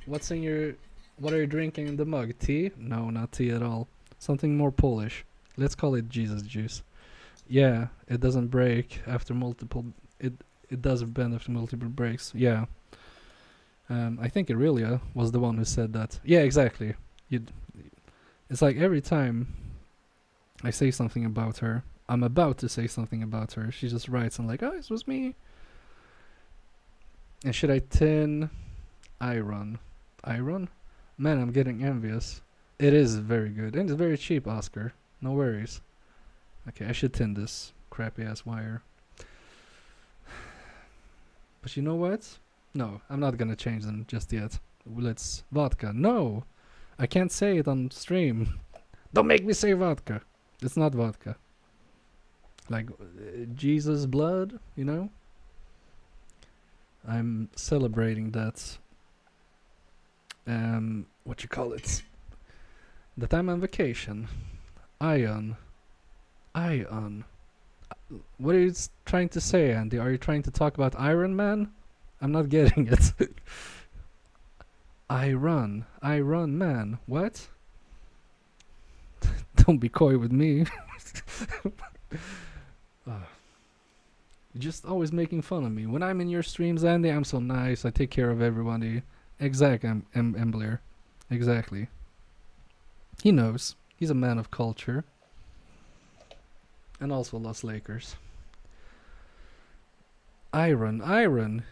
What are you drinking in the mug? Tea? No, not tea at all. Something more Polish. Let's call it Jesus juice. Yeah, it doesn't break after multiple. It does bend after multiple breaks. Yeah. I think Aurelia was the one who said that. Yeah, exactly. It's like every time I say something about her, I'm about to say something about her, she just writes and like, oh, this was me. And should I tin iron? Iron? Man, I'm getting envious. It is very good. And it's very cheap, Oscar. No worries. Okay, I should tin this crappy ass wire. But you know what? No, I'm not gonna change them just yet. Let's vodka. No! I can't say it on stream. Don't make me say vodka. It's not vodka. Like Jesus blood, you know? I'm celebrating that. What you call it? That I'm on vacation. Ion. What are you trying to say, Andy? Are you trying to talk about Iron Man? I'm not getting it. Iron Man. What? Don't be coy with me. You're just always making fun of me. When I'm in your streams, Andy, I'm so nice. I take care of everybody. Exactly, Embler. Exactly. He knows. He's a man of culture. And also Los Lakers. Iron.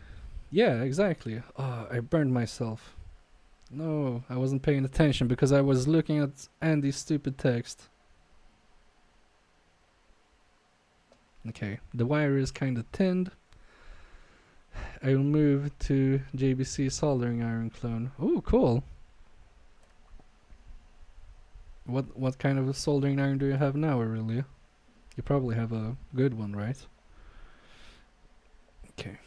Yeah, exactly. Oh, I burned myself. No, I wasn't paying attention because I was looking at Andy's stupid text. Okay, the wire is kinda tinned. I will move to JBC soldering iron clone. Oh, cool. What kind of a soldering iron do you have now, Aurelia? You probably have a good one, right? Okay.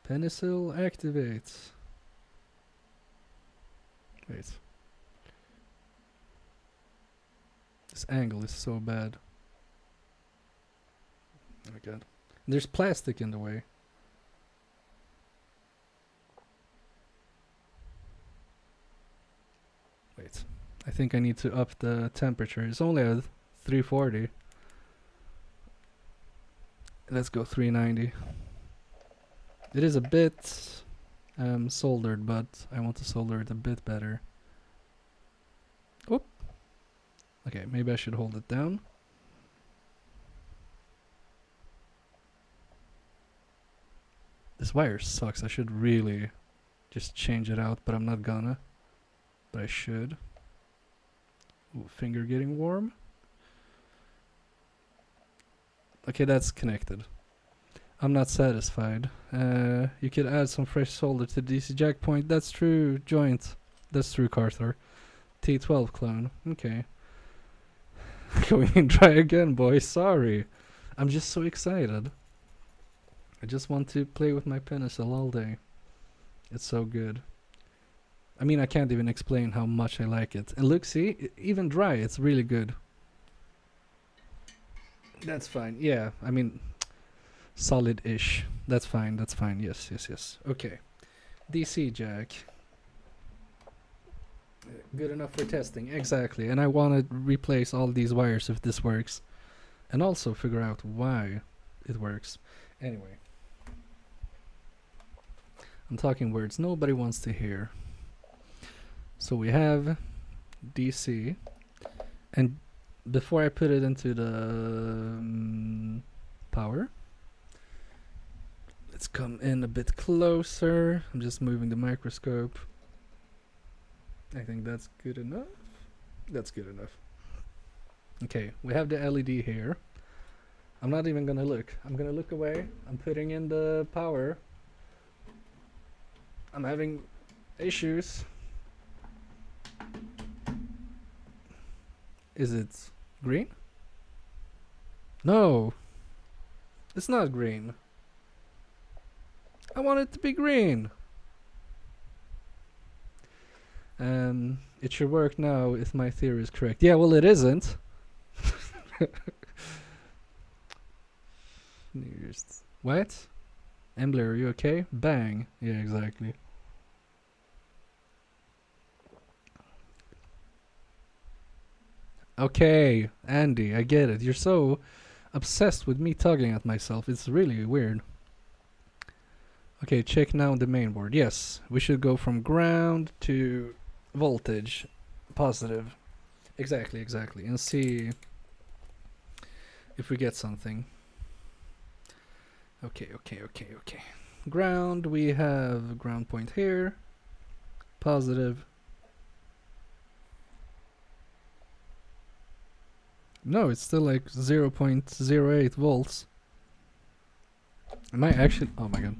Pinecil activates. Wait. This angle is so bad. Oh my god. There's plastic in the way. Wait. I think I need to up the temperature. It's only at 340. Let's go 390. It is a bit soldered, but I want to solder it a bit better. Oop. Okay, maybe I should hold it down. This wire sucks. I should really just change it out, but I'm not gonna. but I should. Ooh, finger getting warm. Okay, that's connected. I'm not satisfied. You could add some fresh solder to DC jack point. That's true, joint. That's true, Carter. T12 clone. Okay. Going and try again, boys. Sorry. I'm just so excited. I just want to play with my Pinecil all day. It's so good. I mean, I can't even explain how much I like it. And look, see? Even dry, it's really good. That's fine. Yeah, I mean, solid-ish. That's fine, that's fine. Yes, yes, yes. Okay. DC jack. Good enough for testing. Exactly. And I want to replace all these wires if this works. And also figure out why it works. Anyway. I'm talking words nobody wants to hear. So we have DC. And before I put it into the power, let's come in a bit closer. I'm just moving the microscope. I think that's good enough. That's good enough. Okay, we have the LED here. I'm not even gonna look. I'm gonna look away. I'm putting in the power. I'm having issues. Is it green? No. It's not green. I want it to be green. It should work now if my theory is correct. Yeah, well, it isn't. What? Embler, are you okay? Bang. Yeah, exactly. Okay, Andy, I get it. You're so obsessed with me tugging at myself. It's really weird. Okay, check now the main board. Yes, we should go from ground to voltage. Positive. Exactly, exactly. And see if we get something. Okay, okay, okay, okay. Ground, we have ground point here. Positive. No, it's still like 0.08 volts. Am I actually... Oh my god.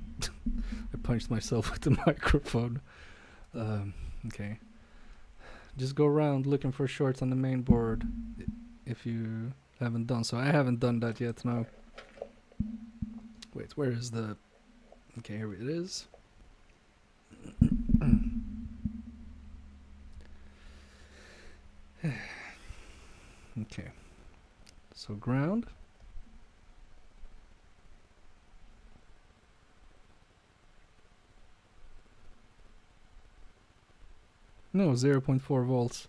I punched myself with the microphone. Okay. Just go around looking for shorts on the main board if you haven't done so. I haven't done that yet, no. Wait, where is the... Okay, here it is. Okay. So ground. No, 0.4 volts.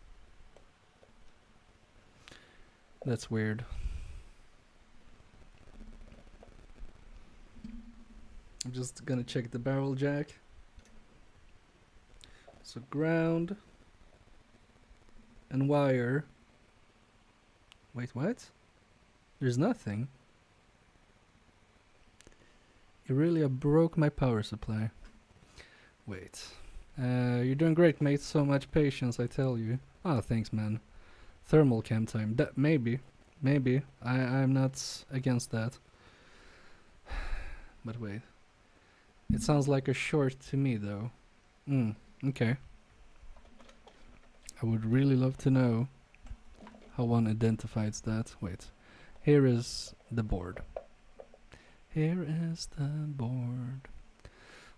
That's weird. I'm just gonna check the barrel jack. So ground and wire. Wait, what? There's nothing. You really broke my power supply. Wait. You're doing great, mate. So much patience, I tell you. Oh, thanks, man. Thermal cam time. That maybe. I'm not against that. But wait. It sounds like a short to me, though. Okay. I would really love to know how one identifies that. Wait. Here is the board. Here is the board.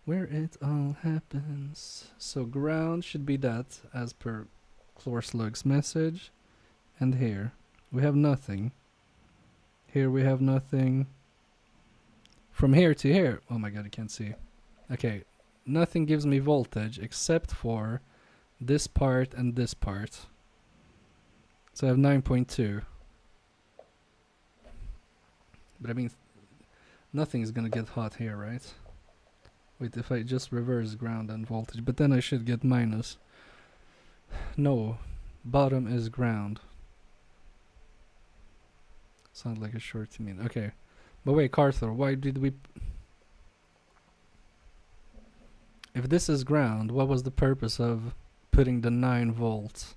Where it all happens. So ground should be that, as per Chlorslug's message. And here we have nothing. Here we have nothing. From here to here. Oh my god, I can't see. Okay, nothing gives me voltage except for this part and this part. So I have 9.2. But I mean, nothing is gonna get hot here, right? Wait, if I just reverse ground and voltage, but then I should get minus. No, bottom is ground. Sounds like a short to me. Okay, but wait, Carthor, why did we... If this is ground, what was the purpose of putting the 9 volts.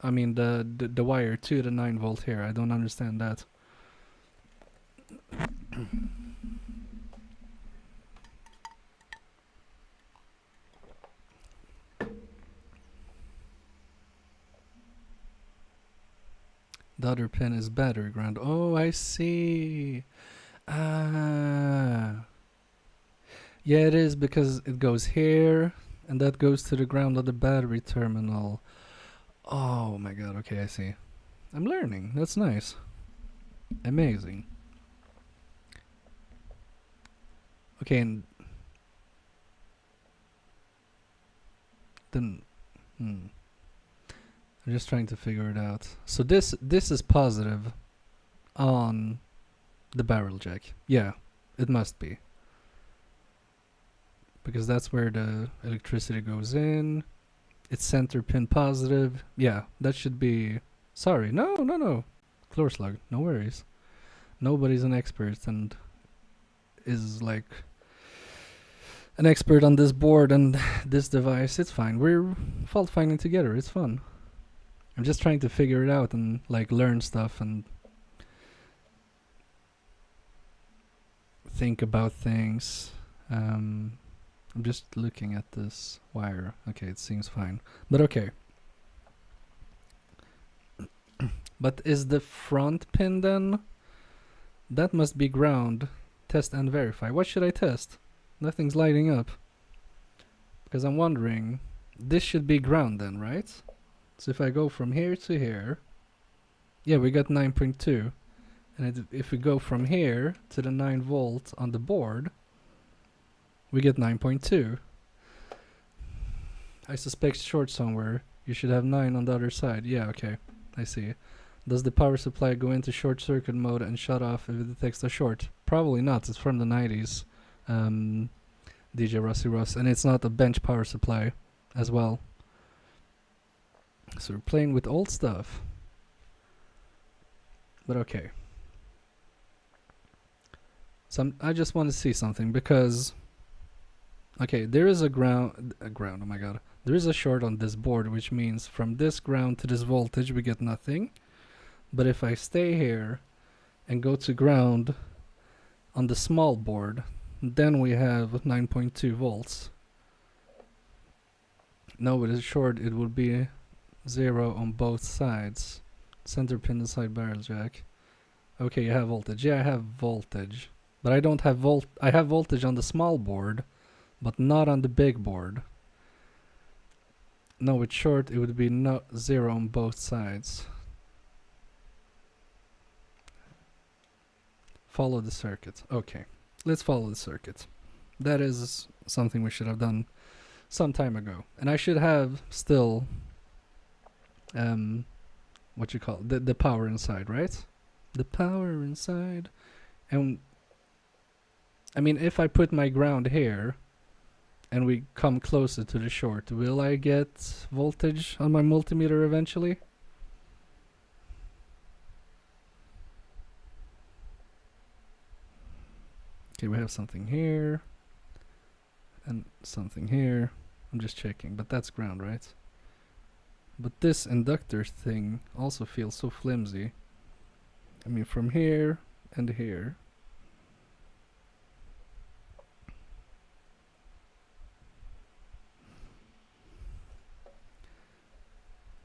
I mean the wire to the 9 volt here. I don't understand that. The other pin is battery ground. Oh, I see. Ah. Yeah, it is because it goes here and that goes to the ground of the battery terminal. Oh my god, okay, I see. I'm learning. That's nice. Amazing. Okay, and then I'm just trying to figure it out. So this is positive on the barrel jack. Yeah, it must be. Because that's where the electricity goes in. It's center pin positive. Yeah, that should be... Sorry, no. Floor slug, no worries. Nobody's an expert and is like an expert on this board and this device. It's fine. We're fault finding together. It's fun. I'm just trying to figure it out and like learn stuff and think about things. I'm just looking at this wire. Okay, it seems fine. But okay. But is the front pin then? That must be ground. Test and verify. What should I test? Nothing's lighting up. Because I'm wondering, this should be ground then, right? So if I go from here to here, yeah, we got 9.2. And if we go from here to the 9 volt on the board, we get 9.2. I suspect short somewhere. You should have 9 on the other side. Yeah, okay. I see. Does the power supply go into short circuit mode and shut off if it detects a short? Probably not. It's from the 90s. DJ Rusty Russ. And it's not a bench power supply as well. So we're playing with old stuff. But okay. So I just want to see something because... Okay, there is a ground, oh my god. There is a short on this board, which means from this ground to this voltage we get nothing. But if I stay here and go to ground on the small board, then we have 9.2 volts. No, with a short it would be 0 on both sides. Center pin inside barrel jack. Okay, you have voltage. Yeah, I have voltage. But I don't have I have voltage on the small board, but not on the big board. No, with short it would be 0 on both sides. Follow the circuit. Okay, let's follow the circuit. That is something we should have done some time ago. And I should have still what you call it? The power inside, right? The power inside. And I mean, if I put my ground here and we come closer to the short, will I get voltage on my multimeter eventually? Okay, we have something here and something here. I'm just checking, but that's ground, right? But this inductor thing also feels so flimsy. I mean, from here and here.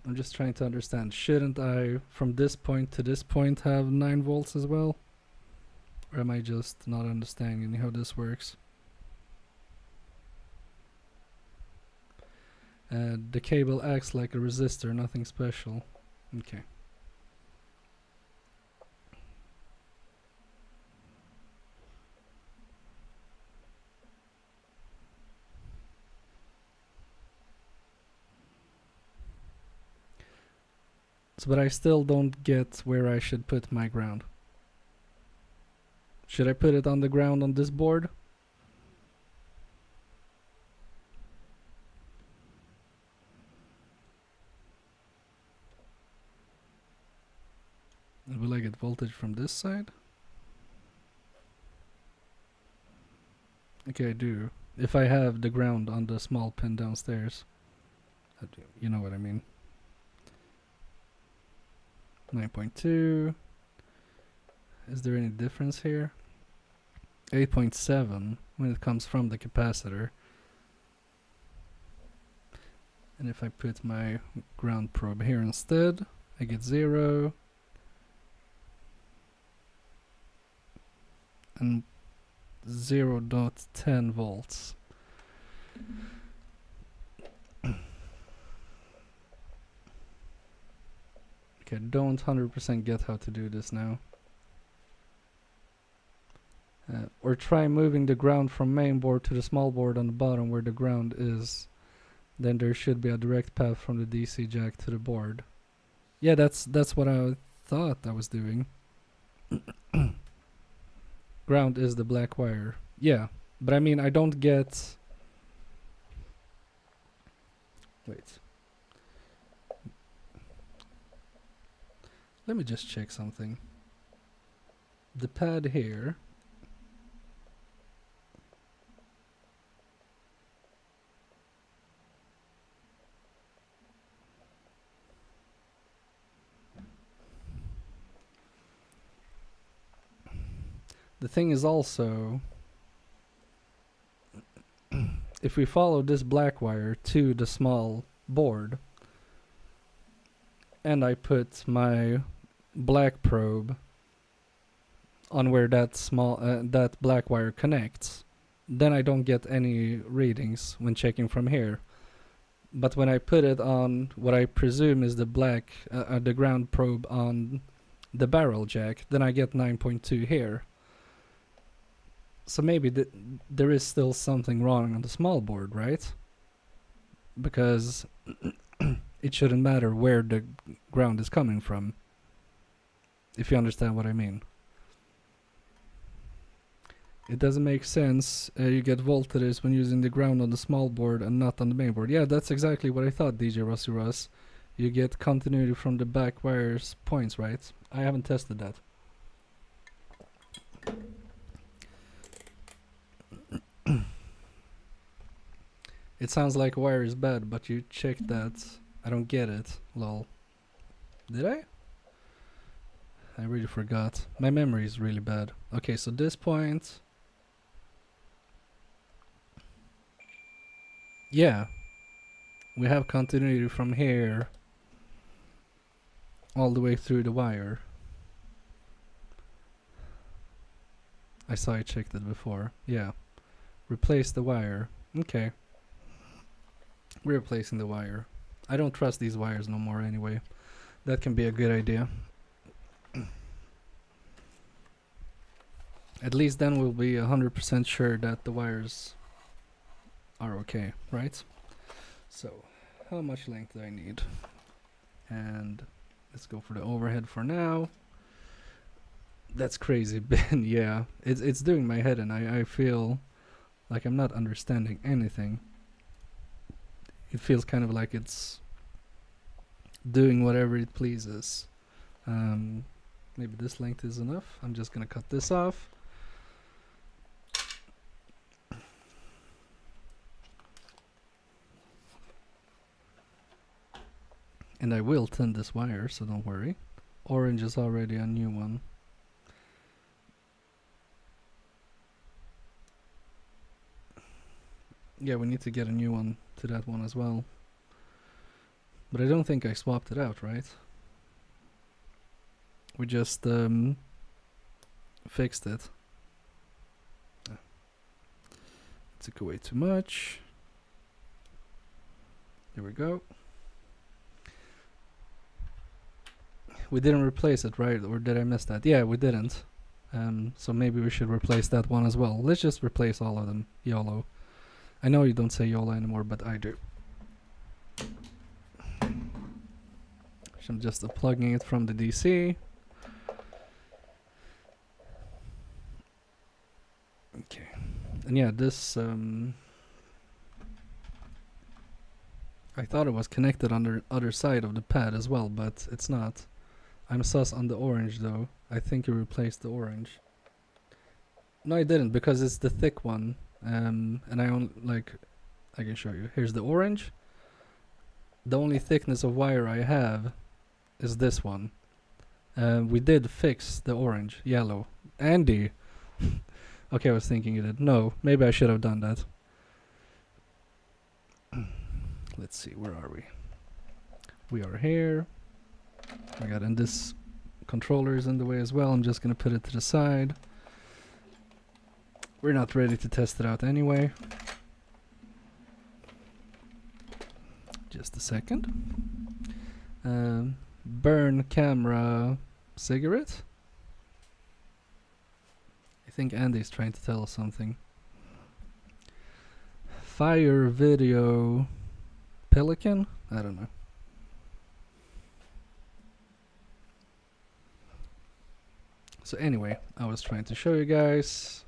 I'm just trying to understand. Shouldn't I, from this point to this point, have 9 volts as well? Or am I just not understanding how this works? The cable acts like a resistor, nothing special. Okay. So, but I still don't get where I should put my ground. Should I put it on the ground on this board? Will I get voltage from this side? Okay, I do. If I have the ground on the small pin downstairs. You know what I mean. 9.2. Is there any difference here? 8.7 when it comes from the capacitor. And if I put my ground probe here instead, I get 0. And 0.10 volts. Okay, don't 100% get how to do this now. Or try moving the ground from main board to the small board on the bottom where the ground is. Then there should be a direct path from the DC jack to the board. Yeah, that's what I thought I was doing. Ground is the black wire. Yeah, but I mean I don't get... Wait. Let me just check something. The pad here... The thing is also, if we follow this black wire to the small board, and I put my black probe on where that small that black wire connects, then I don't get any readings when checking from here. But when I put it on what I presume is the black, the ground probe on the barrel jack, then I get 9.2 here. So maybe there is still something wrong on the small board, right? Because it shouldn't matter where the ground is coming from, if you understand what I mean. It doesn't make sense you get voltages when using the ground on the small board and not on the main board. Yeah, that's exactly what I thought, DJ Rusty Russ. You get continuity from the back wires points, right? I haven't tested that. It sounds like wire is bad, but you checked that. I don't get it. Lol. Did I? I really forgot. My memory is really bad. Okay, so this point... Yeah. We have continuity from here all the way through the wire. I saw I checked it before. Yeah. Replace the wire. Okay. We're replacing the wire. I don't trust these wires no more anyway. That can be a good idea. At least then we'll be 100% sure that the wires are okay, right? So, how much length do I need? And let's go for the overhead for now. That's crazy, Ben. Yeah, it's doing my head in. I feel like I'm not understanding anything. It feels kind of like it's doing whatever it pleases. Maybe this length is enough. I'm just gonna cut this off. And I will thin this wire, so don't worry. Orange is already a new one. Yeah, we need to get a new one to that one as well. But I don't think I swapped it out, right? We just fixed it. Took away too much. There we go. We didn't replace it, right? Or did I miss that? Yeah, we didn't. So maybe we should replace that one as well. Let's just replace all of them. YOLO. I know you don't say YOLO anymore, but I do. So I'm just plugging it from the DC. Okay. And yeah, this... I thought it was connected on the other side of the pad as well, but it's not. I'm sus on the orange though. I think you replaced the orange. No, I didn't, because it's the thick one. And I only, like, I can show you. Here's the orange. the only thickness of wire I have is this one. We did fix the orange, yellow. Andy! Okay, I was thinking you did. No, maybe I should have done that. Let's see, where are we? We are here. Oh my god, and this controller is in the way as well. I'm just gonna put it to the side. We're not ready to test it out anyway. Just a second. Burn camera cigarette? I think Andy's trying to tell us something. Fire video pelican? I don't know. So anyway, I was trying to show you guys.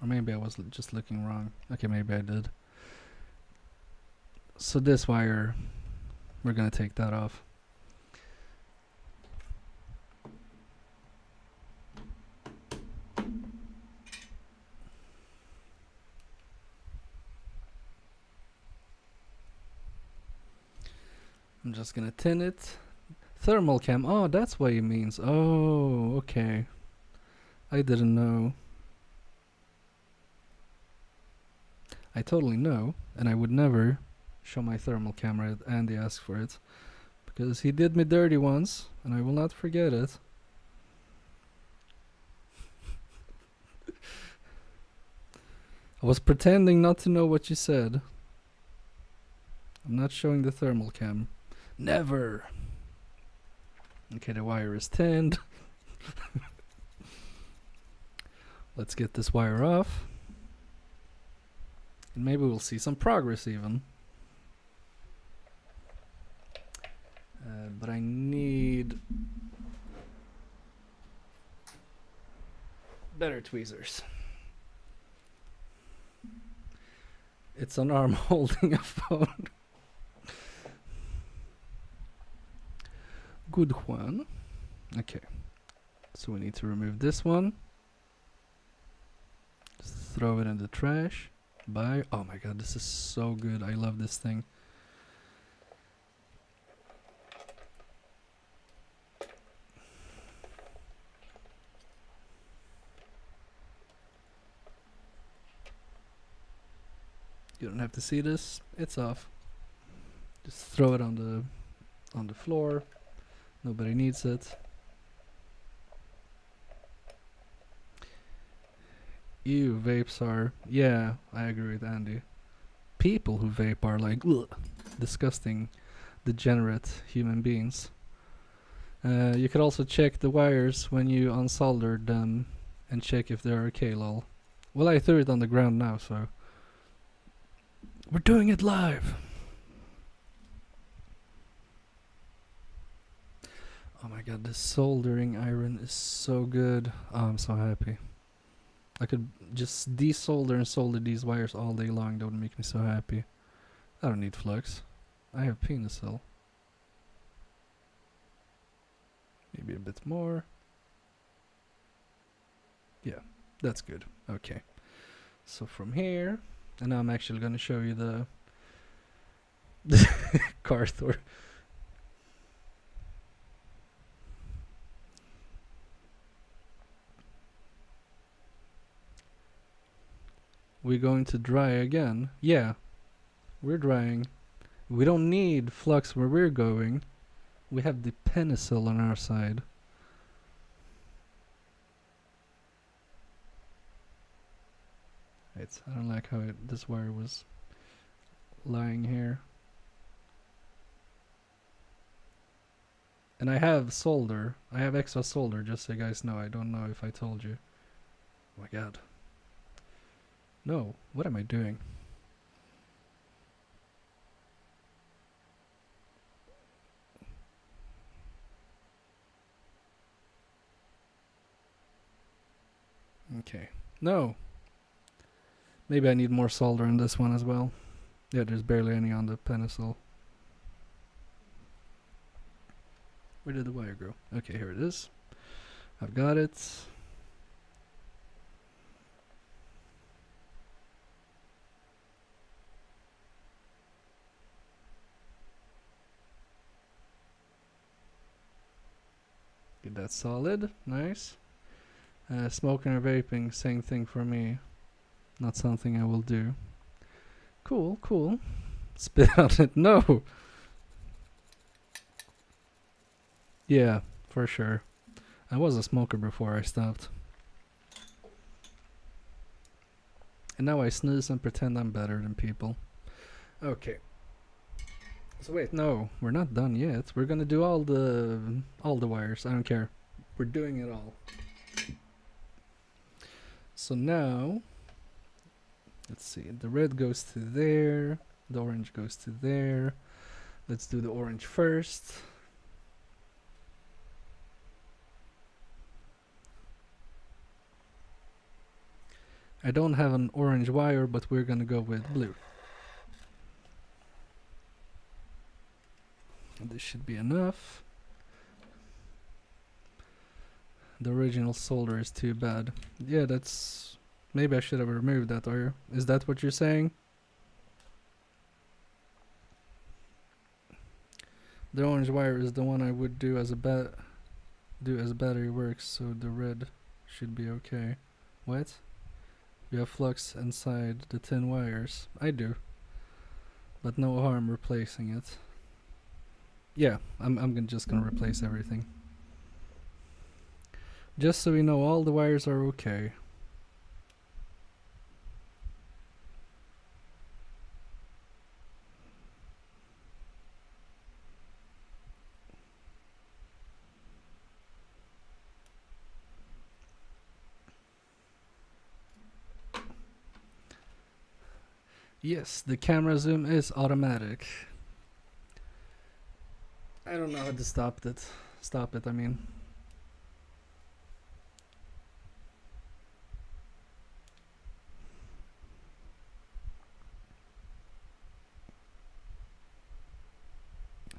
Or maybe I was just looking wrong. Okay, maybe I did. So this wire, we're gonna take that off. I'm just gonna tin it. Thermal cam. Oh, that's what he means. Oh, okay. I didn't know. I totally know, and I would never show my thermal camera if Andy asked for it, because he did me dirty once, and I will not forget it. I was pretending not to know what you said. I'm not showing the thermal cam. Never! Okay, the wire is tinned. Let's get this wire off. And maybe we'll see some progress even. But I need better tweezers. It's an arm holding a phone. Good one. Okay. So we need to remove this one. Just throw it in the trash. Bye. Oh my god, this is so good. I love this thing. You don't have to see this. It's off. Just throw it on the floor. Nobody needs it. Ew, vapes are... Yeah, I agree with Andy. People who vape are like, ugh, disgusting, degenerate human beings. You could also check the wires when you unsoldered them and check if they're okay, lol. Well, I threw it on the ground now, so... We're doing it live! Oh my god, this soldering iron is so good. Oh, I'm so happy. I could just desolder and solder these wires all day long. That would make me so happy. I don't need flux. I have Pinecil. Maybe a bit more. Yeah, that's good. Okay. So from here, and now I'm actually going to show you the Carthor. We're going to dry again. Yeah, we're drying. We don't need flux where we're going. We have the Pinecil on our side. Wait, I don't like how this wire was lying here. And I have solder. I have extra solder, just so you guys know. I don't know if I told you. Oh my god. No, what am I doing? Okay. No. Maybe I need more solder in this one as well. Yeah, there's barely any on the Pinecil. Where did the wire go? Okay, here it is. I've got it. that's solid. Nice. Smoking or vaping, same thing for me. Not something I will do. Cool, cool. Spit out it. No! Yeah, for sure. I was a smoker before I stopped. And now I snooze and pretend I'm better than people. Okay. So wait, no, we're not done yet. We're gonna do all the wires. I don't care. We're doing it all. So now, let's see. The red goes to there. The orange goes to there. Let's do the orange first. I don't have an orange wire, but we're gonna go with blue. And this should be enough. The original solder is too bad. Yeah, that's... Maybe I should have removed that, or is that what you're saying? The orange wire is the one I would do as a battery works, so the red should be okay. What? You have flux inside the tin wires. I do. But no harm replacing it. Yeah, I'm just gonna replace everything. Just so we know all the wires are okay. Yes, the camera zoom is automatic. I don't know how to stop it. I mean.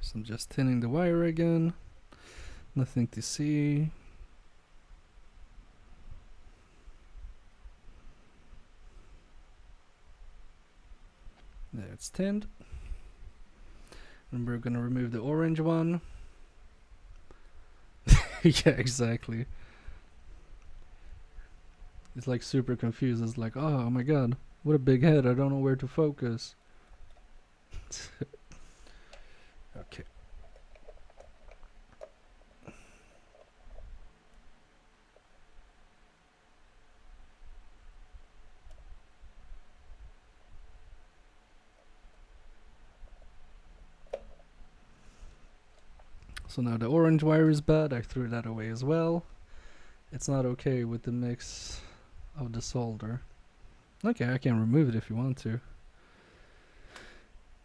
So I'm just tinning the wire again. Nothing to see. There, it's tinned. And we're gonna remove the orange one. Yeah, exactly. It's like super confused. It's like, oh my god, what a big head. I don't know where to focus. Okay. So now the orange wire is bad. I threw that away as well. It's not okay with the mix of the solder. Okay, I can remove it if you want to.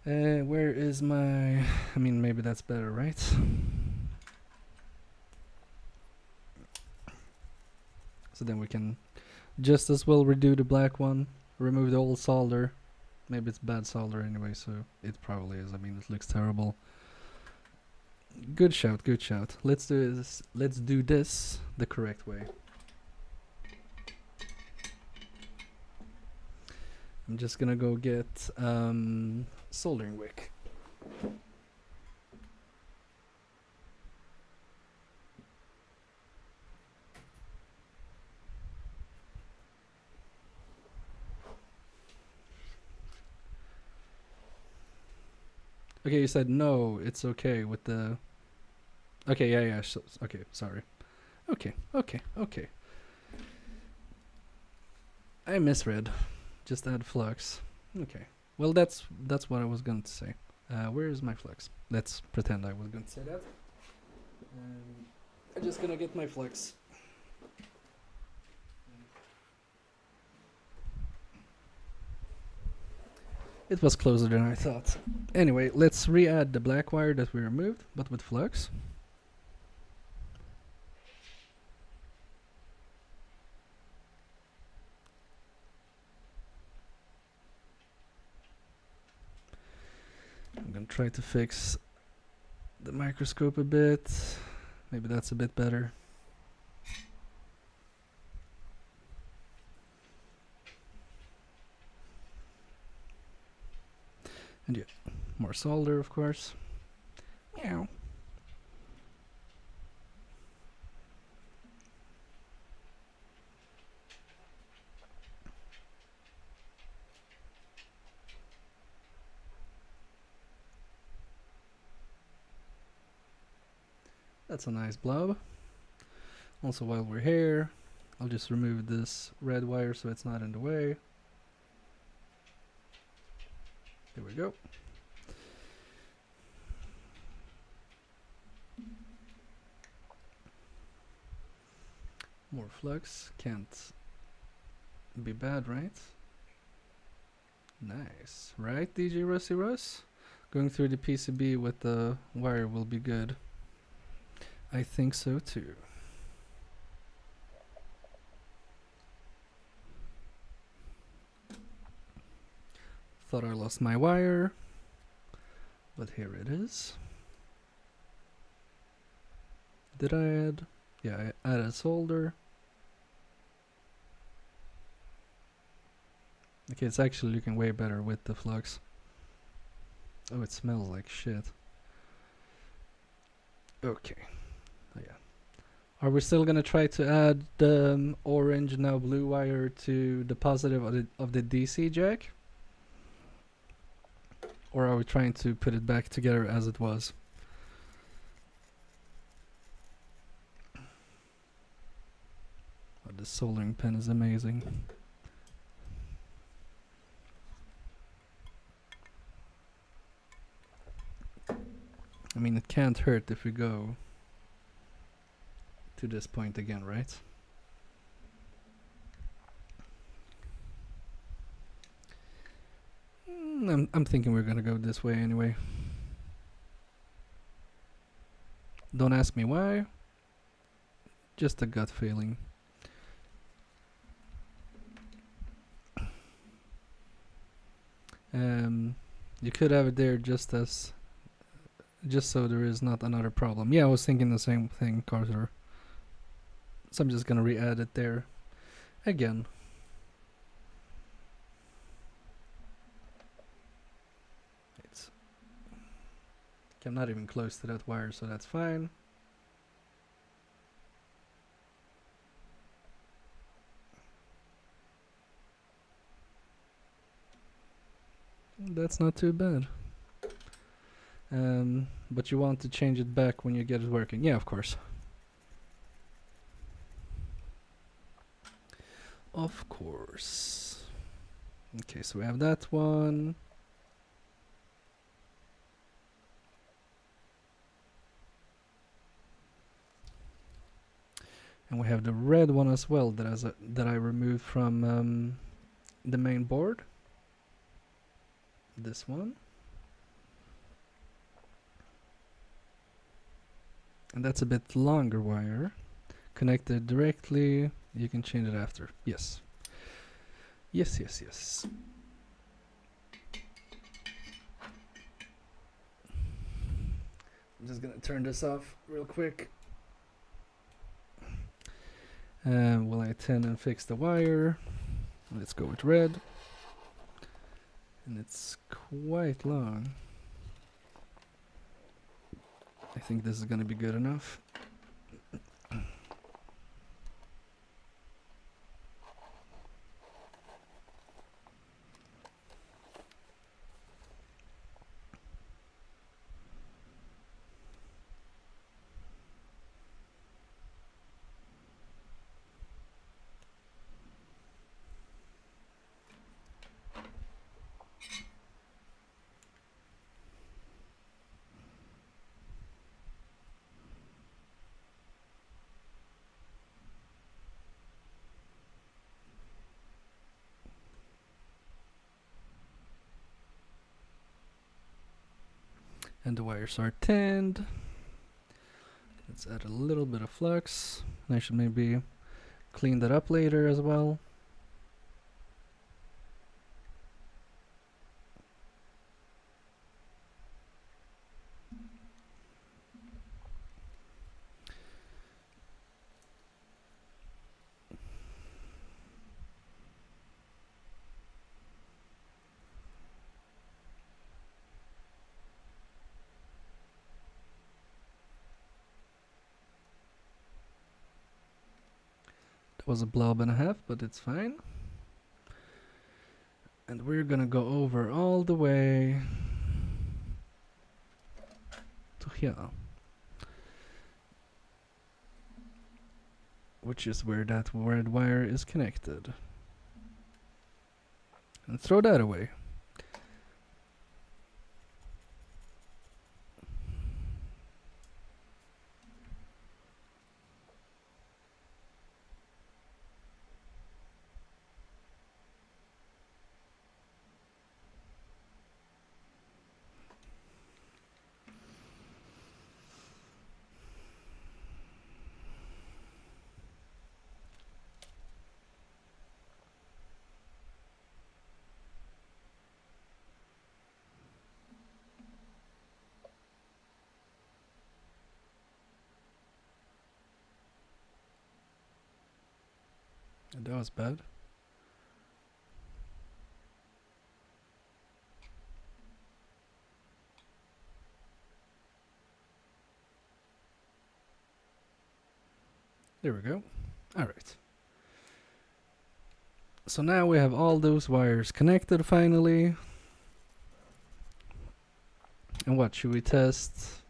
Where is my... I mean, maybe that's better, right? So then we can just as well redo the black one. Remove the old solder. Maybe it's bad solder anyway, so it probably is. I mean, it looks terrible. Good shout, good shout. Let's do this. Let's do this the correct way. I'm just gonna go get soldering wick. Okay, you said no, it's okay with the... Okay, yeah, okay, sorry. Okay. I misread. Just add flux. Okay. Well, that's what I was going to say. Where is my flux? Let's pretend I was going to say that. I'm just gonna get my flux. It was closer than I thought. Anyway, let's re-add the black wire that we removed, but with flux. I'm gonna try to fix the microscope a bit. Maybe that's a bit better. And yeah, more solder, of course. Meow. That's a nice blob. Also, while we're here, I'll just remove this red wire so it's not in the way. There we go. More flux, can't be bad, right? Nice, right, DJ Rusty Russ? Going through the PCB with the wire will be good. I think so too. Thought I lost my wire, but here it is. Did I add? Yeah, I added solder. Okay, it's actually looking way better with the flux. Oh, it smells like shit. Okay. Oh, yeah. Are we still gonna try to add the orange, now blue wire to the positive of the DC jack? Or are we trying to put it back together as it was? Oh, the soldering pen is amazing. I mean, it can't hurt if we go to this point again, right? I'm thinking we're gonna go this way anyway. Don't ask me why. Just a gut feeling. You could have it there just so there is not another problem. Yeah, I was thinking the same thing, Carter. So I'm just gonna re-add it there again. I'm not even close to that wire, so that's fine. That's not too bad. But you want to change it back when you get it working. Yeah, of course. Of course. Okay, so we have that one. And we have the red one as well that I removed from the main board. This one. And that's a bit longer wire. Connected directly. You can change it after. Yes. Yes, yes, yes. I'm just gonna turn this off real quick. Will I turn and fix the wire? Let's go with red. And it's quite long. I think this is gonna be good enough. And the wires are tinned. Let's add a little bit of flux. And I should maybe clean that up later as well. That was a blob and a half, but it's fine. And we're gonna go over all the way to here. which is where that red wire is connected. And throw that away. And that was bad. There we go. Alright. So now we have all those wires connected finally. And what should we test?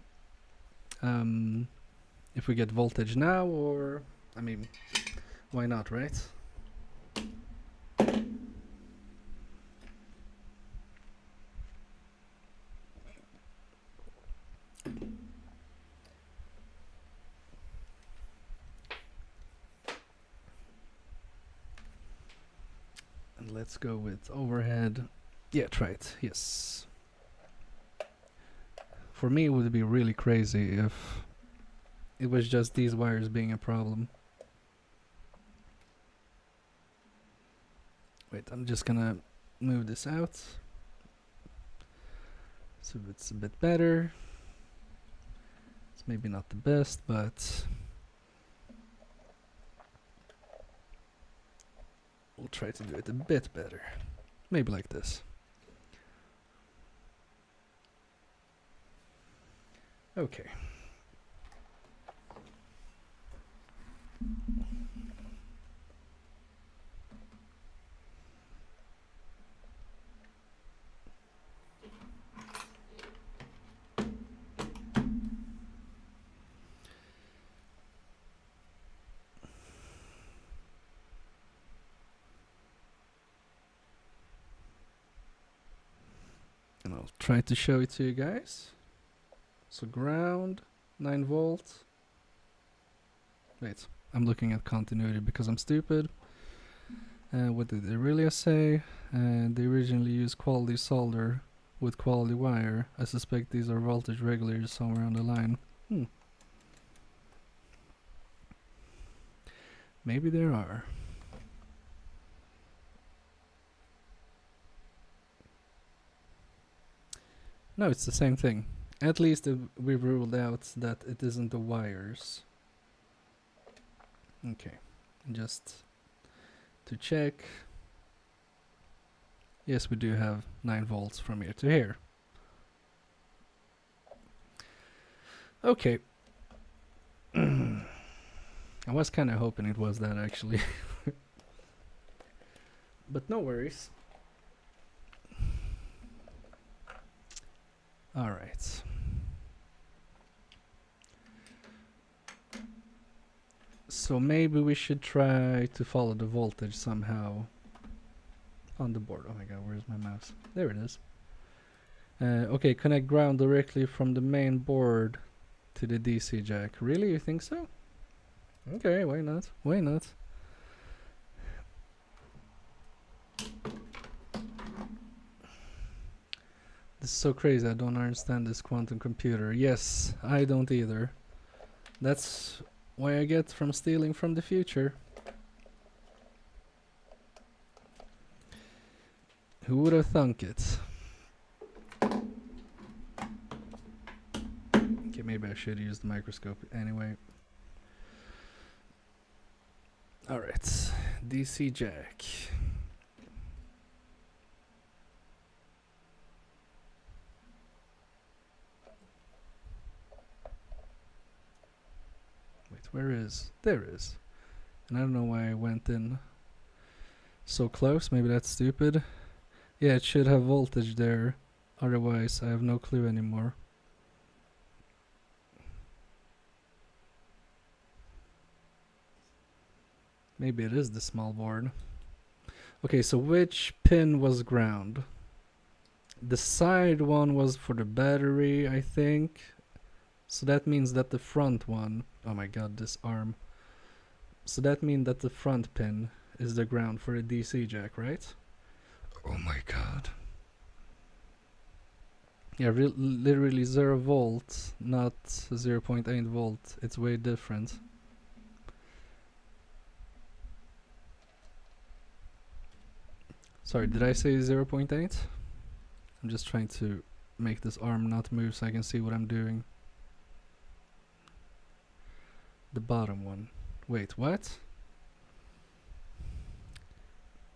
If we get voltage now, or I mean, why not, right? And let's go with overhead. Yeah, try it. Yes. For me, it would be really crazy if it was just these wires being a problem. Wait, I'm just gonna move this out so it's a bit better. It's maybe not the best, but we'll try to do it a bit better. Maybe like this. Okay. And I'll try to show it to you guys. So ground, 9 volts. Wait, I'm looking at continuity because I'm stupid. What did Aurelia say? They originally used quality solder with quality wire. I suspect these are voltage regulators somewhere on the line. Maybe there are. No, it's the same thing. At least we've ruled out that it isn't the wires. Okay, just to check. Yes, we do have 9 volts from here to here. Okay. I was kind of hoping it was that actually. But no worries. Alright. So maybe we should try to follow the voltage somehow on the board. Oh my god, where's my mouse? There it is. Okay, connect ground directly from the main board to the DC jack. Really? You think so? Okay, why not? Why not? This is so crazy, I don't understand this quantum computer. Yes, I don't either. That's why I get from stealing from the future. Who would have thunk it? Okay, maybe I should use the microscope anyway. Alright, DC jack. Where is? There is. And I don't know why I went in so close. Maybe that's stupid. Yeah, it should have voltage there. Otherwise, I have no clue anymore. Maybe it is the small board. Okay, so which pin was ground? The side one was for the battery, I think. So that means that the front one... Oh my god, this arm. So that means that the front pin is the ground for a DC jack, right? Oh my god. Yeah, literally 0 volt, not 0.8 volt. It's way different. Sorry, did I say 0.8? I'm just trying to make this arm not move so I can see what I'm doing. The bottom one. Wait, what?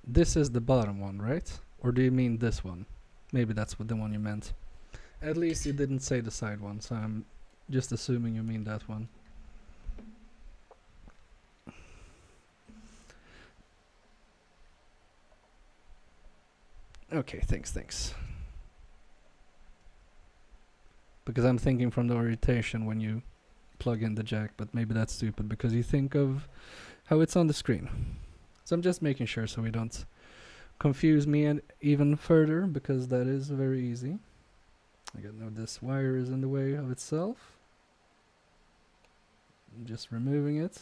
This is the bottom one, right? Or do you mean this one? Maybe that's what the one you meant. At least you didn't say the side one, so I'm just assuming you mean that one. Okay, thanks. Because I'm thinking from the orientation when you plug in the jack, but maybe that's stupid because you think of how it's on the screen. So I'm just making sure so we don't confuse me even further, because that is very easy. I got now this wire is in the way of itself. I'm just removing it.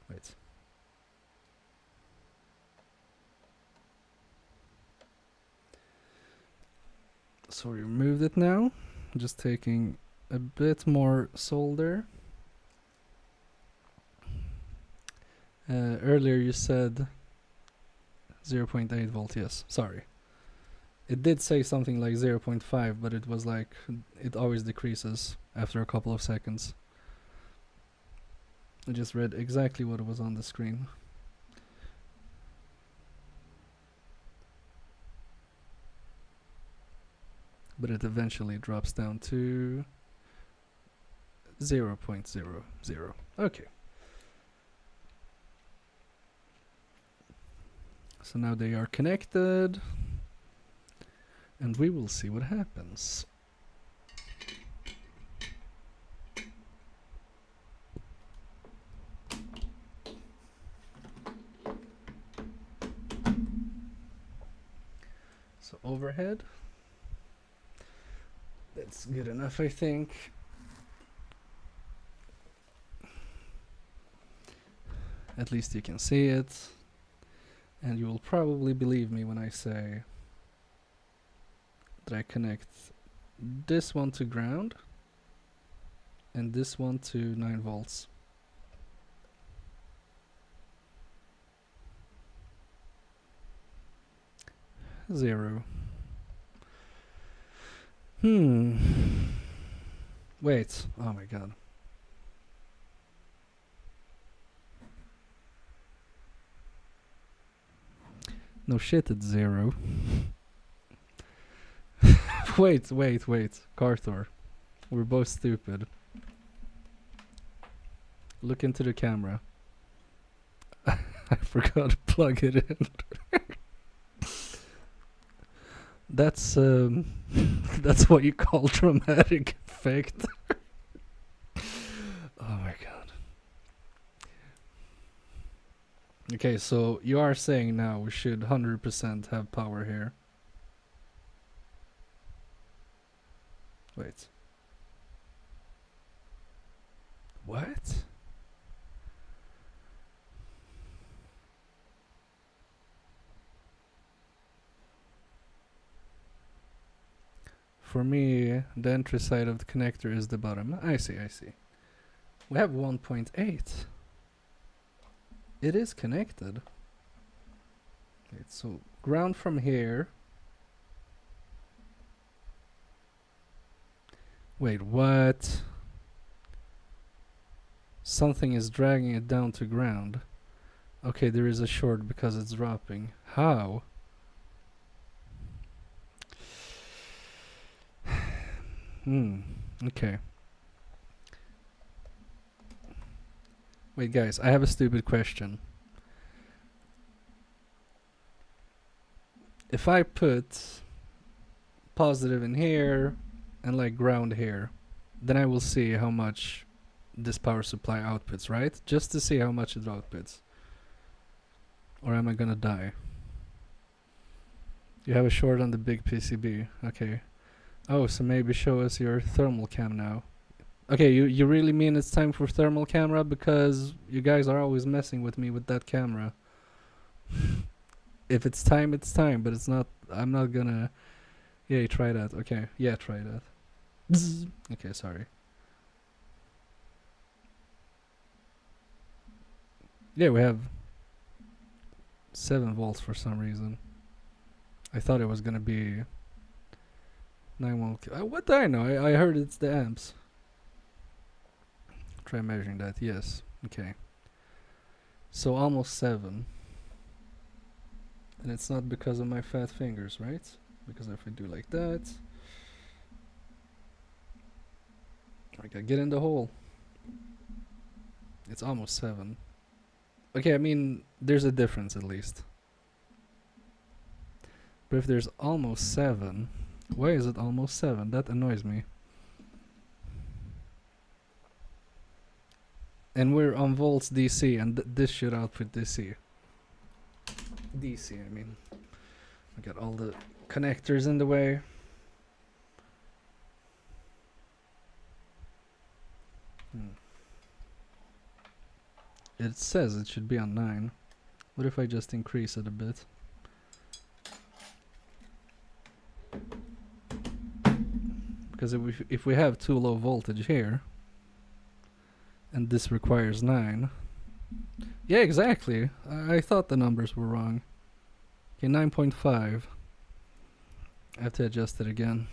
Wait. So we removed it now. Just taking a bit more solder. Earlier you said 0.8 volt, yes, sorry. It did say something like 0.5, but it was like, it always decreases after a couple of seconds. I just read exactly what was on the screen. But it eventually drops down to 0.00. Okay. So now they are connected, and we will see what happens. So overhead. That's good enough, I think. At least you can see it. And you will probably believe me when I say that I connect this one to ground and this one to 9 volts. Zero. Wait. Oh my god. No shit, it's 0. Wait. Carthor. We're both stupid. Look into the camera. I forgot to plug it in. That's that's what you call dramatic effect. Oh my god. Okay, so you are saying now we should 100% have power here. Wait. What? For me, the entry side of the connector is the bottom. I see. We have 1.8. It is connected. Okay, so ground from here. Wait, what? Something is dragging it down to ground. Okay, there is a short because it's dropping. How? Okay. Wait, guys, I have a stupid question. If I put positive in here and like ground here, then I will see how much this power supply outputs, right? Just to see how much it outputs. Or am I gonna die? You have a short on the big PCB. Okay. Oh, so maybe show us your thermal cam now. Okay, you really mean it's time for thermal camera? Because you guys are always messing with me with that camera. If it's time, it's time, but it's not. I'm not gonna. Yeah, you try that. Okay, yeah, try that. Okay, sorry. Yeah, we have 7 volts for some reason. I thought it was gonna be 9 volt. What do I know? I heard it's the amps. Try measuring that. Yes. Okay. So almost 7. And it's not because of my fat fingers, right? Because if I do like that, I gotta get in the hole. It's almost 7. Okay, I mean, there's a difference at least. But if there's almost 7, why is it almost 7? That annoys me. And we're on volts DC, and this should output DC. DC, I mean. I got all the connectors in the way. It says it should be on 9. What if I just increase it a bit? Because if we have too low voltage here, and this requires 9. Yeah, exactly. I thought the numbers were wrong. Okay, 9.5. I have to adjust it again.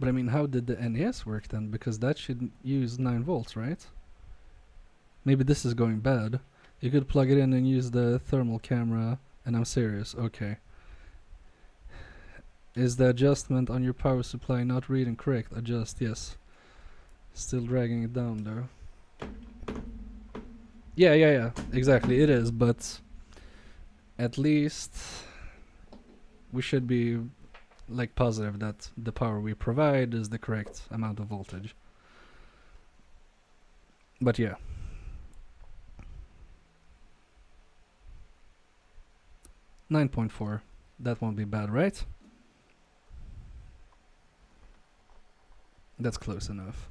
But I mean, how did the NES work then? Because that should use 9 volts, right? Maybe this is going bad. You could plug it in and use the thermal camera, and I'm serious. Okay. Is the adjustment on your power supply not reading correct? Adjust, yes. Still dragging it down though. Yeah, exactly, it is, but at least we should be like positive that the power we provide is the correct amount of voltage. But yeah. $9.4. That won't be bad, right? That's close enough.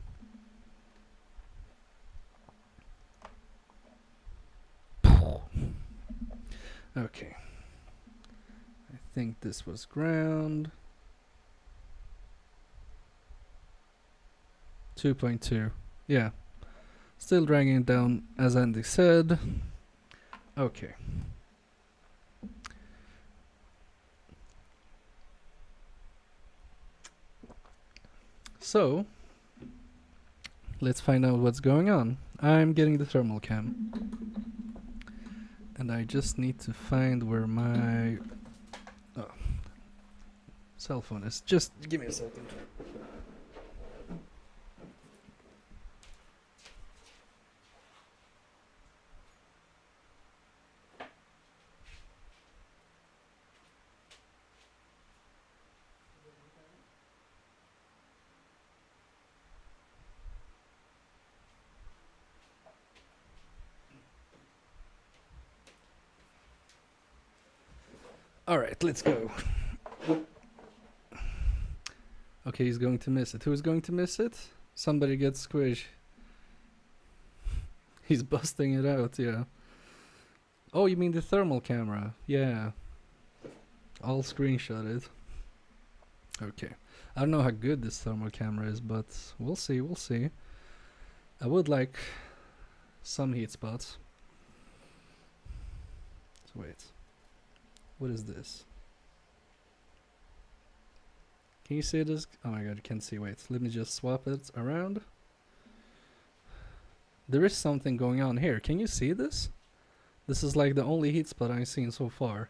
Okay. I think this was ground. 2.2. Yeah. Still dragging it down as Andy said. Okay. So, let's find out what's going on. I'm getting the thermal cam. And I just need to find where my cell phone is. Just give me a second. Alright, let's go. Okay, he's going to miss it. Who's going to miss it? Somebody gets squished. He's busting it out, yeah. Oh, you mean the thermal camera? Yeah. I'll screenshot it. Okay. I don't know how good this thermal camera is, but we'll see, we'll see. I would like some heat spots. So wait. What is this? Can you see this? Oh my god, you can't see. Wait, let me just swap it around. There is something going on here. Can you see this? This is like the only heat spot I've seen so far.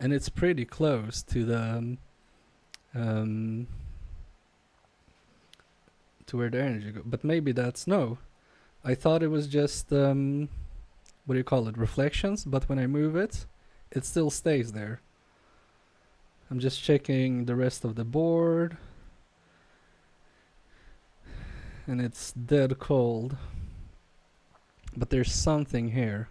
And it's pretty close to the to where the energy goes. But maybe that's no. I thought it was just what do you call it? Reflections, but when I move it, it still stays there. I'm just checking the rest of the board. And it's dead cold. But there's something here.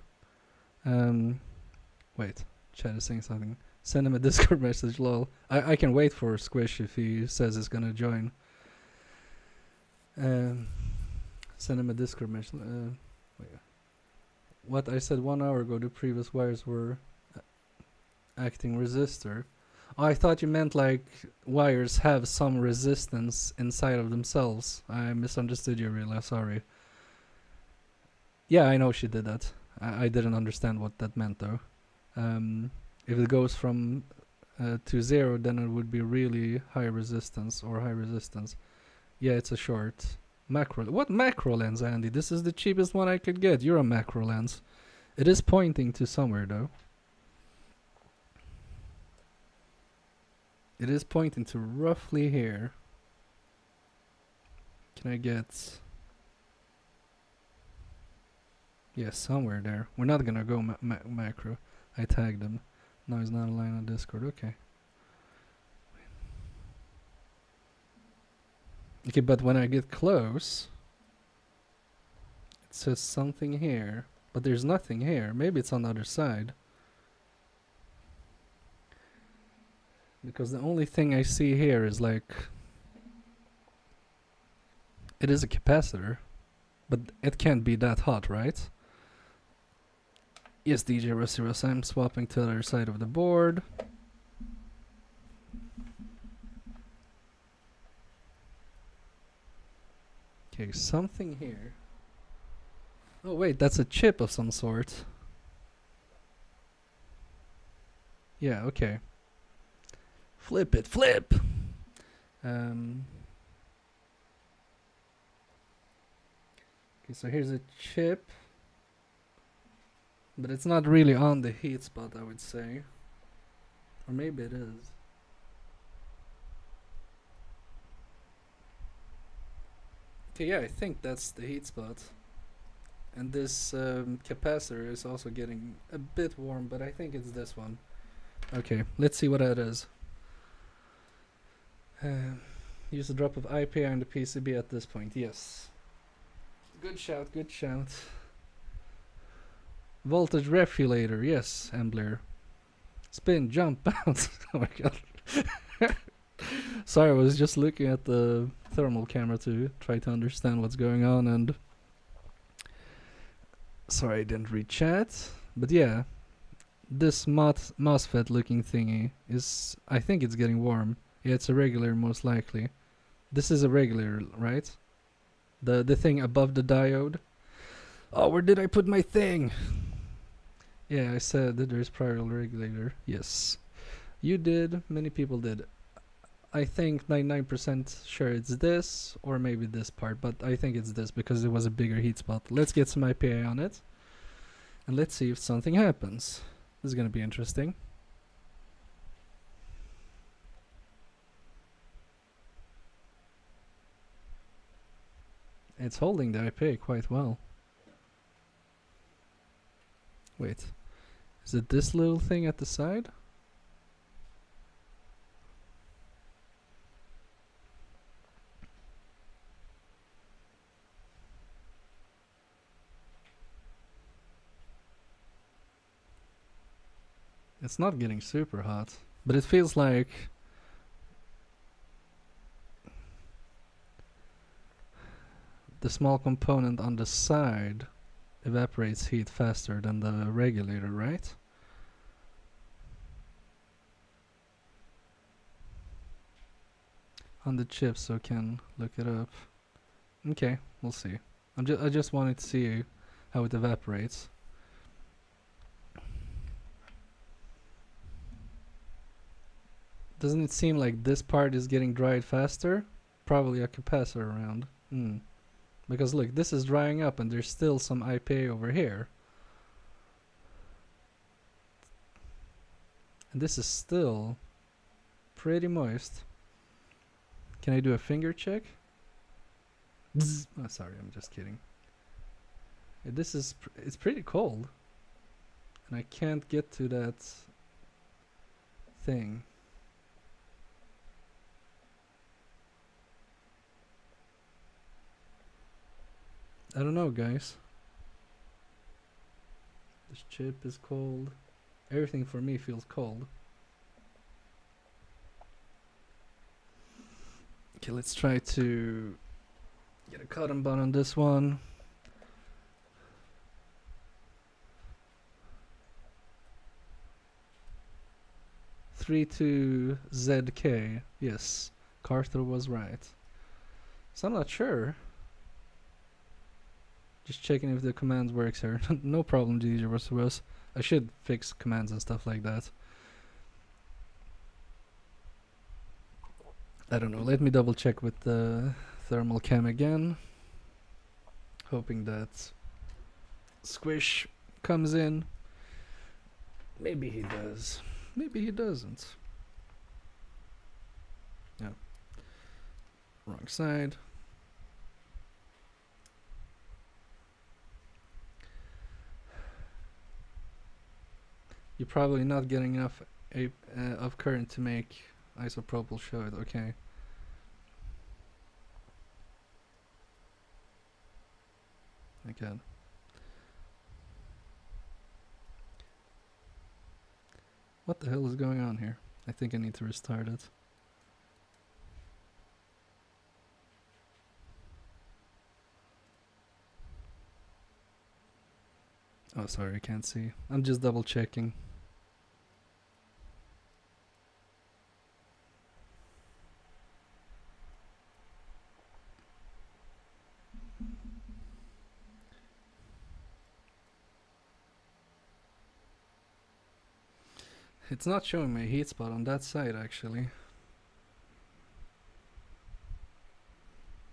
Wait, chat is saying something. Send him a Discord message, lol. I can wait for Squish if he says he's gonna join. Send him a Discord message. Wait. What I said 1 hour ago, the previous wires were acting resistor. Oh, I thought you meant like wires have some resistance inside of themselves. I misunderstood you, really. Sorry. Yeah, I know she did that. I didn't understand what that meant though. If it goes from to 0, then it would be really high resistance or high resistance. Yeah, it's a short. Macro. What macro lens, Andy? This is the cheapest one I could get. You're a macro lens. It is pointing to somewhere though. It is pointing to roughly here. Can I get... Yeah, somewhere there. We're not gonna go macro. I tagged him. No, he's not online on Discord. Okay. Okay, but when I get close, it says something here. But there's nothing here. Maybe it's on the other side. Because the only thing I see here is like... It is a capacitor. But it can't be that hot, right? Yes, DJ Russy, I'm swapping to the other side of the board. Okay, something here. Oh wait, that's a chip of some sort. Yeah, okay. Flip it, flip! Okay, so here's a chip. But it's not really on the heat spot, I would say. Or maybe it is. Okay, yeah, I think that's the heat spot. And this capacitor is also getting a bit warm, but I think it's this one. Okay, let's see what that is. Use a drop of IPA on the PCB at this point, yes. Good shout, good shout. Voltage regulator, yes, Embler. Spin, jump, bounce. Oh my god. Sorry, I was just looking at the thermal camera to try to understand what's going on, and sorry I didn't read chat. But yeah, this MOSFET looking thingy is, I think it's getting warm. Yeah, it's a regulator most likely. This is a regulator, right? The thing above the diode. Oh, where did I put my thing? Yeah, I said that there's prior regulator. Yes. You did. Many people did. I think 99% sure it's this, or maybe this part, but I think it's this because it was a bigger heat spot. Let's get some IPA on it. And let's see if something happens. This is gonna be interesting. It's holding the IPA quite well. Wait, is it this little thing at the side? It's not getting super hot, but it feels like the small component on the side evaporates heat faster than the regulator, right? On the chip, so can look it up. Okay, we'll see. I just wanted to see how it evaporates. Doesn't it seem like this part is getting dried faster? Probably a capacitor around. Because look, this is drying up and there's still some IPA over here. And this is still pretty moist. Can I do a finger check? Bzz. Oh, sorry, I'm just kidding. This is it's pretty cold. And I can't get to that thing. I don't know, guys. This chip is cold. Everything for me feels cold. Okay, let's try to get a cotton bud on this one. Three to ZK. Yes, Carter was right. So I'm not sure. Just checking if the command works here. No problem, GG. I should fix commands and stuff like that. I don't know. Let me double check with the thermal cam again. Hoping that Squish comes in. Maybe he does. Maybe he doesn't. Yeah. Wrong side. You're probably not getting enough of current to make isopropyl show it. Okay. Again. What the hell is going on here? I think I need to restart it. Oh, sorry, I can't see. I'm just double checking. It's not showing me a heat spot on that side, actually.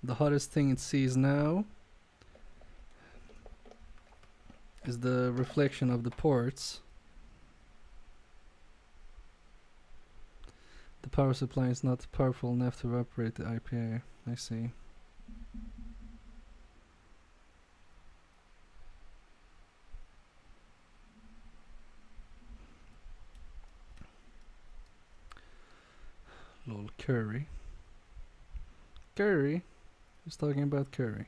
The hottest thing it sees now is the reflection of the ports. The power supply is not powerful enough to operate the IPA. I see. Lol, curry. Curry? Who's talking about curry?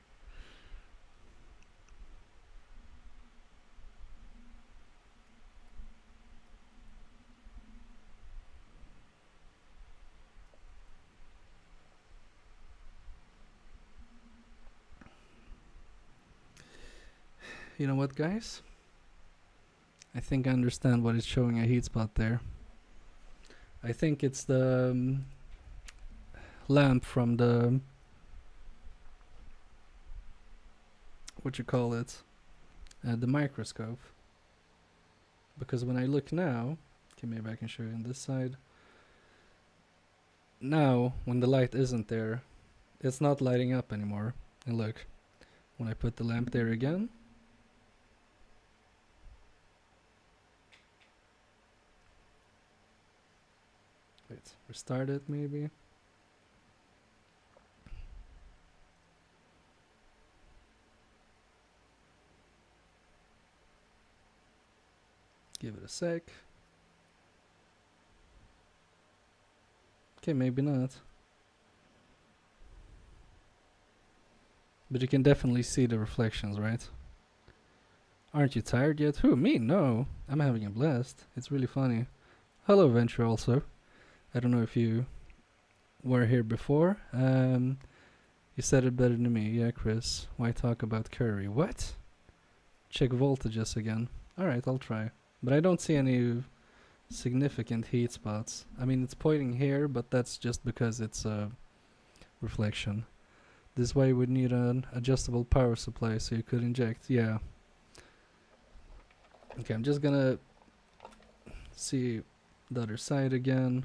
You know what, guys? I think I understand what is showing a heat spot there. I think it's the lamp from the what you call it, the microscope. Because when I look now, okay, maybe I can show you on this side. Now, when the light isn't there, it's not lighting up anymore. And look, when I put the lamp there again, wait, restart it maybe. Give it a sec. Okay, maybe not. But you can definitely see the reflections, right? Aren't you tired yet? Who, me? No. I'm having a blast. It's really funny. Hello, Venture, also. I don't know if you were here before. You said it better than me. Yeah, Chris. Why talk about curry? What? Check voltages again. Alright, I'll try. But I don't see any significant heat spots. I mean, it's pointing here, but that's just because it's a reflection. This way we'd need an adjustable power supply so you could inject. Yeah. Okay, I'm just gonna see the other side again.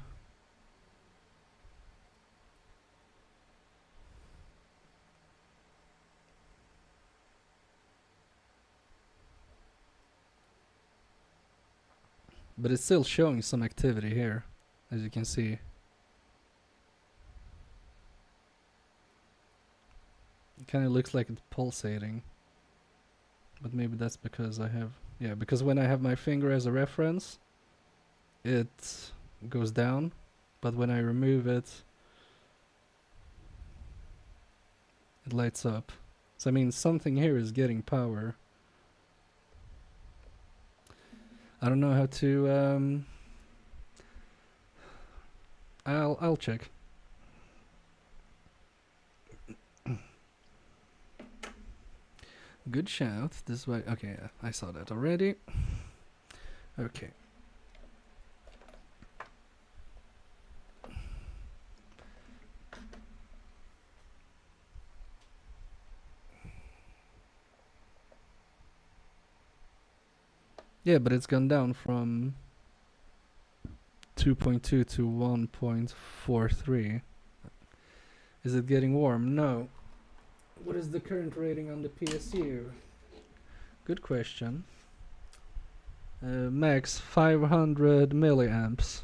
But it's still showing some activity here, as you can see. It kind of looks like it's pulsating. But maybe that's because I have... Yeah, because when I have my finger as a reference, it goes down. But when I remove it, it lights up. So I mean, something here is getting power. I don't know how to. I'll check. Good shout. This way. Okay, yeah, I saw that already. Okay. Yeah, but it's gone down from 2.2 to 1.43. Is it getting warm? No. What is the current rating on the PSU? Good question. Max 500 milliamps.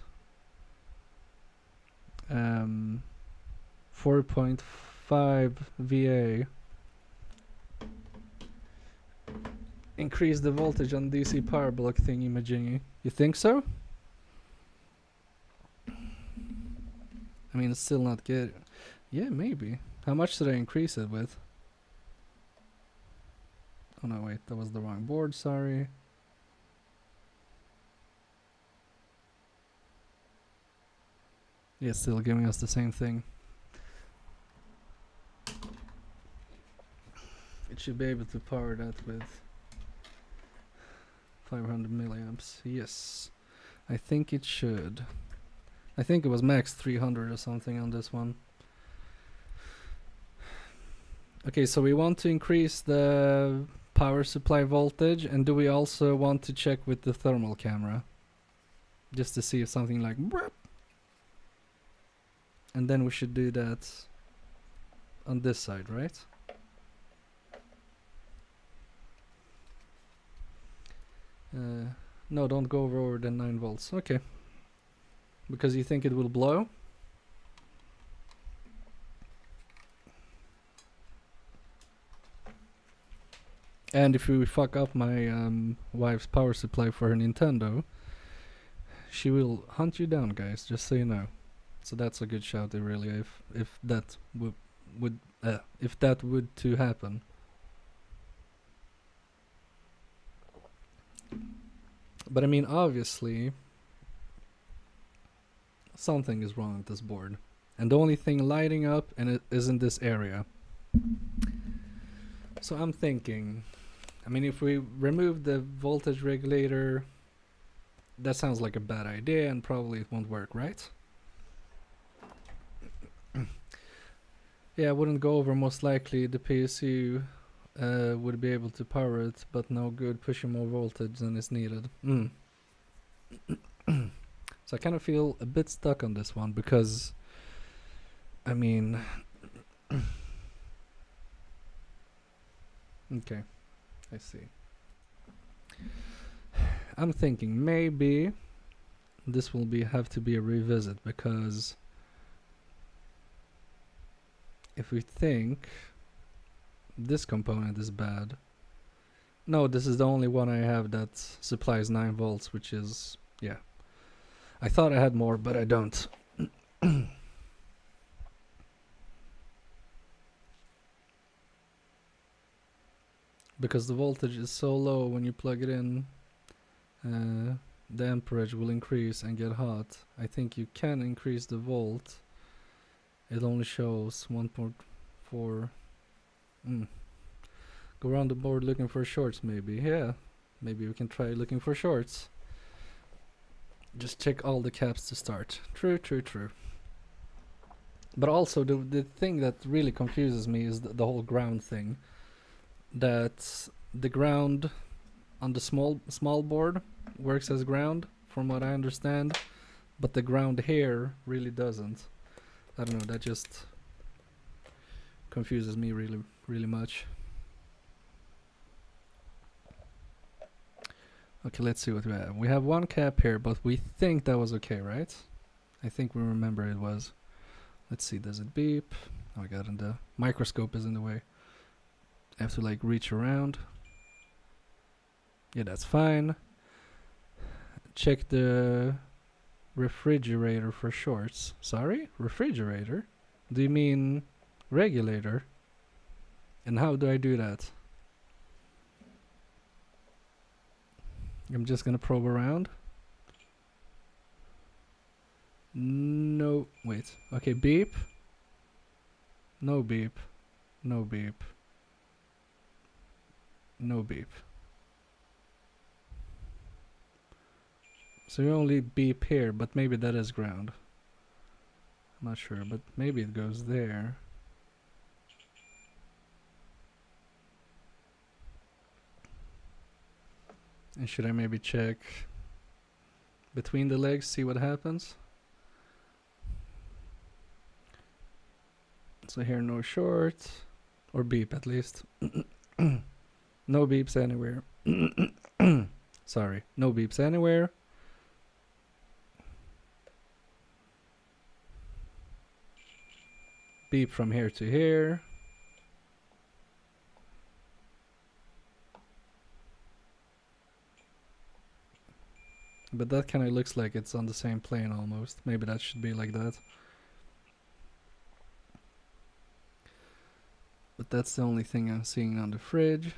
4.5 VA. Increase the voltage on DC power block thingy majingy. You think so? I mean, it's still not good. Yeah, maybe. How much did I increase it with? Oh no, wait, that was the wrong board, sorry. Yeah, still giving us the same thing. It should be able to power that with 500 milliamps. Yes, I think it should. I think it was max 300 or something on this one. Okay, so we want to increase the power supply voltage, and do we also want to check with the thermal camera? Just to see if something like burp. And then we should do that on this side, right? No, don't go over the 9 volts. Okay. Because you think it will blow? And if we fuck up my wife's power supply for her Nintendo, she will hunt you down, guys, just so you know. So that's a good shout, really, if that would to happen. But I mean, obviously, something is wrong with this board, and the only thing lighting up and it is in this area. So I'm thinking, I mean, if we remove the voltage regulator, that sounds like a bad idea, and probably it won't work, right? Yeah, I wouldn't go over. Most likely the PSU would be able to power it, but no good pushing more voltage than is needed. So I kind of feel a bit stuck on this one, because I mean okay, I see. I'm thinking maybe this will have to be a revisit, because if we think this component is bad. No, this is the only one I have that supplies 9 volts, which is, yeah. I thought I had more, but I don't. Because the voltage is so low when you plug it in, the amperage will increase and get hot. I think you can increase the volt. It only shows 1.4. Go around the board looking for shorts, maybe. Yeah, maybe we can try looking for shorts. Just check all the caps to start. True. But also the thing that really confuses me is the whole ground thing. That the ground on the small board works as ground, from what I understand, but the ground here really doesn't. I don't know, that just confuses me really much. Okay, let's see what we have. We have one cap here, but we think that was okay, right? I think we remember it was. Let's see, does it beep? Oh my god, and the microscope is in the way. I have to like reach around. Yeah, that's fine. Check the refrigerator for shorts. Sorry? Refrigerator? Do you mean regulator? And how do I do that? I'm just gonna probe around. No, wait. Okay, beep. No beep. No beep. No beep. So you only beep here, but maybe that is ground. I'm not sure, but maybe it goes there. And should I maybe check between the legs, see what happens? So here no short, or beep at least. No beeps anywhere. Sorry, no beeps anywhere. Beep from here to here. But that kind of looks like it's on the same plane almost. Maybe that should be like that. But that's the only thing I'm seeing on the fridge.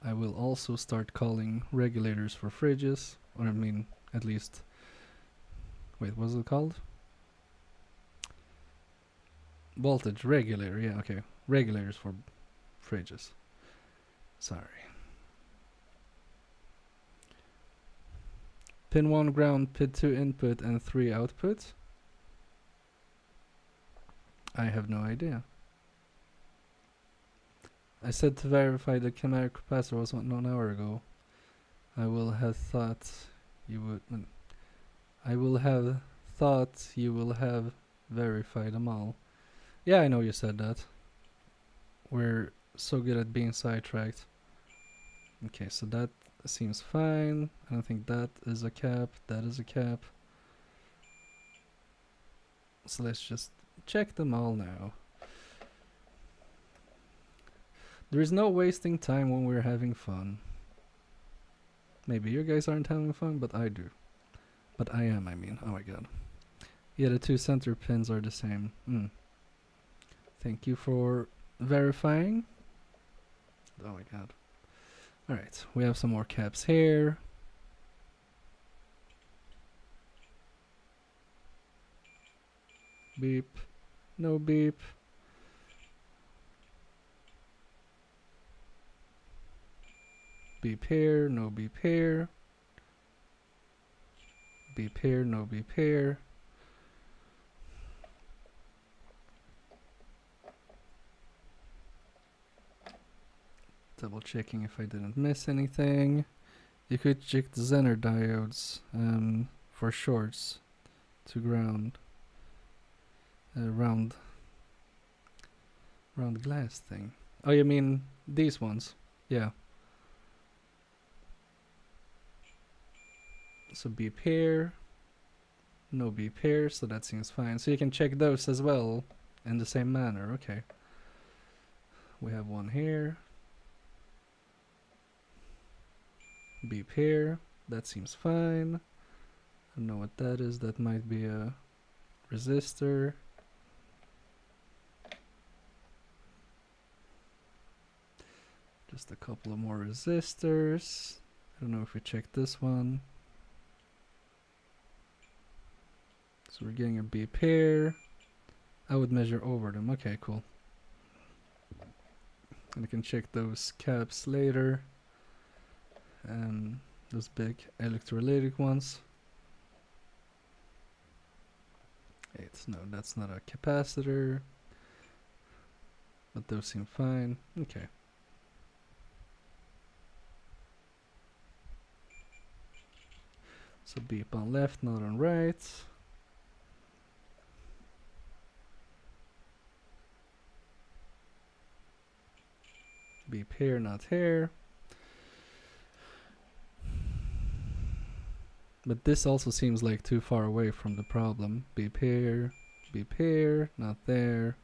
I will also start calling regulators for fridges. Or I mean, at least... Wait, what's it called? Voltage regulator, yeah, okay. Regulators for fridges. Sorry. Pin 1 ground, pin 2 input, and 3 output. I have no idea. I said to verify the chimeric capacitor was 1 hour ago. I will have thought you would... I will have thought you will have verified them all. Yeah, I know you said that. We're so good at being sidetracked. Okay, so that seems fine. I don't think that is a cap. That is a cap. So let's just check them all now. There is no wasting time when we're having fun. Maybe you guys aren't having fun, but I do. But I am, I mean. Oh my god. Yeah, the 2 center pins are the same. Thank you for verifying. Oh my god. Alright, we have some more caps here. Beep. No beep. Beep here, no beep here. Beep here, no beep here. Double checking if I didn't miss anything. You could check the Zener diodes for shorts to ground. Round glass thing. Oh, you mean these ones? Yeah. So beep here, no beep here, so that seems fine. So you can check those as well in the same manner. Okay. We have one here. Beep here, that seems fine. I don't know what that is. That might be a resistor. Just a couple of more resistors. I don't know if we checked this one. So we're getting a beep here. I would measure over them. Okay, cool. And I can check those caps later. Those big electrolytic ones. No, that's not a capacitor. But those seem fine. Okay. So beep on left, not on right. Beep here, not here. But this also seems like too far away from the problem. Beep here, not there.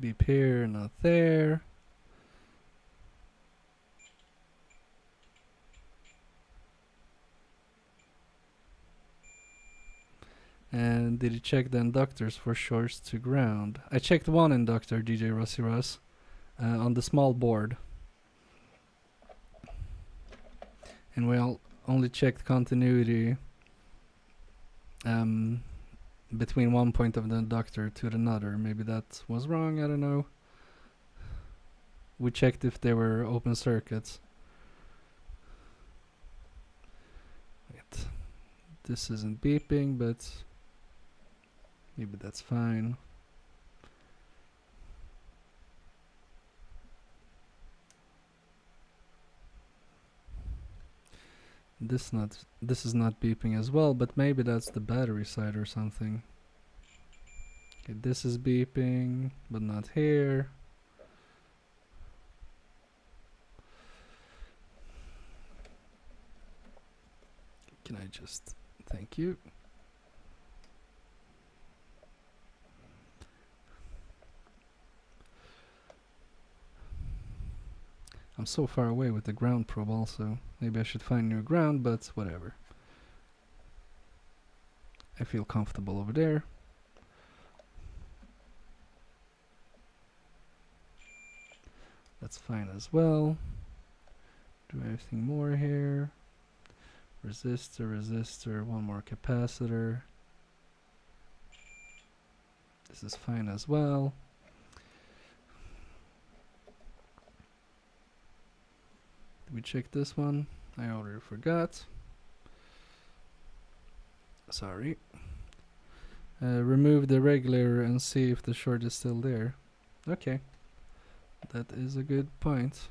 Beep here, not there. And did you check the inductors for shorts to ground? I checked one inductor, DJ Rossi Ross, on the small board. And we only checked continuity between one point of the inductor to another. Maybe that was wrong, I don't know. We checked if they were open circuits. Wait. This isn't beeping, but maybe that's fine. This is not beeping as well, but maybe that's the battery side or something. Okay, this is beeping, but not here. Can I just... Thank you. I'm so far away with the ground probe also. Maybe I should find new ground, but whatever. I feel comfortable over there. That's fine as well. Do anything more here? Resistor, one more capacitor. This is fine as well. Did we check this one? I already forgot. Sorry. Remove the regulator and see if the short is still there. Okay. That is a good point.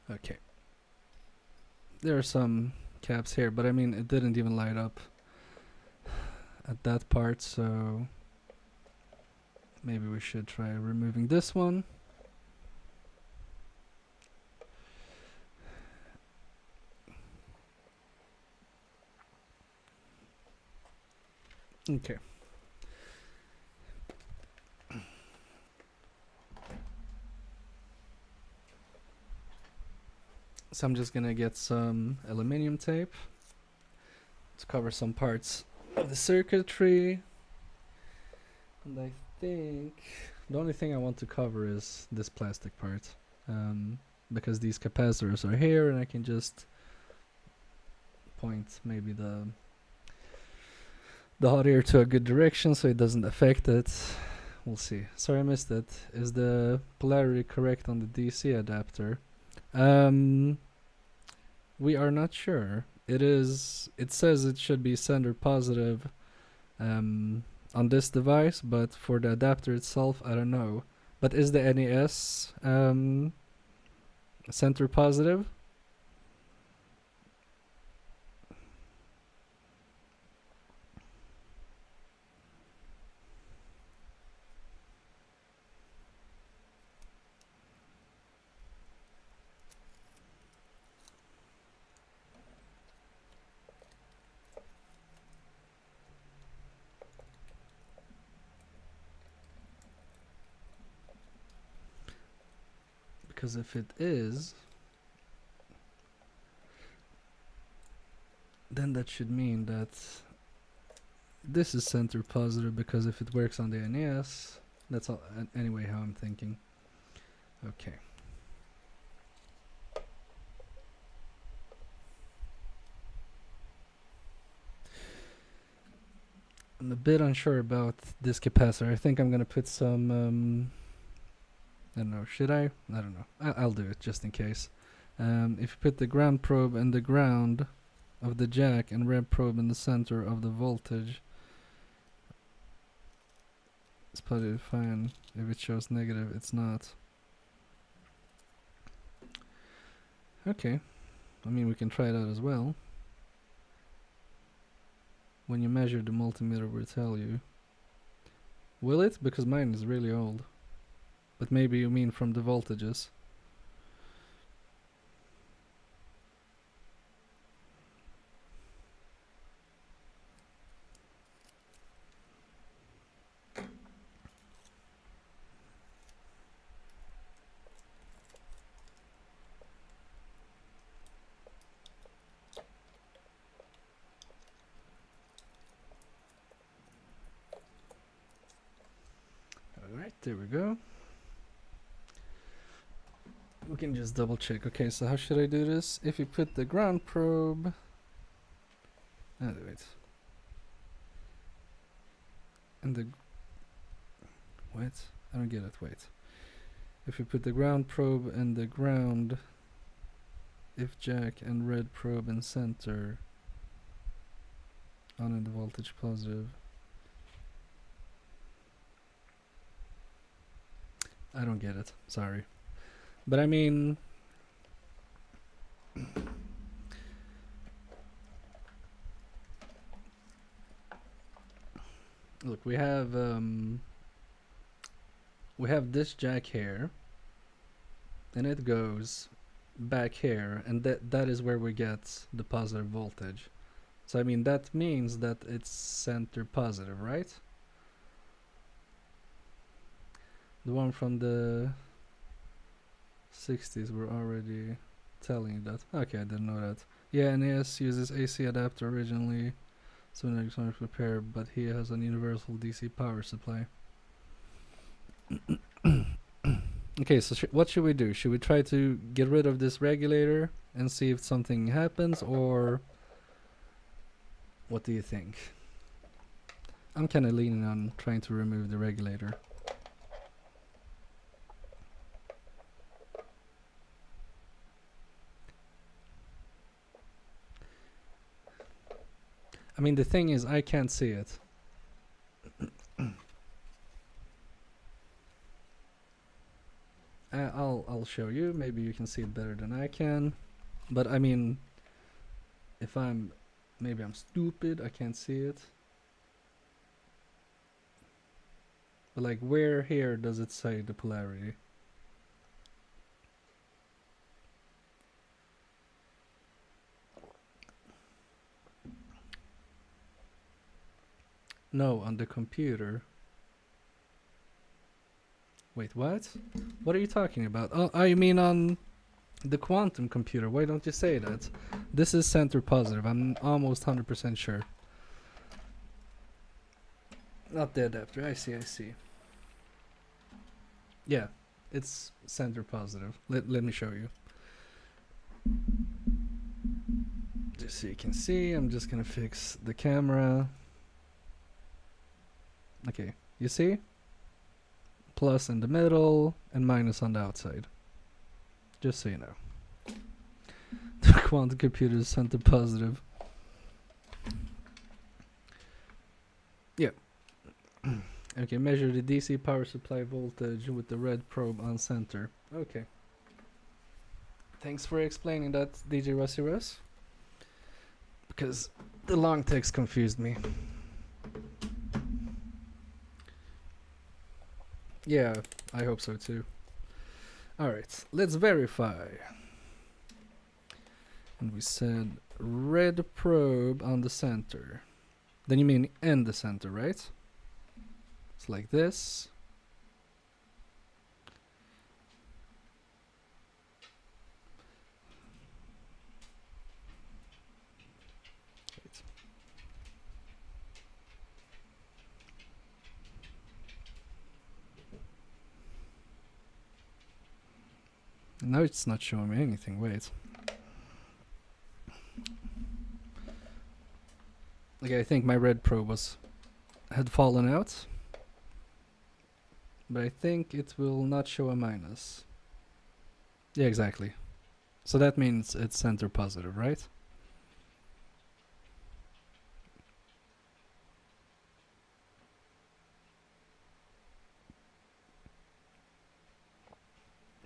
Okay. There are some caps here, but I mean it didn't even light up at that part, so maybe we should try removing this one. Okay. So I'm just gonna get some aluminum tape to cover some parts of the circuitry. And I think the only thing I want to cover is this plastic part, because these capacitors are here and I can just point maybe the hot air to a good direction so it doesn't affect it. We'll see. Sorry I missed it. Is the polarity correct on the DC adapter? We are not sure. It says it should be sender positive on this device, but for the adapter itself, I don't know. But is the NES center positive? Because if it is, then that should mean that this is center positive, because if it works on the NES, that's all, anyway how I'm thinking. Okay. I'm a bit unsure about this capacitor. I think I'm gonna put some I don't know, should I? I don't know. I'll do it just in case. If you put the ground probe in the ground of the jack and red probe in the center of the voltage, it's probably fine. If it shows negative, it's not. Okay. I mean, we can try that as well. When you measure, the multimeter will tell you. Will it? Because mine is really old. But maybe you mean from the voltages. There we go. We can just double check. Okay, so how should I do this? If you put the ground probe... wait. And the... What? I don't get it, wait. If you put the ground probe and the ground... If jack and red probe in center... On and the voltage positive... I don't get it, sorry. But I mean... Look, we have this jack here, and it goes back here, and that is where we get the positive voltage. So I mean that means that it's center positive, right? The one from the 60s were already telling you that. Okay, I didn't know that. Yeah, NES uses AC adapter originally, so an electronic repair, but he has an universal DC power supply. Okay, so what should we do? Should we try to get rid of this regulator and see if something happens, or what do you think? I'm kind of leaning on trying to remove the regulator. I mean, the thing is, I can't see it. I'll show you. Maybe you can see it better than I can. But I mean, if maybe I'm stupid, I can't see it. But like, where here does it say the polarity? No, on the computer. Wait, what? What are you talking about? Oh, you mean on the quantum computer? Why don't you say that? This is center positive. I'm almost 100% sure. Not the adapter. I see. Yeah, it's center positive. Let me show you. Just so you can see, I'm just gonna fix the camera. Okay, you see? Plus in the middle and minus on the outside. Just so you know. The quantum computer is center positive. Yeah. Okay, measure the DC power supply voltage with the red probe on center. Okay. Thanks for explaining that, DJ Rusty Russ. Because the long text confused me. Yeah, I hope so too. Alright, let's verify. And we said red probe on the center. Then you mean in the center, right? It's like this. Wait. Now it's not showing me anything, wait. Okay, I think my red probe had fallen out. But I think it will not show a minus. Yeah, exactly. So that means it's center positive, right?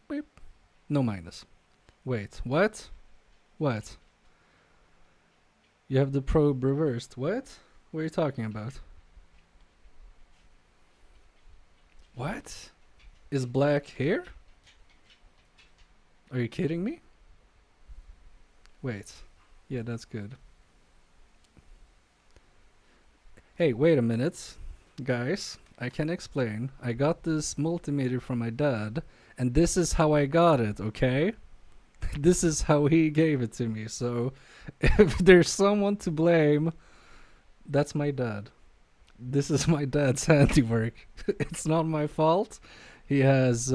Beep. No minus. Wait, what? What? You have the probe reversed. What? What are you talking about? What? Is black here? Are you kidding me? Wait. Yeah, that's good. Hey, wait a minute. Guys, I can explain. I got this multimeter from my dad, and this is how I got it, okay? This is how he gave it to me, so if there's someone to blame, that's my dad. This is my dad's handiwork. It's not my fault. He has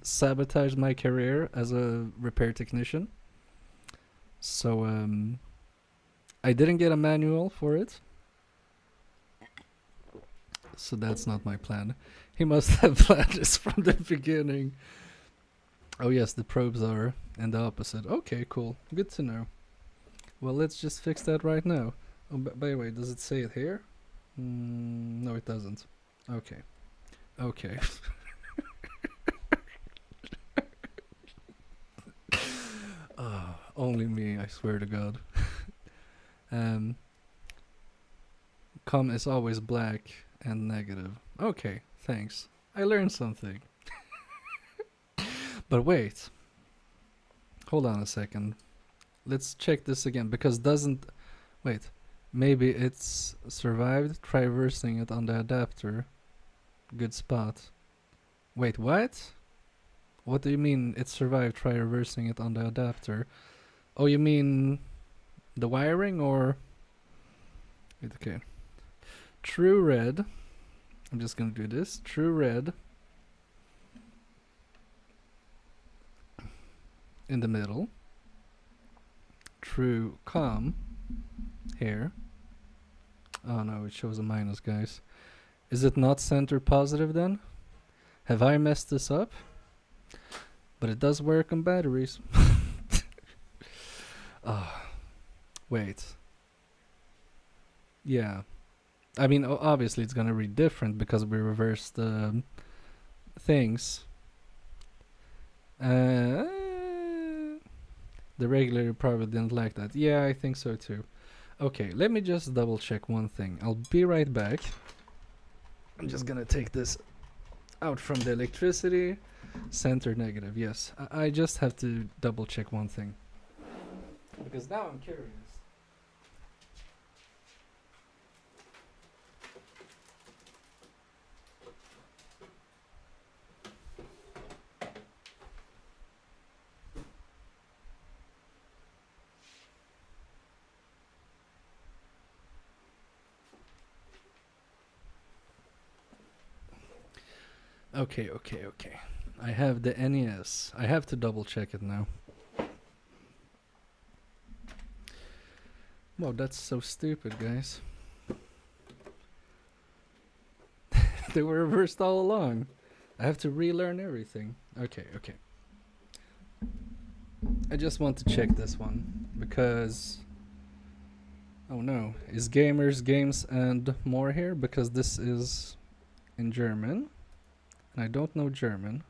sabotaged my career as a repair technician. So I didn't get a manual for it. So that's not my plan. He must have planned this from the beginning. Oh yes, the probes are in the opposite. Okay, cool. Good to know. Well, let's just fix that right now. Oh, by the way, does it say it here? No, it doesn't. Okay. Okay. Oh, only me, I swear to God. Com is always black and negative. Okay, thanks. I learned something. But wait. Hold on a second. Let's check this again, because doesn't... Wait. Maybe it's survived. Try reversing it on the adapter. Good spot. Wait, what? What do you mean it survived? Try reversing it on the adapter. Oh, you mean the wiring, or... Wait, okay. True red. I'm just gonna do this. True red. In the middle. True calm. Here. Oh no, it shows a minus, guys. Is it not center positive then? Have I messed this up? But it does work on batteries. Oh, wait. Yeah. I mean, obviously it's gonna read different because we reversed the things. The regulator probably didn't like that. Yeah, I think so too. Okay, let me just double check one thing. I'll be right back. I'm just gonna take this out from the electricity. Center negative, yes. I just have to double check one thing. Because now I'm curious. Okay. I have the NES. I have to double check it now. Wow, that's so stupid, guys. They were reversed all along. I have to relearn everything. Okay. I just want to check this one because... Oh no, is gamers, games and more here? Because this is in German. And I don't know German.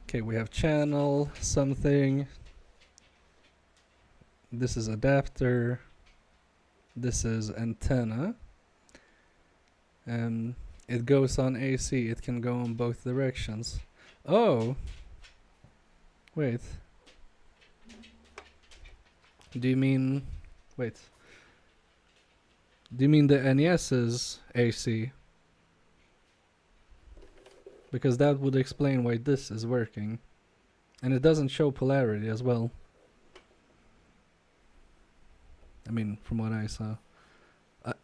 Okay, we have channel, something. This is adapter. This is antenna. It goes on AC. It can go in both directions. Oh! Wait. Do you mean... Wait. Do you mean the NES is AC? Because that would explain why this is working. And it doesn't show polarity as well. I mean, from what I saw.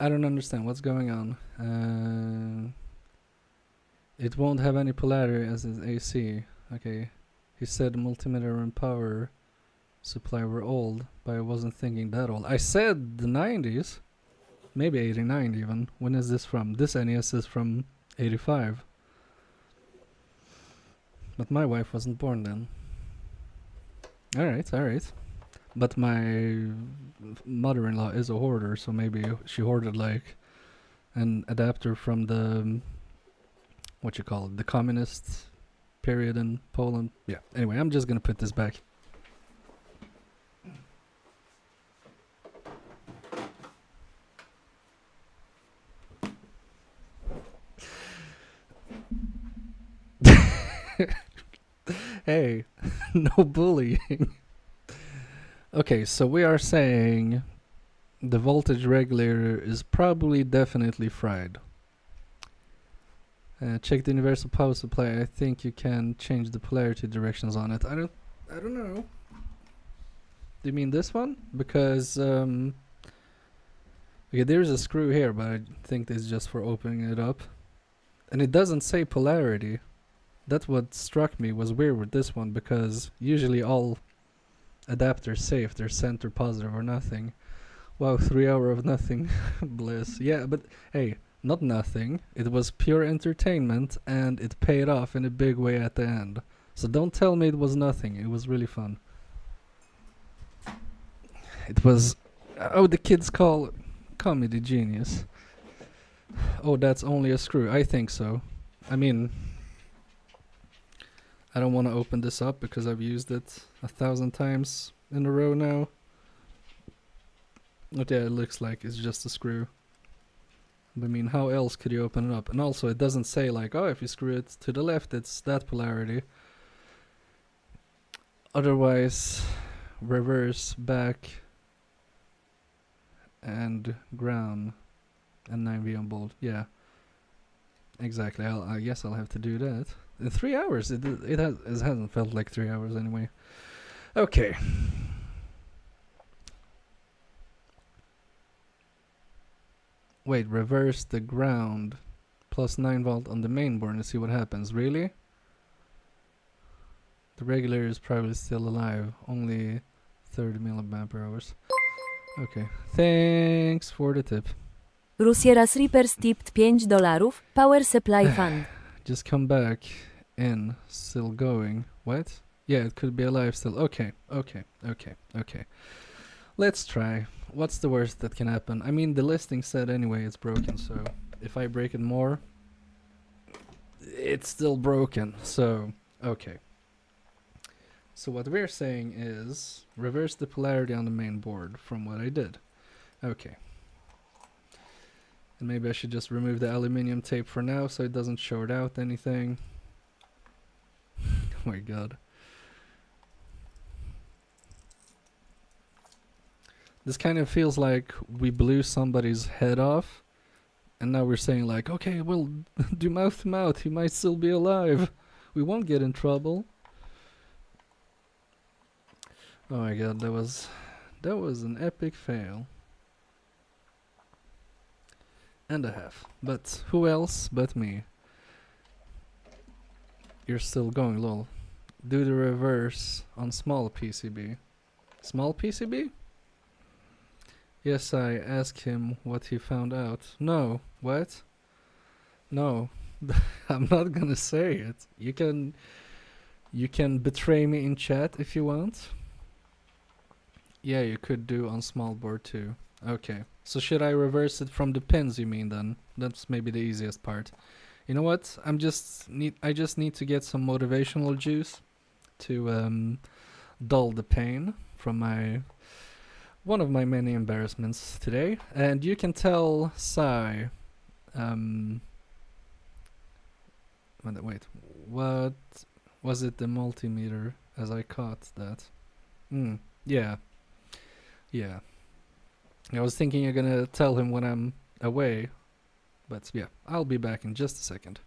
I don't understand what's going on. It won't have any polarity as is AC. Okay. He said multimeter and power supply were old, but I wasn't thinking that old. I said the 90s. Maybe 89 even. When is this from? This NES is from 85. But my wife wasn't born then. Alright. But my mother-in-law is a hoarder, so maybe she hoarded like an adapter from the... what you call it? The communist period in Poland. Yeah, anyway, I'm just gonna put this back. Hey, no bullying. Okay, so we are saying the voltage regulator is probably definitely fried. Check the universal power supply. I think you can change the polarity directions on it. I don't know. Do you mean this one? Because Okay, there's a screw here, but I think this is just for opening it up. And it doesn't say polarity. That's what struck me was weird with this one, because usually all adapters say if they're center positive or nothing. Wow, 3 hour of nothing bliss. Yeah, but hey, not nothing. It was pure entertainment, and it paid off in a big way at the end. So don't tell me it was nothing. It was really fun. It was, oh, the kids call it comedy genius. Oh, that's only a screw. I think so. I mean, I don't want to open this up because I've used it 1,000 times in a row now. But yeah, it looks like it's just a screw. But I mean, how else could you open it up? And also, it doesn't say like, oh, if you screw it to the left, it's that polarity. Otherwise, reverse, back, and ground, and 9V on bolt. Yeah, exactly. I guess I'll have to do that in 3 hours. It hasn't felt like 3 hours anyway. Okay. Wait, reverse the ground plus 9V on the main board and see what happens. Really? The regulator is probably still alive. Only 30 milliampere hours. Okay. Thanks for the tip. Rusiera Reapers tipped $5. Power Supply Fund. Just come back in. Still going. What? Yeah, it could be alive still. Okay. Let's try. What's the worst that can happen? I mean, the listing said anyway it's broken, so if I break it more, it's still broken. So, okay. So what we're saying is reverse the polarity on the main board from what I did. Okay. And maybe I should just remove the aluminium tape for now so it doesn't short out anything. Oh my god. This kind of feels like we blew somebody's head off, and now we're saying like, okay, we'll do mouth to mouth, he might still be alive. We won't get in trouble. Oh my god, that was an epic fail. And a half. But who else but me? You're still going, lol. Do the reverse on small PCB. Small PCB? Yes, I asked him what he found out. No. What? No. I'm not gonna say it. You can betray me in chat if you want. Yeah, you could do on small board too. Okay. So should I reverse it from the pins, you mean, then? That's maybe the easiest part. You know what? I just need to get some motivational juice to dull the pain from one of my many embarrassments today. And you can tell Sai, wait, what was it, the multimeter, as I caught that? Yeah. I was thinking you're gonna tell him when I'm away, but yeah, I'll be back in just a second.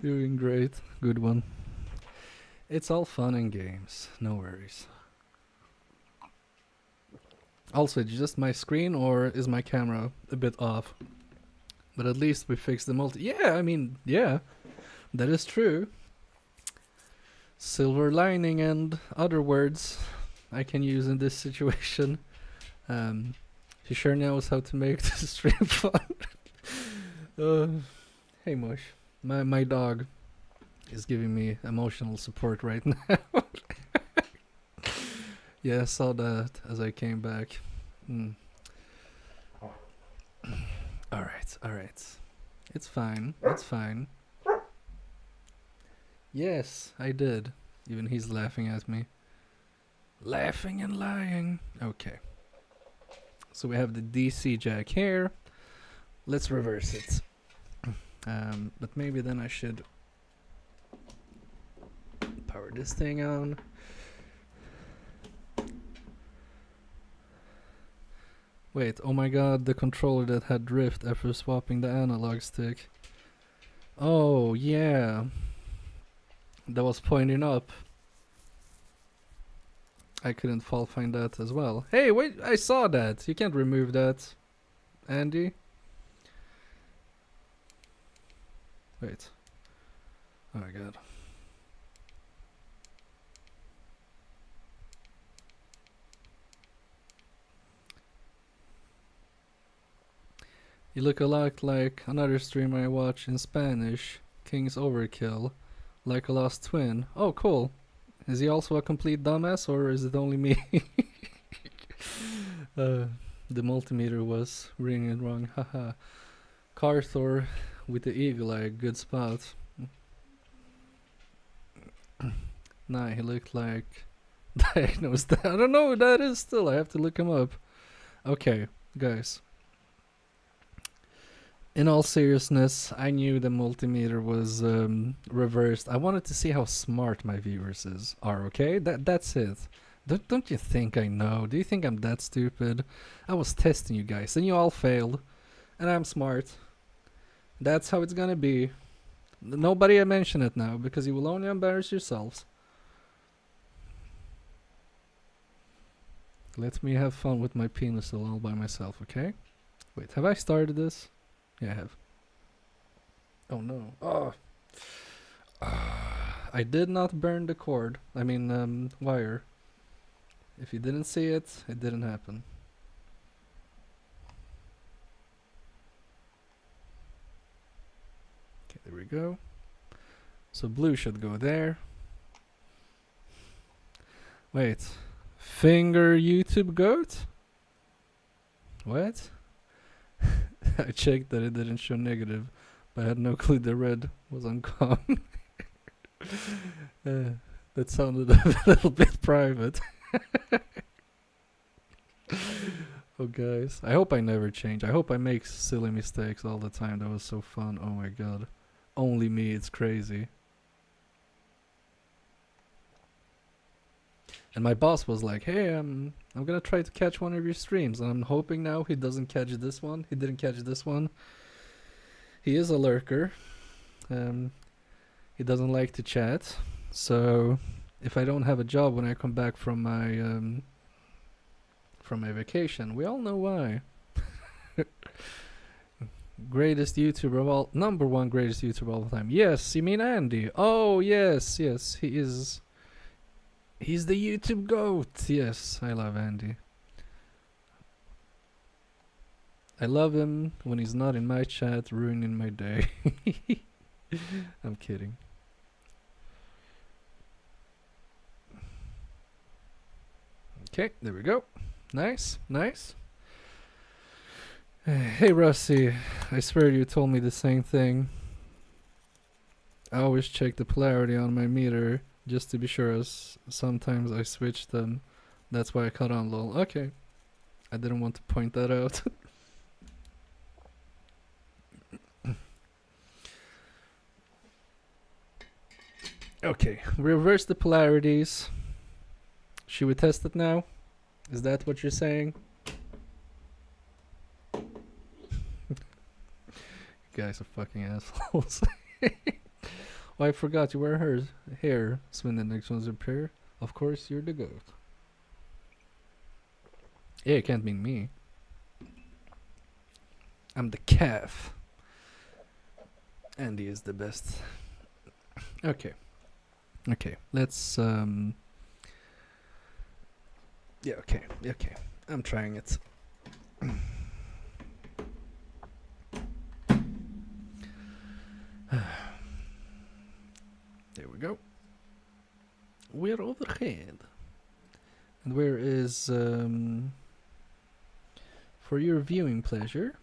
Doing great. Good one. It's all fun and games. No worries. Also, it's just my screen, or is my camera a bit off? But at least we fixed the multi. Yeah, I mean, yeah. That is true. Silver lining and other words I can use in this situation. He sure knows how to make the stream fun. Hey Mush, my dog is giving me emotional support right now. Yeah, I saw that as I came back. Alright. It's fine. Yes, I did. Even he's laughing at me. Laughing and lying. Okay. So we have the DC jack here. let's reverse it. But maybe then I should power this thing on. Wait, oh my god, the controller that had drift after swapping the analog stick. Oh, yeah. That was pointing up. I couldn't fault find that as well. Hey, wait, I saw that. You can't remove that, Andy. Wait. Oh my god. You look a lot like another stream I watch in Spanish, King's Overkill, like a lost twin. Oh, cool. Is he also a complete dumbass, or is it only me? The multimeter was ringing wrong, haha. Carthor with the eagle eye, good spot. Nah, he looked like diagnosed. I don't know who that is still, I have to look him up. Okay, guys. In all seriousness, I knew the multimeter was reversed. I wanted to see how smart my viewers are, okay? That's it. Don't you think I know? Do you think I'm that stupid? I was testing you guys, and you all failed. And I'm smart. That's how it's gonna be. Nobody mention it now, because you will only embarrass yourselves. Let me have fun with my Pinecil all by myself, okay? Wait, have I started this? Yeah, I have. Oh no. Oh. I did not burn the cord. I mean, wire. If you didn't see it, it didn't happen. Okay, there we go. So blue should go there. Wait. Finger YouTube goat? What? I checked that it didn't show negative, but I had no clue the red was uncommon. That sounded a little bit private. Oh guys, I hope I never change. I hope I make silly mistakes all the time. That was so fun. Oh my god. Only me, it's crazy. And my boss was like, hey, I'm gonna try to catch one of your streams, and I'm hoping now he doesn't catch this one. He didn't catch this one. He is a lurker. He doesn't like to chat. So if I don't have a job when I come back from my vacation, we all know why. Greatest YouTuber of all, number one greatest YouTuber of all the time. Yes, you mean Andy? Oh yes, yes, he is. He's the YouTube GOAT. Yes, I love Andy. I love him when he's not in my chat, ruining my day. I'm kidding. Okay, there we go. Nice, nice. Hey Rusty, I swear you told me the same thing. I always check the polarity on my meter just to be sure, as sometimes I switch them. That's why I cut on lol. Okay. I didn't want to point that out. Okay, reverse the polarities. Should we test it now? Is that what you're saying? You guys are fucking assholes. Oh, I forgot you wear her hair. Swing the next one's a pair. Of course, you're the goat. Yeah, it can't mean me. I'm the calf. Andy is the best. Okay. Okay, let's yeah, okay, okay. I'm trying it. There we go. We're overhead. And where is for your viewing pleasure?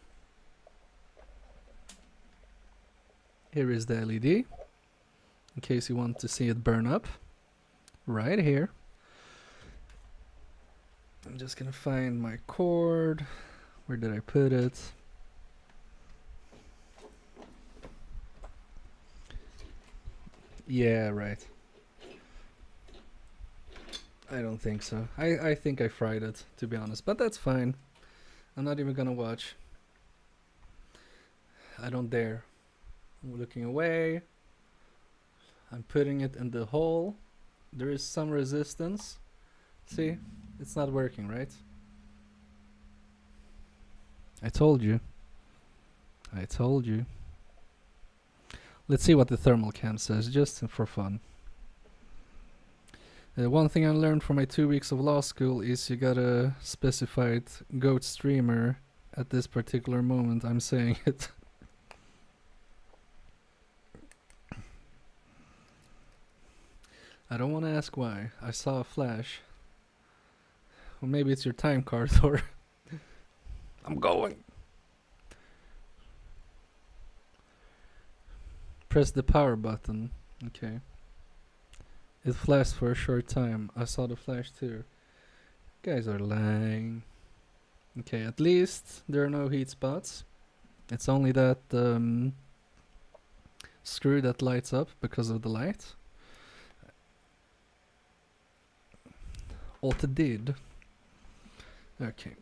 Here is the LED. In case you want to see it burn up. Right here. I'm just gonna find my cord. Where did I put it? Yeah, right. I don't think so. I think I fried it, to be honest. But that's fine. I'm not even gonna watch. I don't dare. I'm looking away. I'm putting it in the hole. There is some resistance. See? It's not working, right? I told you. I told you. Let's see what the thermal cam says, just for fun. One thing I learned from my 2 weeks of law school is you gotta specify it goat streamer at this particular moment I'm saying it. I don't want to ask why. I saw a flash. Well, maybe it's your time card or... I'm going! Press the power button. Okay. It flashed for a short time. I saw the flash too. Guys are lying. Okay, at least there are no heat spots. It's only that screw that lights up because of the light. What it did. Okay.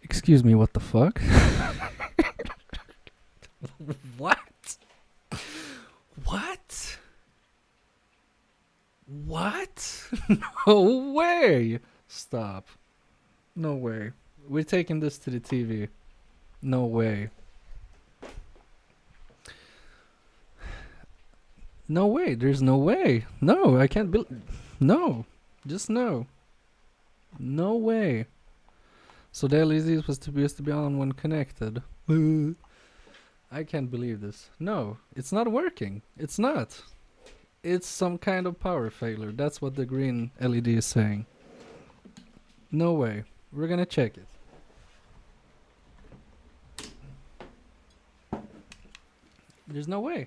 Excuse me, what the fuck? What? What? What? No way! Stop. No way. We're taking this to the TV. No way. No way. There's no way. No, I can't believe. No. Just no. No way. So the LED was supposed to be on when connected. I can't believe this. No, it's not working. It's not. It's some kind of power failure. That's what the green LED is saying. No way. We're gonna check it. There's no way.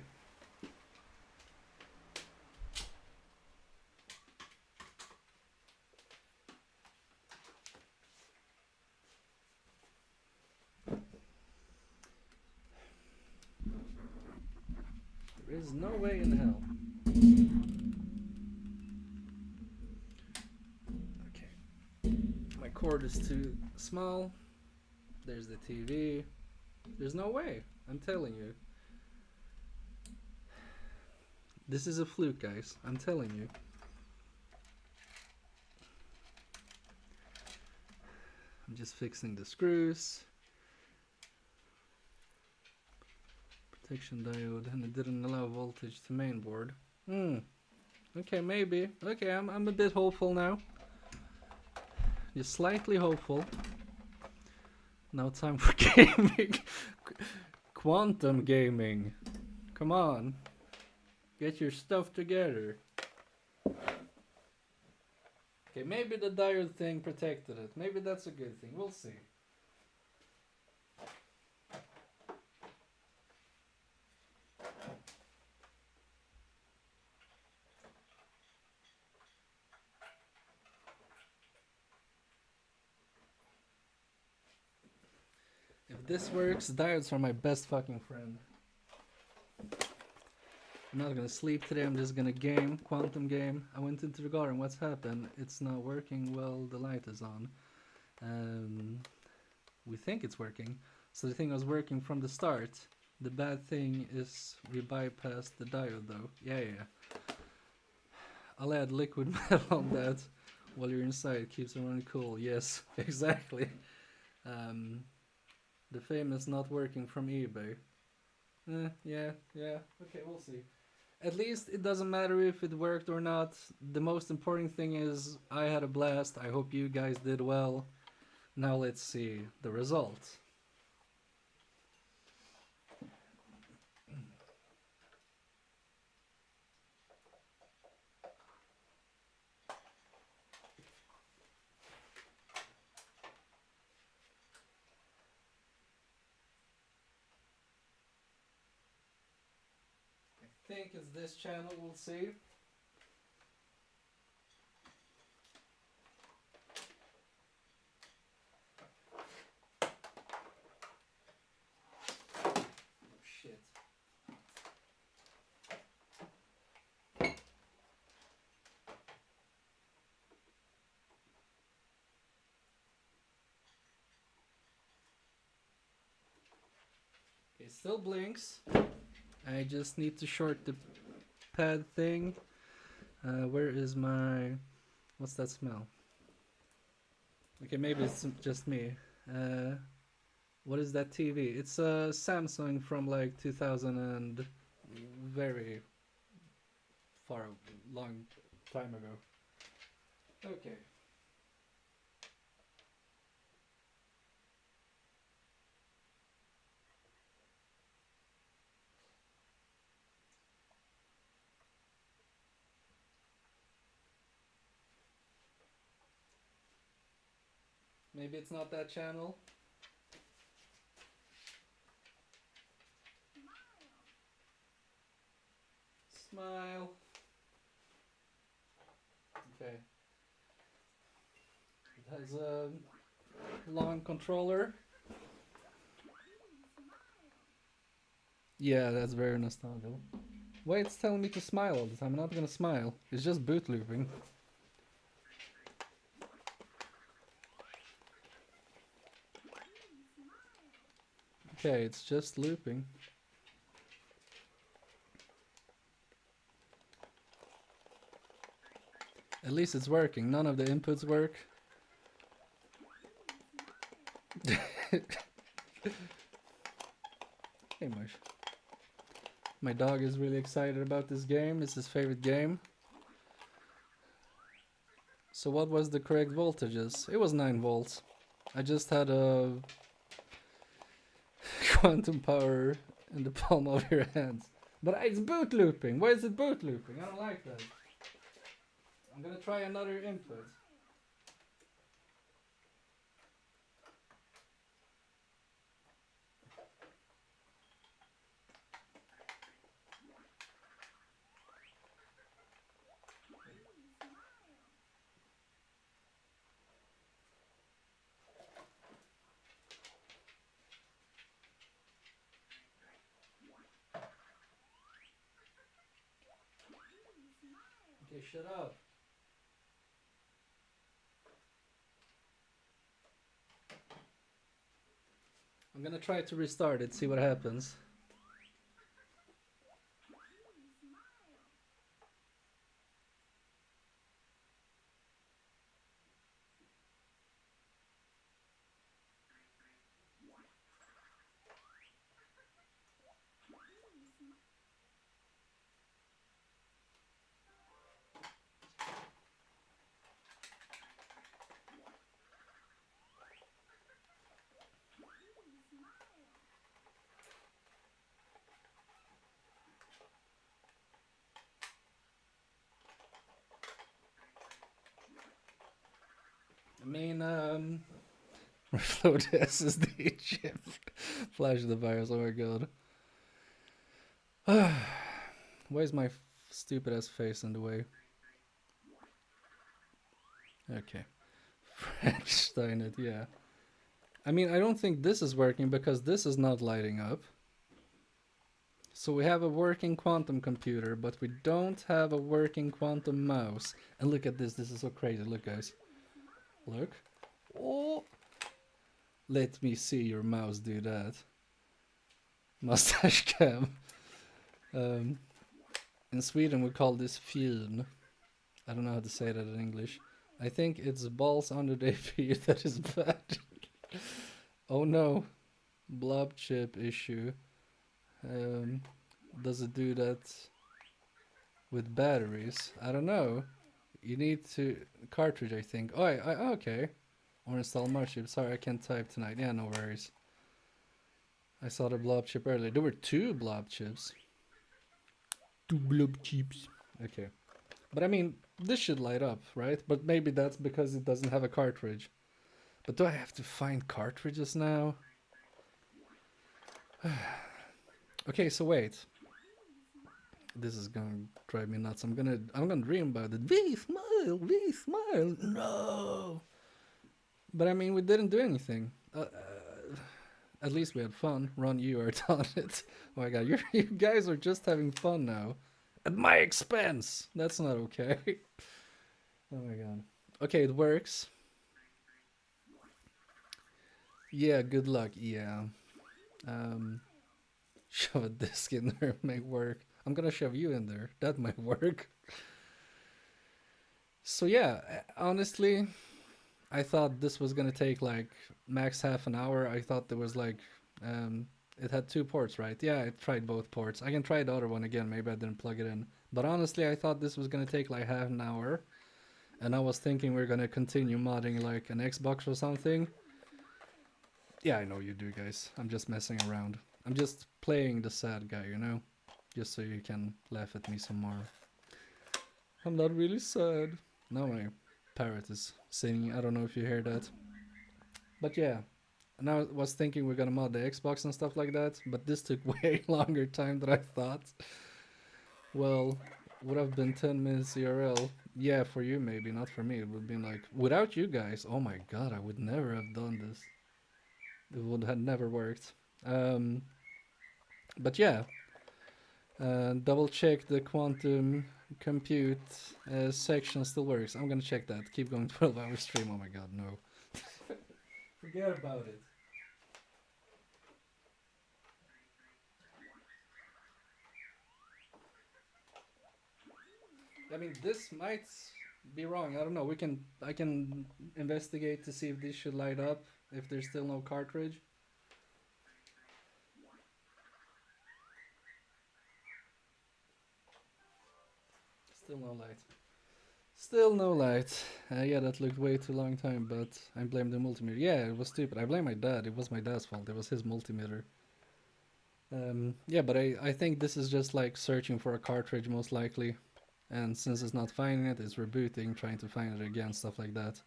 There is no way in hell. Okay. My cord is too small. There's the TV. There's no way. I'm telling you. This is a fluke, guys. I'm telling you. I'm just fixing the screws. Protection diode, and it didn't allow voltage to mainboard. Okay, maybe. Okay, I'm a bit hopeful now. Just slightly hopeful. Now time for gaming. Quantum gaming. Come on. Get your stuff together. Okay, maybe the diode thing protected it. Maybe that's a good thing. We'll see. If this works, diodes are my best fucking friend. I'm not gonna sleep today, I'm just gonna game, quantum game. I went into the garden, what's happened? It's not working while the light is on. We think it's working. So the thing was working from the start. The bad thing is we bypassed the diode though. Yeah. I'll add liquid metal on that while you're inside. Keeps it running cool. Yes, exactly. The famous not working from eBay. Yeah. Okay, we'll see. At least it doesn't matter if it worked or not. The most important thing is I had a blast. I hope you guys did well. Now let's see the result. think it's this channel, we'll see. Shit. It still blinks. I just need to short the pad thing. Where is my... What's that smell? Okay, maybe it's just me. What is that TV? It's a Samsung from like 2000 and very long time ago. Okay. Maybe it's not that channel. Smile. Okay. It has a long controller. Yeah, that's very nostalgic. Why it's telling me to smile all the time? I'm not gonna smile. It's just boot looping. Okay, it's just looping. At least it's working. None of the inputs work. Hey, Mush. My dog is really excited about this game. It's his favorite game. So what was the correct voltages? It was 9 volts. I just had a quantum power in the palm of your hands. But it's boot looping. Why is it boot looping? I don't like that. I'm gonna try another input. Okay, shut up. I'm gonna try to restart it, see what happens. I mean, reflow the SSD chip. Flash the virus, oh my god. Why is my stupid ass face in the way? Okay. Frankenstein it, yeah. I mean, I don't think this is working because this is not lighting up. So we have a working quantum computer, but we don't have a working quantum mouse. And look at this, this is so crazy. Look, guys. Look. Oh! Let me see your mouse do that. Mustache cam. In Sweden we call this Fume. I don't know how to say that in English. I think it's balls under the AP that is bad. Oh no. Blob chip issue. Does it do that with batteries? I don't know. You need to cartridge, I think. Oh, okay. Or install more chips. Sorry, I can't type tonight. Yeah, no worries. I saw the blob chip earlier. There were 2 blob chips. 2 blob chips. Okay. But I mean, this should light up, right? But maybe that's because it doesn't have a cartridge. But do I have to find cartridges now? Okay, so wait. This is gonna drive me nuts. I'm gonna dream about it. We smile, we smile. No. But I mean, we didn't do anything. At least we had fun. Ron, you are on it. Oh my god, you guys are just having fun now. At my expense! That's not okay. Oh my god. Okay, it works. Yeah, good luck, yeah. Shove a disc in there, might work. I'm gonna shove you in there. That might work. So yeah, honestly, I thought this was gonna take like max half an hour. I thought there was like, it had 2 ports, right? Yeah, I tried both ports. I can try the other one again, maybe I didn't plug it in. But honestly, I thought this was gonna take like half an hour. And I was thinking we're gonna continue modding like an Xbox or something. Yeah, I know you do, guys. I'm just messing around. I'm just playing the sad guy, you know? Just so you can laugh at me some more. I'm not really sad. Now my parrot is singing. I don't know if you hear that. But yeah. And I was thinking we're gonna mod the Xbox and stuff like that. But this took way longer time than I thought. Well, would have been 10 minutes IRL. Yeah, for you maybe, not for me. It would have been like, without you guys, oh my god, I would never have done this. It would have never worked. But yeah, double check the quantum compute section still works. I'm gonna check that. Keep going 12-hour stream. Oh my god, no. Forget about it. I mean, this might be wrong. I don't know. I can investigate to see if this should light up if there's still no cartridge. Still no light. Still no light. Yeah, that looked way too long time, but I blame the multimeter. Yeah, it was stupid. I blame my dad. It was my dad's fault. It was his multimeter. Yeah, but I think this is just like searching for a cartridge most likely. And since it's not finding it, it's rebooting, trying to find it again, stuff like that.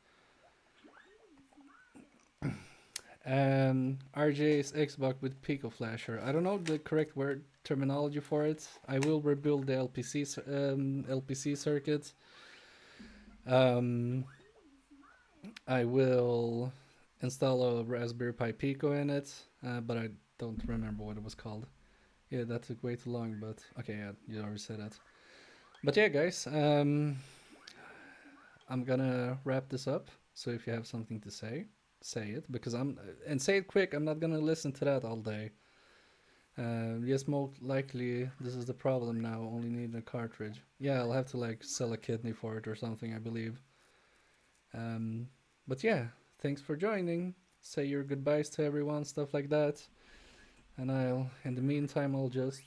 RJ's Xbox with Pico Flasher. I don't know the correct word terminology for it. I will rebuild the LPC circuit. I will install a Raspberry Pi Pico in it, but I don't remember what it was called. Yeah, that took way too long, but okay, yeah, you already said that. But yeah, guys, I'm gonna wrap this up. So if you have something to say, say it, because and say it quick. I'm not gonna listen to that all day. Yes, most likely this is the problem now. Only need a cartridge. Yeah, I'll have to like sell a kidney for it or something, I believe. But yeah, thanks for joining. Say your goodbyes to everyone, stuff like that. And in the meantime, I'll just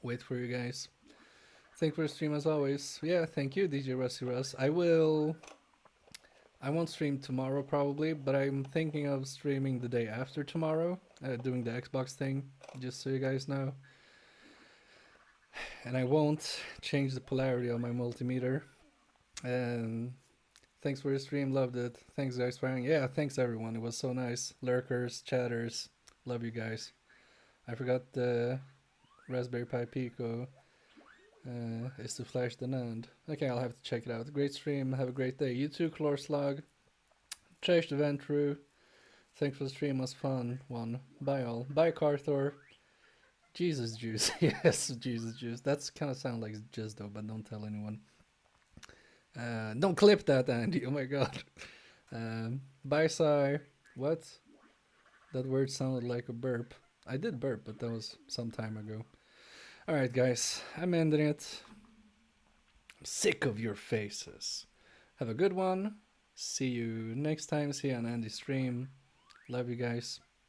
wait for you guys. Thank for the stream as always. Yeah, thank you, DJ Rusty Russ. I won't stream tomorrow probably, but I'm thinking of streaming the day after tomorrow, doing the Xbox thing, just so you guys know. And I won't change the polarity of my multimeter. And thanks for the stream, loved it. Thanks guys for hanging. Yeah, thanks everyone. It was so nice. Lurkers, chatters, love you guys. I forgot the Raspberry Pi Pico is to flash the NAND. Okay, I'll have to check it out. Great stream. Have a great day. You too, Chlorslug. Trash the Ventru. Thanks for the stream. Was fun. One. Bye all. Bye Carthor. Jesus juice. Yes, Jesus juice. That's kind of sound like jizz though, but don't tell anyone. Don't clip that, Andy. Oh my god. Bye, Sai. What? That word sounded like a burp. I did burp, but that was some time ago. Alright, guys. I'm ending it. I'm sick of your faces. Have a good one. See you next time. See you on Andy's stream. Love you guys.